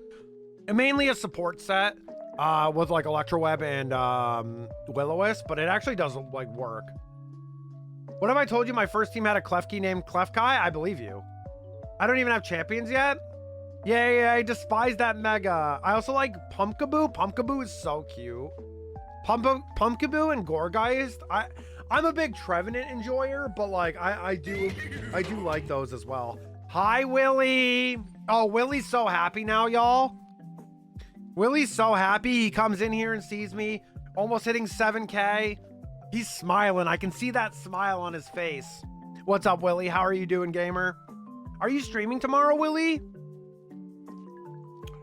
And mainly a support set with like Electro Web and Will-O-Wisp, but it actually doesn't like work. What if I told you my first team had a Klefki named Klefkai? I believe you. I don't even have champions yet. Yeah, I despise that Mega. I also like Pumpkaboo. Pumpkaboo is so cute. Pumpkaboo and Gourgeist. I'm a big Trevenant enjoyer, but like I do like those as well. Hi, Willie. Oh, Willie's so happy now, y'all. Willie's so happy. He comes in here and sees me almost hitting 7K. He's smiling. I can see that smile on his face. What's up, Willie? How are you doing, gamer? Are you streaming tomorrow, Willie?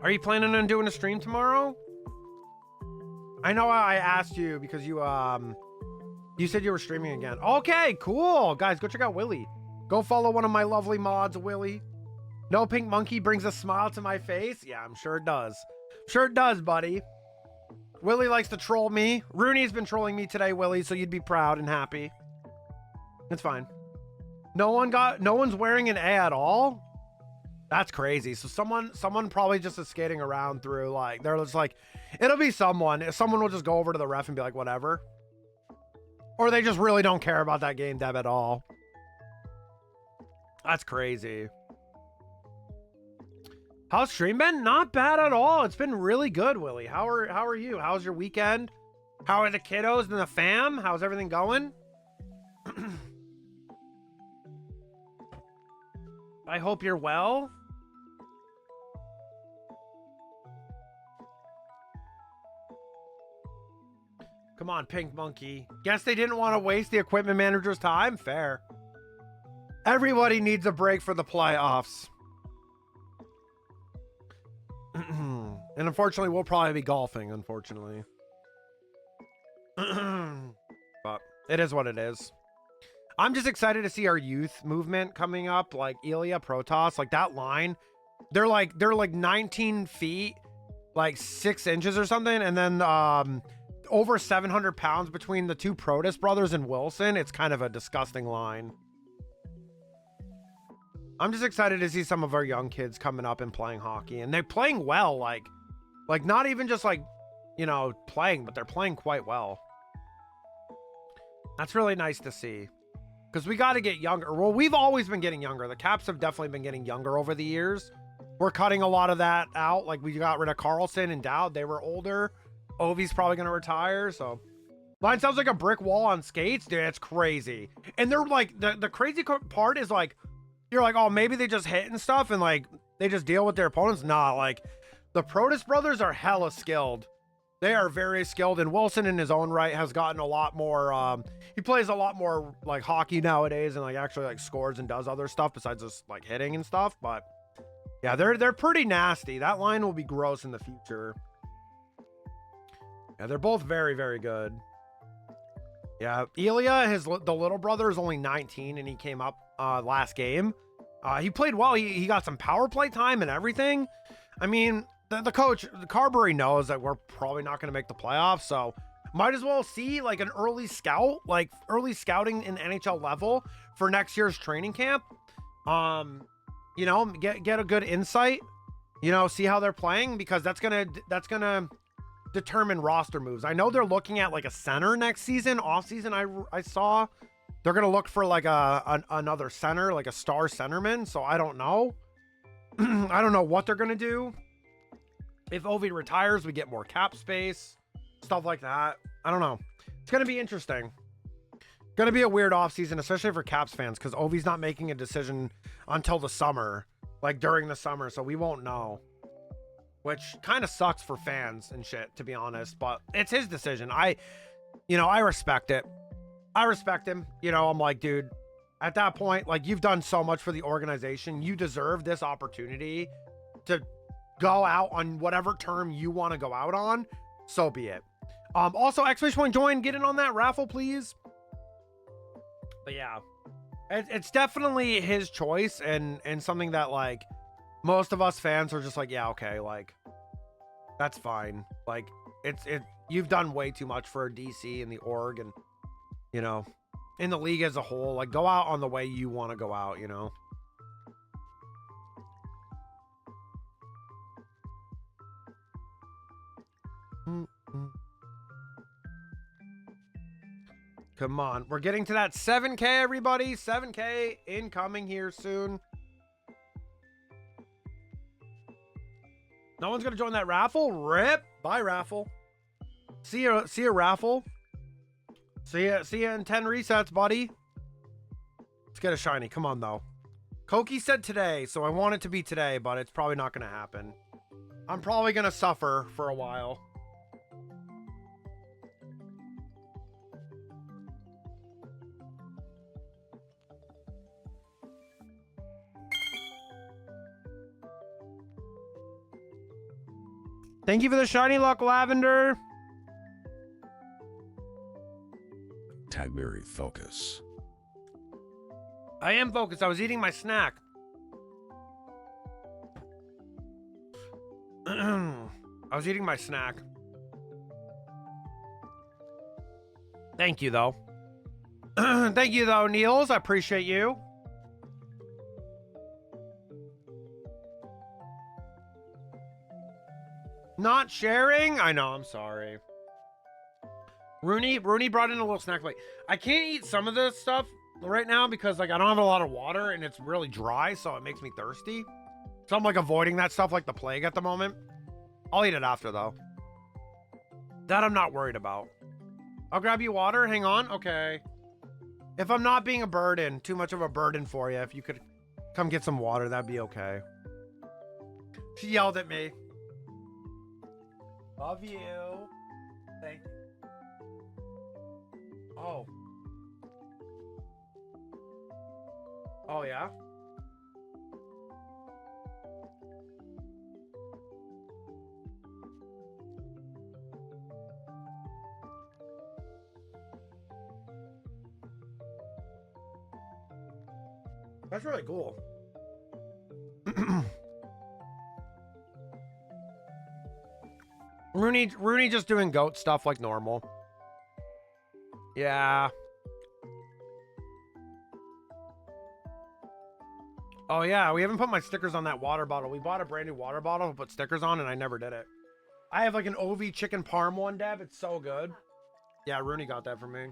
Are you planning on doing a stream tomorrow? I know I asked you because you said you were streaming again. Okay, cool. Guys, go check out Willie. Go follow one of my lovely mods, Willie. No Pink Monkey brings a smile to my face. Yeah, I'm sure it does. Sure it does, buddy. Willie likes to troll me. Rooney's been trolling me today, Willie, so you'd be proud and happy. It's fine. No one's wearing an A at all? That's crazy. So someone probably just is skating around through, like, they're just like, it'll be someone. Someone will just go over to the ref and be like, whatever. Or they just really don't care about that game dev at all. That's crazy. How's stream been? Not bad at all. It's been really good, Willie. How are you? How's your weekend? How are the kiddos and the fam? How's everything going? I hope you're well. Come on, Pink Monkey. Guess they didn't want to waste the equipment manager's time. Fair. Everybody needs a break for the playoffs. And unfortunately, we'll probably be golfing, unfortunately. But it is what it is. I'm just excited to see our youth movement coming up, like Elia, Protoss, like that line. They're like 19 feet, like 6 inches or something, and then over 700 pounds between the two Protoss brothers and Wilson. It's kind of a disgusting line. I'm just excited to see some of our young kids coming up and playing hockey, and they're playing well, like not even just like, you know, playing, but they're playing quite well. That's really nice to see, because we got to get younger. Well, we've always been getting younger. The Caps have definitely been getting younger over the years. We're cutting a lot of that out. Like, we got rid of Carlson and Dowd. They were older. Ovi's probably going to retire, so. Mine sounds like a brick wall on skates. Dude, it's crazy. And they're like, the crazy part is like, you're like, oh, maybe they just hit and stuff, and like, they just deal with their opponents. Nah, like, the Protus brothers are hella skilled. They are very skilled, and Wilson in his own right has gotten a lot more, he plays a lot more like hockey nowadays, and like actually like scores and does other stuff besides just like hitting and stuff. But yeah, they're pretty nasty. That line will be gross in the future. Yeah, they're both very, very good. Yeah, Ilya, the little brother, is only 19, and he came up last game. He played well. He got some power play time and everything. I mean, the coach, Carberry, knows that we're probably not going to make the playoffs, so might as well see like an early scout, like early scouting in NHL level for next year's training camp. You know, get a good insight. You know, see how they're playing, because that's gonna determine roster moves. I know they're looking at like a center next season, off season. I saw they're gonna look for like another center, like a star centerman. So I don't know. I don't know what they're gonna do. If Ovi retires, we get more cap space, stuff like that. I don't know. It's gonna be interesting. Gonna be a weird off season, especially for Caps fans, because Ovi's not making a decision until the summer, like during the summer, so we won't know. Which kind of sucks for fans and shit, to be honest, but it's his decision. I respect it. I respect him. You know, I'm like, dude, at that point, like, you've done so much for the organization. You deserve this opportunity to go out on whatever term you want to go out on. So be it. Also, X-Fish1 join, get in on that raffle, please. But yeah, it's definitely his choice, and something that, like, most of us fans are just like, yeah, okay, like, that's fine. Like, you've done way too much for DC and the org, and, you know, in the league as a whole. Like, go out on the way you want to go out, you know? Come on. We're getting to that 7K, everybody. 7K incoming here soon. No one's going to join that raffle? Rip. Bye, raffle. See ya, raffle. See ya in 10 resets, buddy. Let's get a shiny. Come on, though. Koki said today, so I want it to be today, but it's probably not going to happen. I'm probably going to suffer for a while. Thank you for the shiny luck, Lavender. Tagberry, focus. I am focused. I was eating my snack. I was eating my snack. Thank you, though. Thank you, though, Niels. I appreciate you. Not sharing? I know, I'm sorry. Rooney brought in a little snack plate. I can't eat some of this stuff right now because, like, I don't have a lot of water and it's really dry, so it makes me thirsty. So I'm, like, avoiding that stuff like the plague at the moment. I'll eat it after, though. That I'm not worried about. I'll grab you water. Hang on. Okay. If I'm not being a burden, too much of a burden for you, if you could come get some water, that'd be okay. She yelled at me. Love you. Thank you. Oh. Oh, yeah? That's really cool. Rooney just doing goat stuff like normal. Yeah. Oh yeah, we haven't put my stickers on that water bottle. We bought a brand new water bottle to put stickers on and I never did it. I have like an OV chicken parm one, Deb. It's so good. Yeah, Rooney got that from me.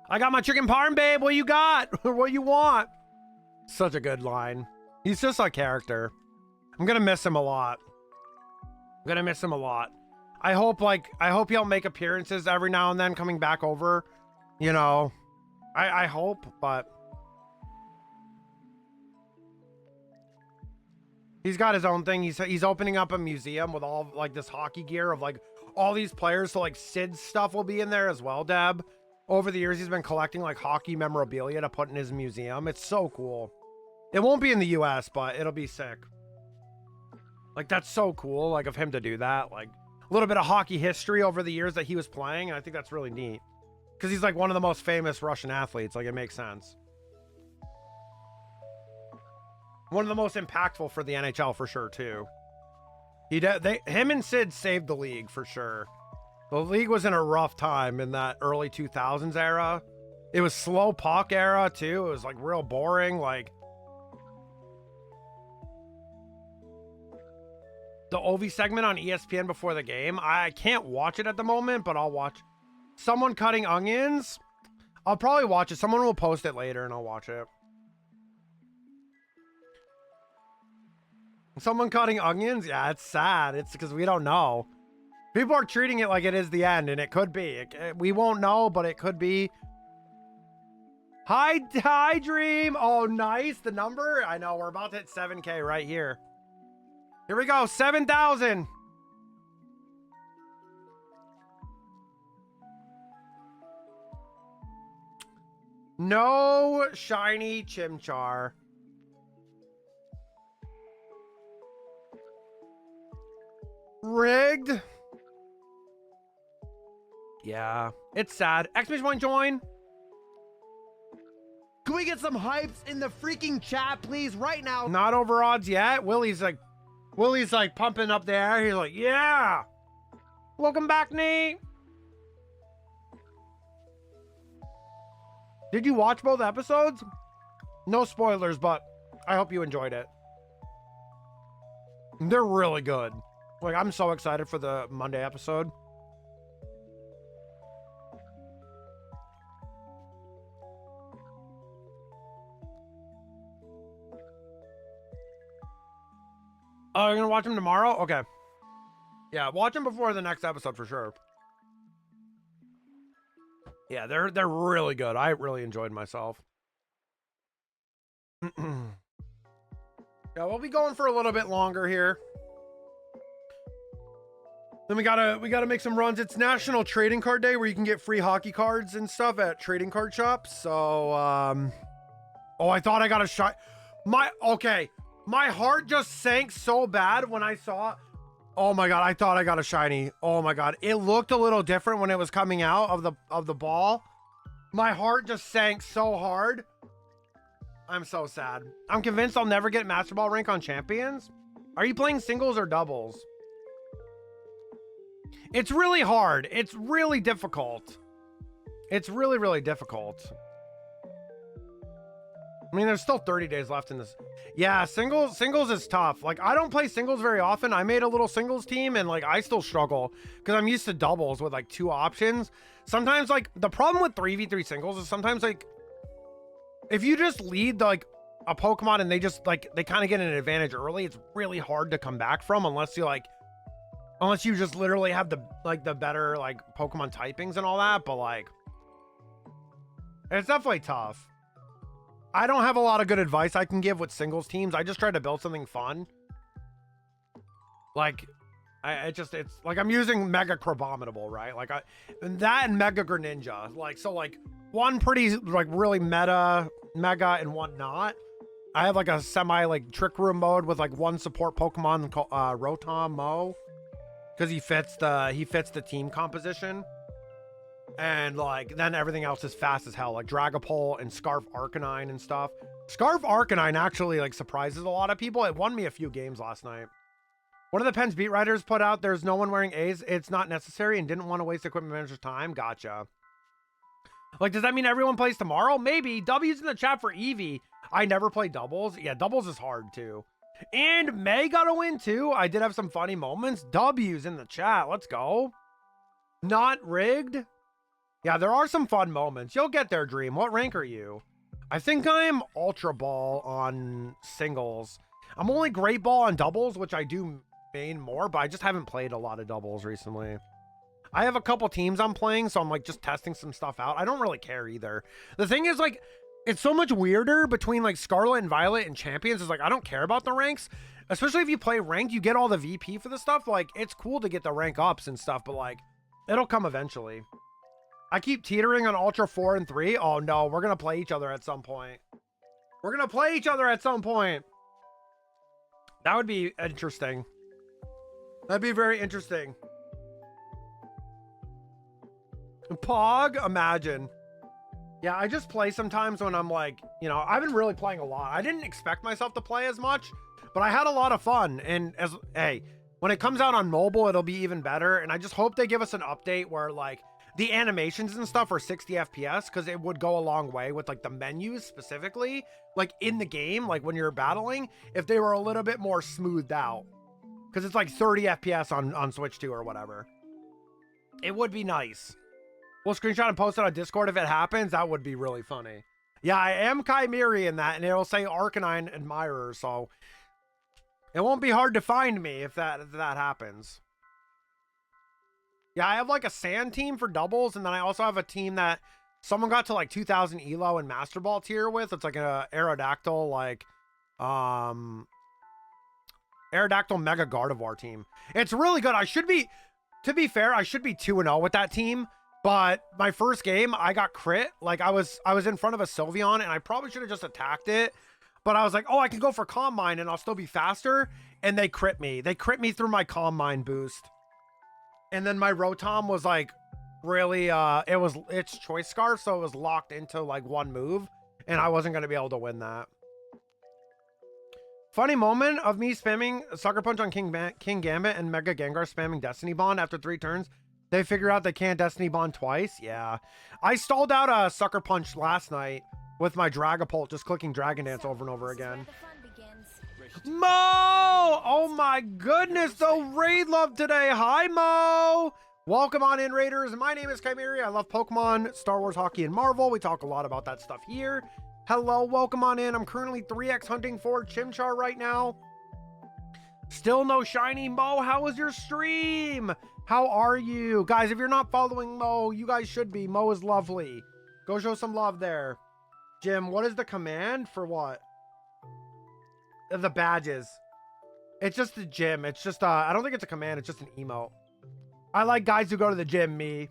I got my chicken parm, babe. What you got? What you want? Such a good line. He's just a character. I'm gonna miss him a lot. I'm gonna miss him a lot. I hope he'll make appearances every now and then coming back over. You know, I hope, but he's got his own thing. He's opening up a museum with all like this hockey gear of like all these players. So like Sid's stuff will be in there as well, Deb. Over the years, he's been collecting like hockey memorabilia to put in his museum. It's so cool. It won't be in the US, but it'll be sick. Like, that's so cool, like, of him to do that. Like, a little bit of hockey history over the years that he was playing. And I think that's really neat. Because he's, like, one of the most famous Russian athletes. Like, it makes sense. One of the most impactful for the NHL, for sure, too. Him and Sid saved the league, for sure. The league was in a rough time in that early 2000s era. It was slow puck era, too. It was, like, real boring, like... The OV segment on ESPN before the game. I can't watch it at the moment, but I'll watch. Someone cutting onions. I'll probably watch it. Someone will post it later and I'll watch it. Someone cutting onions? Yeah, it's sad. It's because we don't know. People are treating it like it is the end, and it could be. We won't know, but it could be. Hi, Dream. Oh, nice. The number? I know. We're about to hit 7K right here. Here we go, 7,000. No Shiny Chimchar. Rigged. Yeah, it's sad. Exclamation join. Can we get some hypes in the freaking chat, please, right now? Not over odds yet. Willie's like pumping up the air. He's like, yeah. Welcome back, Nate. Did you watch both episodes? No spoilers, but I hope you enjoyed it. They're really good. Like, I'm so excited for the Monday episode. Oh, you're gonna watch them tomorrow? Okay. Yeah, watch them before the next episode for sure. Yeah, they're really good. I really enjoyed myself. Yeah, we'll be going for a little bit longer here. Then we gotta make some runs. It's National Trading Card Day where you can get free hockey cards and stuff at trading card shops. So, oh, I thought I got a shot. My heart just sank so bad when I saw. Oh my god, I thought I got a shiny. Oh my god, it looked a little different when it was coming out of the ball. My heart just sank so hard. I'm so sad. I'm convinced I'll never get Master Ball rank on Champions. Are you playing singles or doubles? It's really hard. It's really difficult. It's really, really difficult. I mean, there's still 30 days left in this. Yeah, singles is tough. Like, I don't play singles very often. I made a little singles team and like I still struggle because I'm used to doubles with like 2 options. Sometimes like the problem with 3v3 singles is sometimes like if you just lead like a Pokemon and they just like they kind of get an advantage early, it's really hard to come back from unless you just literally have the better like Pokemon typings and all that. But like it's definitely tough. I don't have a lot of good advice I can give with singles teams. I just try to build something fun. Like, it's like I'm using Mega Crabominable, right? Like that and Mega Greninja. Like, so like one pretty like really mega and one not. I have like a semi like Trick Room mode with like one support Pokemon called Rotom Mo. Because he fits the team composition. And like then everything else is fast as hell, like Dragapult and Scarf Arcanine and stuff. Scarf Arcanine actually like surprises a lot of people. It won me a few games last night. One of the Penn's beat writers put out, there's no one wearing A's. It's not necessary and didn't want to waste equipment manager's time. Gotcha. Like, does that mean everyone plays tomorrow? Maybe. W's in the chat for Eevee. I never play doubles. Yeah, doubles is hard too. And May got a win too. I did have some funny moments. W's in the chat. Let's go. Not rigged. Yeah, there are some fun moments. You'll get there, Dream. What rank are you? I think I'm Ultra Ball on singles. I'm only Great Ball on doubles, which I do main more, but I just haven't played a lot of doubles recently. I have a couple teams I'm playing, so I'm like just testing some stuff out. I don't really care either. The thing is, like, it's so much weirder between like Scarlet and Violet and Champions. Is like, I don't care about the ranks, especially if you play ranked, you get all the VP for the stuff. Like, it's cool to get the rank ups and stuff, but like, it'll come eventually. I keep teetering on Ultra 4 and 3. Oh no, we're gonna play each other at some point. We're gonna play each other at some point. That would be interesting. That'd be very interesting. Pog, imagine. Yeah, I just play sometimes when I'm like, you know, I've been really playing a lot. I didn't expect myself to play as much, but I had a lot of fun. And as, hey, when it comes out on mobile, it'll be even better. And I just hope they give us an update where like the animations and stuff are 60 FPS, because it would go a long way with like the menus specifically, like in the game, like when you're battling, if they were a little bit more smoothed out, because it's like 30 FPS on Switch 2 or whatever. It would be nice. We'll screenshot and post it on Discord if it happens. That would be really funny. Yeah, I am Chimeri in that, and it'll say Arcanine Admirer, so it won't be hard to find me if that happens. Yeah, I have like a sand team for doubles, and then I also have a team that someone got to like 2000 elo and Master Ball tier with. It's like a Aerodactyl, like Aerodactyl Mega Gardevoir team. It's really good. I should be, to be fair, I should be 2-0 with that team. But my first game, I got crit. Like I was in front of a Sylveon, and I probably should have just attacked it. But I was like, oh, I can go for Calm Mind and I'll still be faster. And they crit me. They crit me through my Calm Mind boost. And then my Rotom was like really, it's Choice Scarf, so it was locked into like one move. And I wasn't going to be able to win that. Funny moment of me spamming Sucker Punch on King Gambit and Mega Gengar spamming Destiny Bond after 3 turns. They figure out they can't Destiny Bond twice. Yeah. I stalled out a Sucker Punch last night with my Dragapult, just clicking Dragon Dance over and over again. Mo! Oh my goodness, the raid love today. Hi, Mo! Welcome on in, Raiders. My name is Chimeri. I love Pokemon, Star Wars, hockey, and Marvel. We talk a lot about that stuff here. Hello, welcome on in. I'm currently 3x hunting for Chimchar right now. Still no shiny. Mo, how was your stream? How are you? Guys, if you're not following Mo, you guys should be. Mo is lovely. Go show some love there. Jim, what is the command for what? The badges. It's just the gym. It's just, I don't think it's a command. It's just an emote. I like guys who go to the gym, me.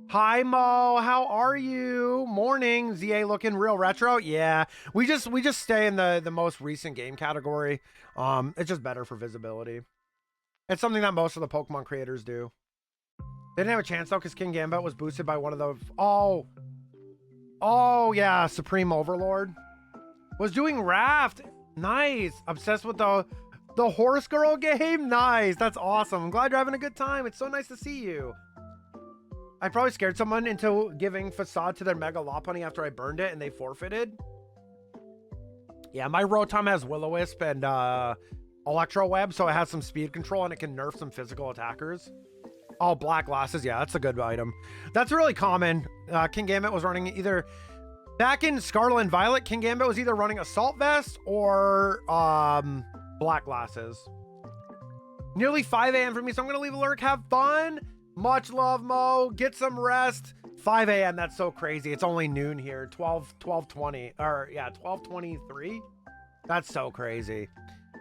Hi, Mo. How are you? Morning. ZA looking real retro. Yeah. We just stay in the most recent game category. It's just better for visibility. It's something that most of the Pokemon creators do. They didn't have a chance though, because King Gambit was boosted by one of the, oh yeah, Supreme Overlord was doing Raft. Nice. Obsessed with the Horse Girl game. Nice. That's awesome. I'm glad you're having a good time. It's so nice to see you. I probably scared someone into giving Facade to their Mega Lopunny after I burned it and they forfeited. Yeah, my Rotom has Will-O-Wisp and Electro Web, so it has some speed control and it can nerf some physical attackers. Oh, Black Glasses. Yeah, that's a good item. That's really common. King Gambit was running either... Back in Scarlet and Violet, King Gambit was either running Assault Vest or Black Glasses. Nearly 5 a.m. for me, so I'm going to leave a lurk. Have fun. Much love, Mo. Get some rest. 5 a.m. That's so crazy. It's only noon here. 12:20. Or, yeah, 12:23. That's so crazy.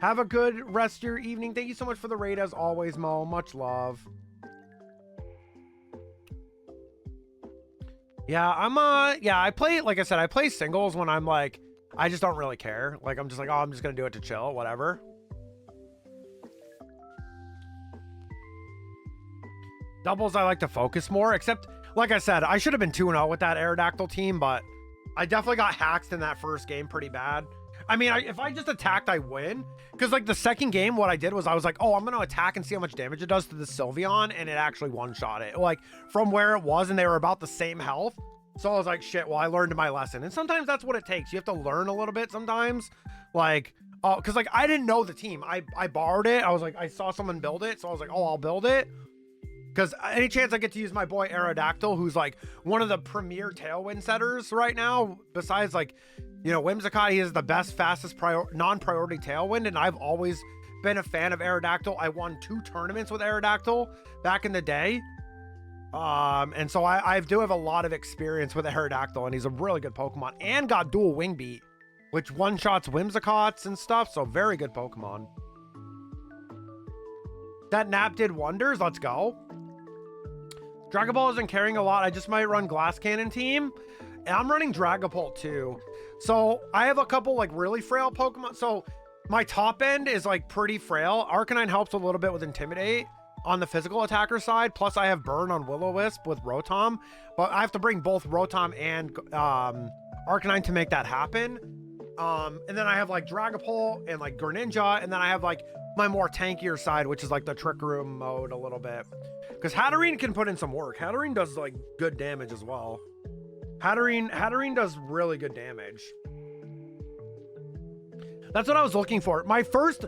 Have a good rest of your evening. Thank you so much for the raid as always, Mo. Much love. Yeah, I play, like I said, I play singles when I'm like, I just don't really care. Like, I'm just like, oh, I'm just going to do it to chill, whatever. Doubles, I like to focus more, except, like I said, I should have been 2-0 with that Aerodactyl team, but I definitely got hacked in that first game pretty bad. I mean, if I just attacked, I win. Because, like, the second game, what I did was I was like, oh, I'm going to attack and see how much damage it does to the Sylveon, and it actually one-shot it. Like, from where it was, and they were about the same health. So I was like, shit, well, I learned my lesson. And sometimes that's what it takes. You have to learn a little bit sometimes. Like, oh, because like I didn't know the team. I borrowed it. I was like, I saw someone build it. So I was like, oh, I'll build it. Because any chance I get to use my boy Aerodactyl, who's like one of the premier tailwind setters right now, besides like, you know, Whimsicott, he is the best, fastest non-priority tailwind. And I've always been a fan of Aerodactyl. I won 2 tournaments with Aerodactyl back in the day. And so I do have a lot of experience with Aerodactyl, and he's a really good Pokemon and got dual wing beat, which one-shots Whimsicotts and stuff. So very good Pokemon. That nap did wonders. Let's go. Dragon Ball isn't carrying a lot. I just might run Glass Cannon team. And I'm running Dragapult too. So I have a couple like really frail Pokemon. So my top end is like pretty frail. Arcanine helps a little bit with Intimidate on the physical attacker side. Plus I have Burn on Will-O-Wisp with Rotom. But I have to bring both Rotom and Arcanine to make that happen. And then I have like Dragapult and like Greninja. And then I have like my more tankier side, which is like the Trick Room mode a little bit. Because Hatterene can put in some work. Hatterene does like good damage as well. Hatterene does really good damage. That's what I was looking for. My first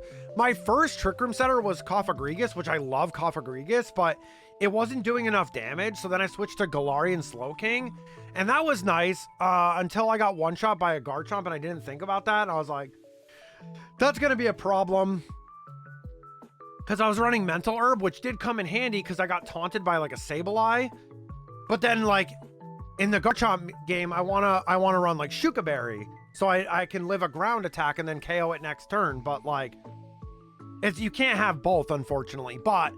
Trick Room setter was Cofagrigus, which I love Cofagrigus, but it wasn't doing enough damage. So then I switched to Galarian Slowking, and that was nice until I got one shot by a Garchomp, and I didn't think about that. And I was like, that's gonna be a problem. Because I was running Mental Herb, which did come in handy because I got taunted by like a Sableye. But then like in the Garchomp game, I wanna run like Shuka Berry, so I can live a ground attack and then KO it next turn. But like, you can't have both, unfortunately. But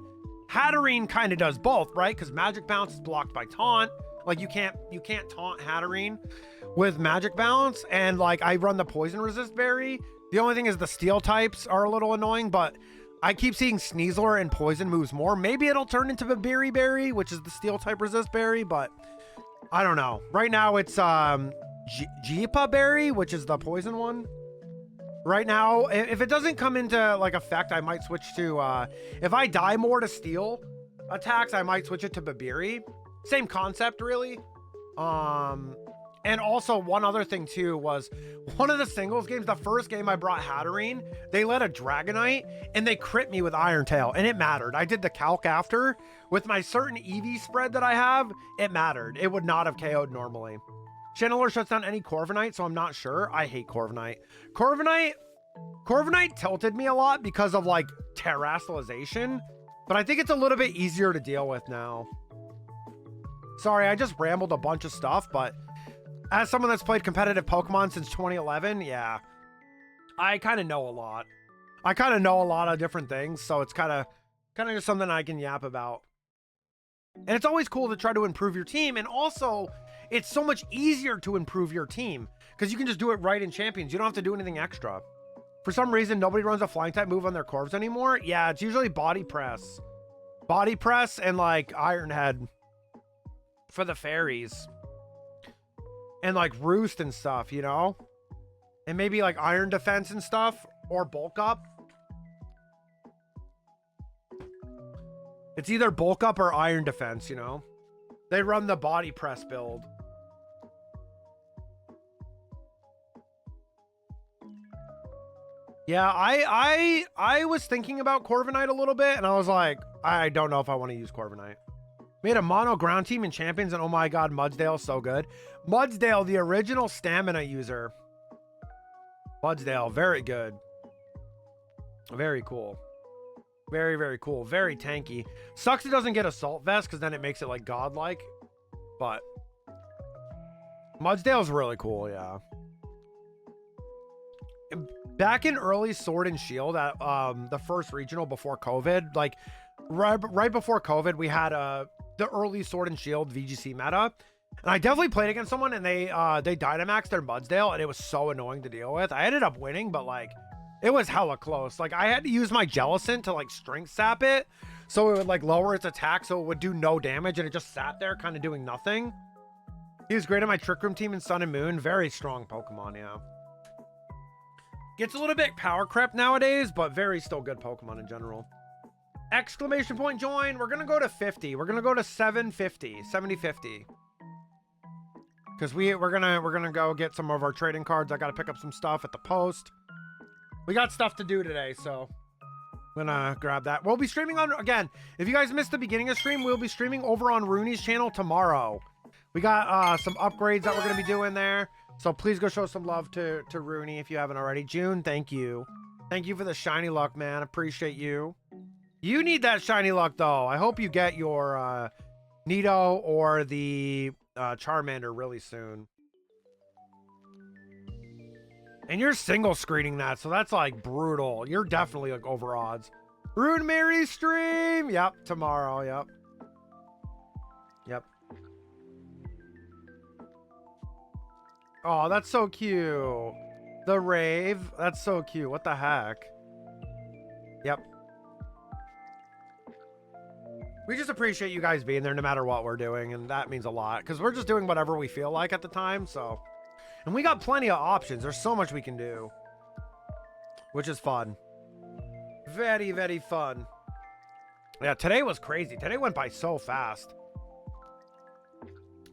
Hatterene kind of does both, right? Because Magic Bounce is blocked by Taunt. Like you can't taunt Hatterene with Magic Bounce. And like I run the Poison Resist Berry. The only thing is the Steel types are a little annoying, but I keep seeing Sneasler and Poison moves more. Maybe it'll turn into the Babiri Berry, which is the Steel type resist berry, but I don't know. Right now it's Jeepa Berry, which is the poison one. Right now, if it doesn't come into like effect, I might switch to if I die more to Steel attacks, I might switch it to Babiri. Same concept, really. And also one other thing too was one of the singles games, the first game I brought Hatterene, they let a Dragonite and they crit me with Iron Tail, and it mattered. I did the calc after with my certain EV spread that I have. It mattered. It would not have KO'd normally. Channeler shuts down any Corviknight, so I'm not sure. I hate Corviknight. Corviknight tilted me a lot because of like terrestrialization, but I think it's a little bit easier to deal with now. Sorry, I just rambled a bunch of stuff, but as someone that's played competitive Pokemon since 2011, yeah, I kind of know a lot. I kind of know a lot of different things, so it's kind of just something I can yap about. And it's always cool to try to improve your team, and also it's so much easier to improve your team because you can just do it right in Champions. You don't have to do anything extra. For some reason, nobody runs a Flying type move on their Corvs anymore. Yeah, it's usually Body Press. Body Press and like Iron Head for the fairies. And like Roost and stuff, you know? And maybe like Iron Defense and stuff, or Bulk Up. It's either Bulk Up or Iron Defense, you know? They run the Body Press build. Yeah, I was thinking about Corviknight a little bit, and I was like, I don't know if I want to use Corviknight. Made a mono ground team in Champions, and oh my god, Mudsdale, so good. Mudsdale, the original stamina user. Mudsdale, very good. Very cool. Very, very cool. Very tanky. Sucks it doesn't get Assault Vest, because then it makes it like godlike. But Mudsdale's really cool, yeah. Back in early Sword and Shield at the first regional before COVID, like right before COVID, we had the early Sword and Shield VGC meta, and I definitely played against someone, and they Dynamaxed their Mudsdale, and it was so annoying to deal with. I ended up winning, but like it was hella close. Like I had to use my Jellicent to like strength sap it, so it would like lower its attack, so it would do no damage, and it just sat there kind of doing nothing. He was great on my Trick Room team in Sun and Moon. Very strong Pokemon, yeah. Gets a little bit power crept nowadays, but very still good Pokemon in general. Exclamation point join. We're going to go to 50. We're going to go to 750. 7050. because we're gonna go get some of our trading cards. I gotta pick up some stuff at the post. We got stuff to do today, so I'm gonna grab that. We'll be streaming on, again, if you guys missed the beginning of stream, we'll be streaming over on Rooney's channel tomorrow. We got some upgrades that we're gonna be doing there, so please go show some love to Rooney if you haven't already. June, thank you. Thank you for the shiny luck, man. Appreciate you. You need that shiny luck, though. I hope you get your Nido or the Charmander really soon. And you're single screening that, so that's like brutal. You're definitely like over odds. Rune Mary stream. Yep, tomorrow. Yep. Yep. Oh, that's so cute. The rave. That's so cute. What the heck? Yep. We just appreciate you guys being there no matter what we're doing, and that means a lot because we're just doing whatever we feel like at the time, so. And we got plenty of options. There's so much we can do, which is fun. Very, very fun. Yeah, today was crazy. Today went by so fast.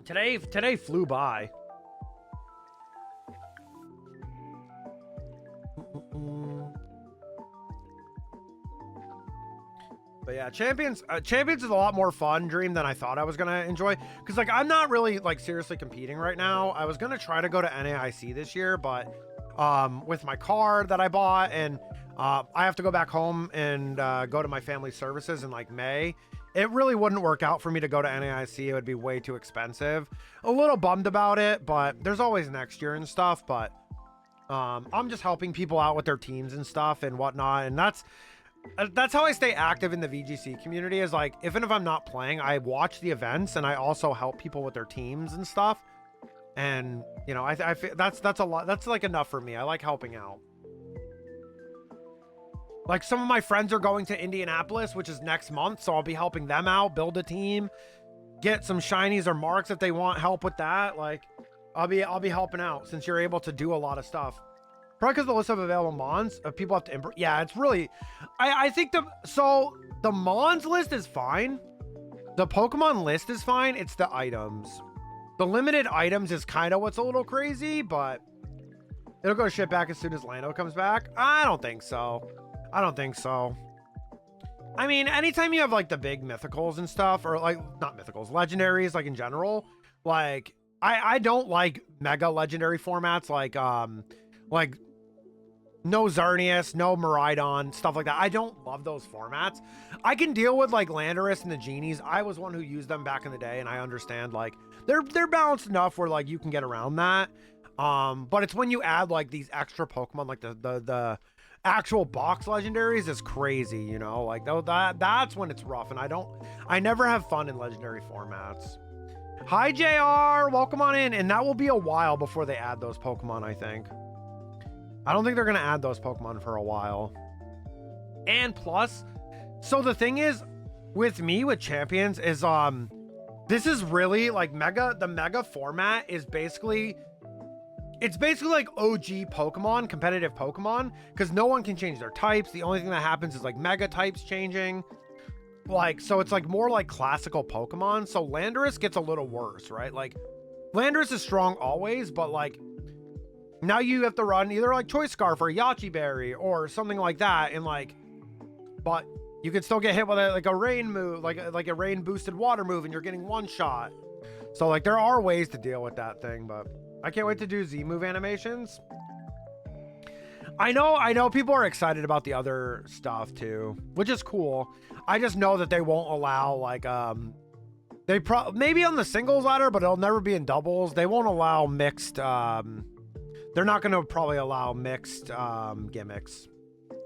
Today flew by. But yeah, Champions is a lot more fun, Dream, than I thought I was gonna enjoy. Because like I'm not really like seriously competing right now. I was gonna try to go to NAIC this year, but with my car that I bought, and I have to go back home and go to my family services in like May. It really wouldn't work out for me to go to NAIC. It would be way too expensive. A little bummed about it, but there's always next year and stuff. But I'm just helping people out with their teams and stuff and whatnot, and that's how I stay active in the VGC community. Is like, even if I'm not playing, I watch the events and I also help people with their teams and stuff. And you know, I feel that's a lot. That's like enough for me. I like helping out. Like some of my friends are going to Indianapolis, which is next month, so I'll be helping them out, build a team, get some shinies or marks if they want help with that. Like, I'll be helping out since you're able to do a lot of stuff. Probably because the list of available Mons, people have to yeah, it's really, I think the Mons list is fine. The Pokemon list is fine. It's the items. The limited items is kind of what's a little crazy, but it'll go shit back as soon as Lando comes back. I don't think so. I don't think so. I mean, anytime you have like the big mythicals and stuff, or like, not mythicals, legendaries, like in general, like I don't like mega legendary formats like no Xerneas, no Miraidon, stuff like that. I don't love those formats. I can deal with like Landorus and the Genies. I was one who used them back in the day, and I understand like they're balanced enough where like you can get around that. But it's when you add like these extra Pokemon, like the actual box legendaries is crazy, you know? Like that's when it's rough, and I never have fun in legendary formats. Hi JR, welcome on in, and that will be a while before they add those Pokemon, I think. I don't think they're going to add those Pokemon for a while. And plus, so the thing is, with me, with Champions, is, this is really, like, the Mega format is basically, it's basically like OG Pokemon, competitive Pokemon, because no one can change their types. The only thing that happens is, like, Mega types changing. Like, so it's, like, more like classical Pokemon. So Landorus gets a little worse, right? Like, Landorus is strong always, but, like, now you have to run either like Choice Scarf or Yachi Berry or something like that, and like, but you can still get hit with a rain move, like a rain boosted water move, and you're getting one shot. So like there are ways to deal with that thing, but I can't wait to do Z move animations. I know people are excited about the other stuff too, which is cool. I just know that they won't allow like maybe on the singles ladder, but it'll never be in doubles. They won't allow mixed they're not going to probably allow mixed gimmicks,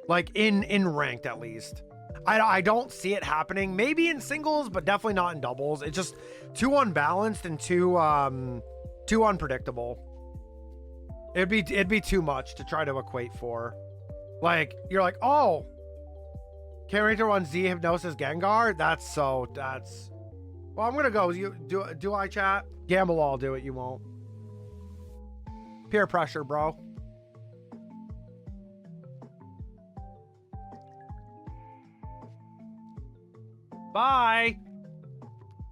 like in ranked at least. I don't see it happening. Maybe in singles, but definitely not in doubles. It's just too unbalanced and too unpredictable. It'd be too much to try to equate for. Like you're like, oh, can't wait to run Z Hypnosis Gengar. That's well, I'm gonna go. You do I chat? Gamble, I'll do it. You won't. Peer pressure, bro. Bye.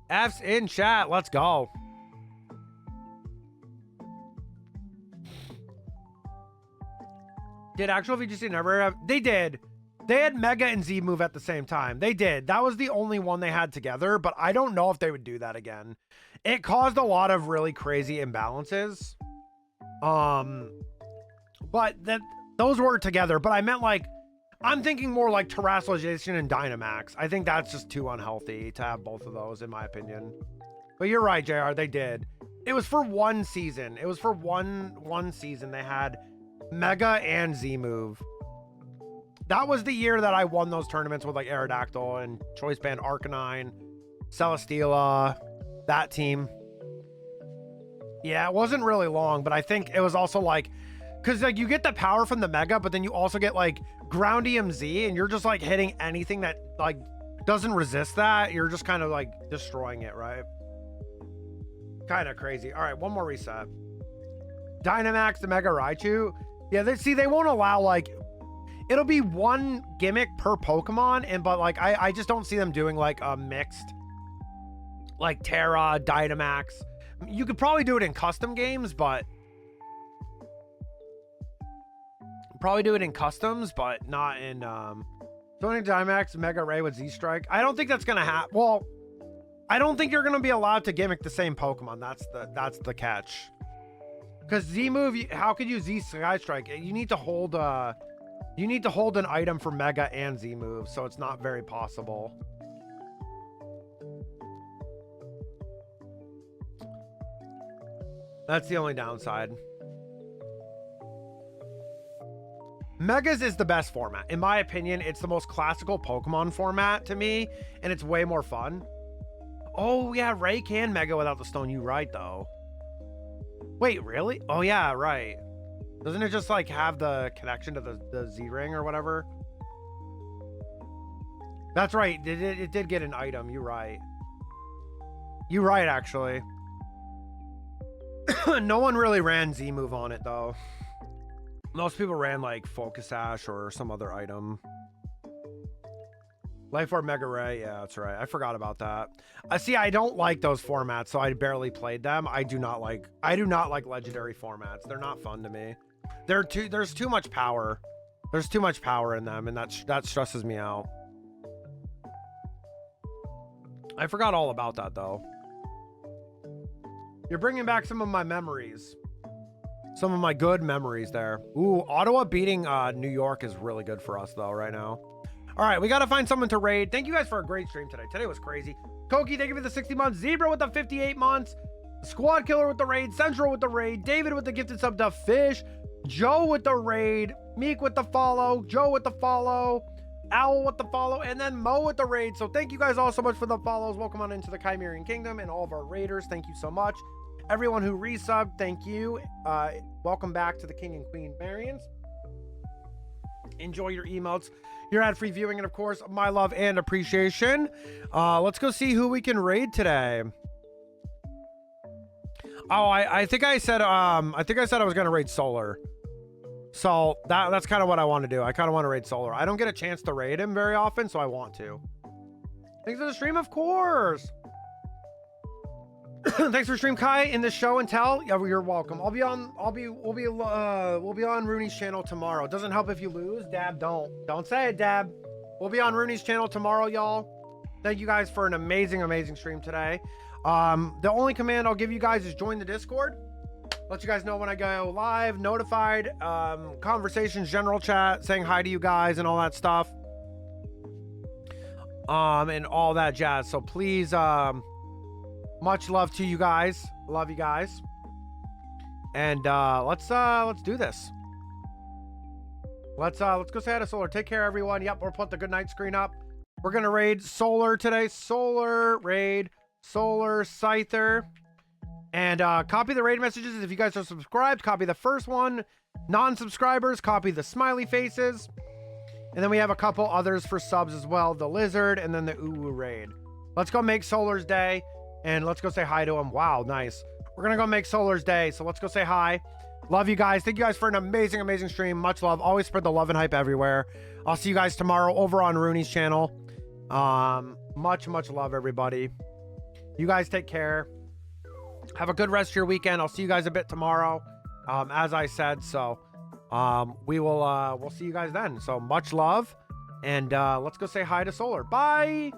F's in chat. Let's go. Did actual VGC never have? They did. They had Mega and Z move at the same time. They did. That was the only one they had together, but I don't know if they would do that again. It caused a lot of really crazy imbalances. But those were together, but I meant like, I'm thinking more like Terrestrialization and Dynamax. I think that's just too unhealthy to have both of those, in my opinion. But you're right, JR, they did. It was for one season. It was for one season. They had Mega and Z move. That was the year that I won those tournaments with like Aerodactyl and Choice Band Arcanine, Celesteela, that team. Yeah, it wasn't really long, but I think it was also like, because like you get the power from the Mega, but then you also get like Groundium Z, and you're just like hitting anything that like doesn't resist that. You're just kind of like destroying it, right? Kind of crazy. All right, one more reset. Dynamax, the Mega Raichu. Yeah, they won't allow like, it'll be one gimmick per Pokemon, but like I just don't see them doing like a mixed like Terra, Dynamax. You could probably do it in custom games, but probably do it in customs, but not in Sonic Dynamax Mega Ray with Z Strike. I don't think that's gonna happen. Well, I don't think you're gonna be allowed to gimmick the same Pokemon. That's the catch. Because Z move, how could you Z Sky Strike? You need to hold an item for Mega and Z move, so it's not very possible. That's the only downside. Megas is the best format. In my opinion, it's the most classical Pokemon format to me, and it's way more fun. Oh, yeah, Ray can Mega without the stone. You're right, though. Wait, really? Oh, yeah, right. Doesn't it just, like, have the connection to the Z-Ring or whatever? That's right. It did get an item. You're right. You're right, actually. No one really ran Z-Move on it, though. Most people ran, like, Focus Sash or some other item. Life Orb Mega Ray. Yeah, that's right. I forgot about that. See, I don't like those formats, so I barely played them. I do not like legendary formats. They're not fun to me. There's too much power. There's too much power in them, and that stresses me out. I forgot all about that, though. You're bringing back some of my memories. Some of my good memories there. Ooh, Ottawa beating New York is really good for us, though, right now. All right, we got to find someone to raid. Thank you guys for a great stream today. Today was crazy. Koki, thank you for the 60 months. Zebra with the 58 months. Squad Killer with the raid. Central with the raid. David with the gifted sub to Fish. Joe with the raid. Meek with the follow. Joe with the follow. Owl with the follow. And then Mo with the raid. So thank you guys all so much for the follows. Welcome on into the Chimerian Kingdom and all of our raiders. Thank you so much. Everyone who resubbed, thank you. Welcome back to the King and Queen Marians. Enjoy your emotes, your ad-free viewing, and of course, my love and appreciation. Let's go see who we can raid today. Oh, I think I said I was gonna raid Solar. So that's kind of what I want to do. I kind of want to raid Solar. I don't get a chance to raid him very often, so I want to. Thanks for the stream, of course. Thanks for stream, Kai, in the show and tell. Yeah, you're welcome. We'll be on Rooney's channel tomorrow. Doesn't help if you lose. Dab, don't say it, Dab. We'll be on Rooney's channel tomorrow, y'all. Thank you guys for an amazing stream today. The only command I'll give you guys is join the Discord. Let you guys know when I go live, notified, conversations, general chat, saying hi to you guys and all that stuff. And all that jazz. So please, much love to you guys. Love you guys. And let's do this. Let's go say hi to Solar. Take care, everyone. Yep, we'll put the good night screen up. We're gonna raid Solar today. Solar raid. Solar Scyther. And copy the raid messages if you guys are subscribed. Copy the first one. Non-subscribers, copy the smiley faces. And then we have a couple others for subs as well. The Lizard and then the Uwu raid. Let's go make Solar's day. And let's go say hi to him. Wow, nice. We're going to go make Solar's day. So let's go say hi. Love you guys. Thank you guys for an amazing stream. Much love. Always spread the love and hype everywhere. I'll see you guys tomorrow over on Rooney's channel. Much love, everybody. You guys take care. Have a good rest of your weekend. I'll see you guys a bit tomorrow, as I said. So we'll see you guys then. So much love, and let's go say hi to Solar. Bye.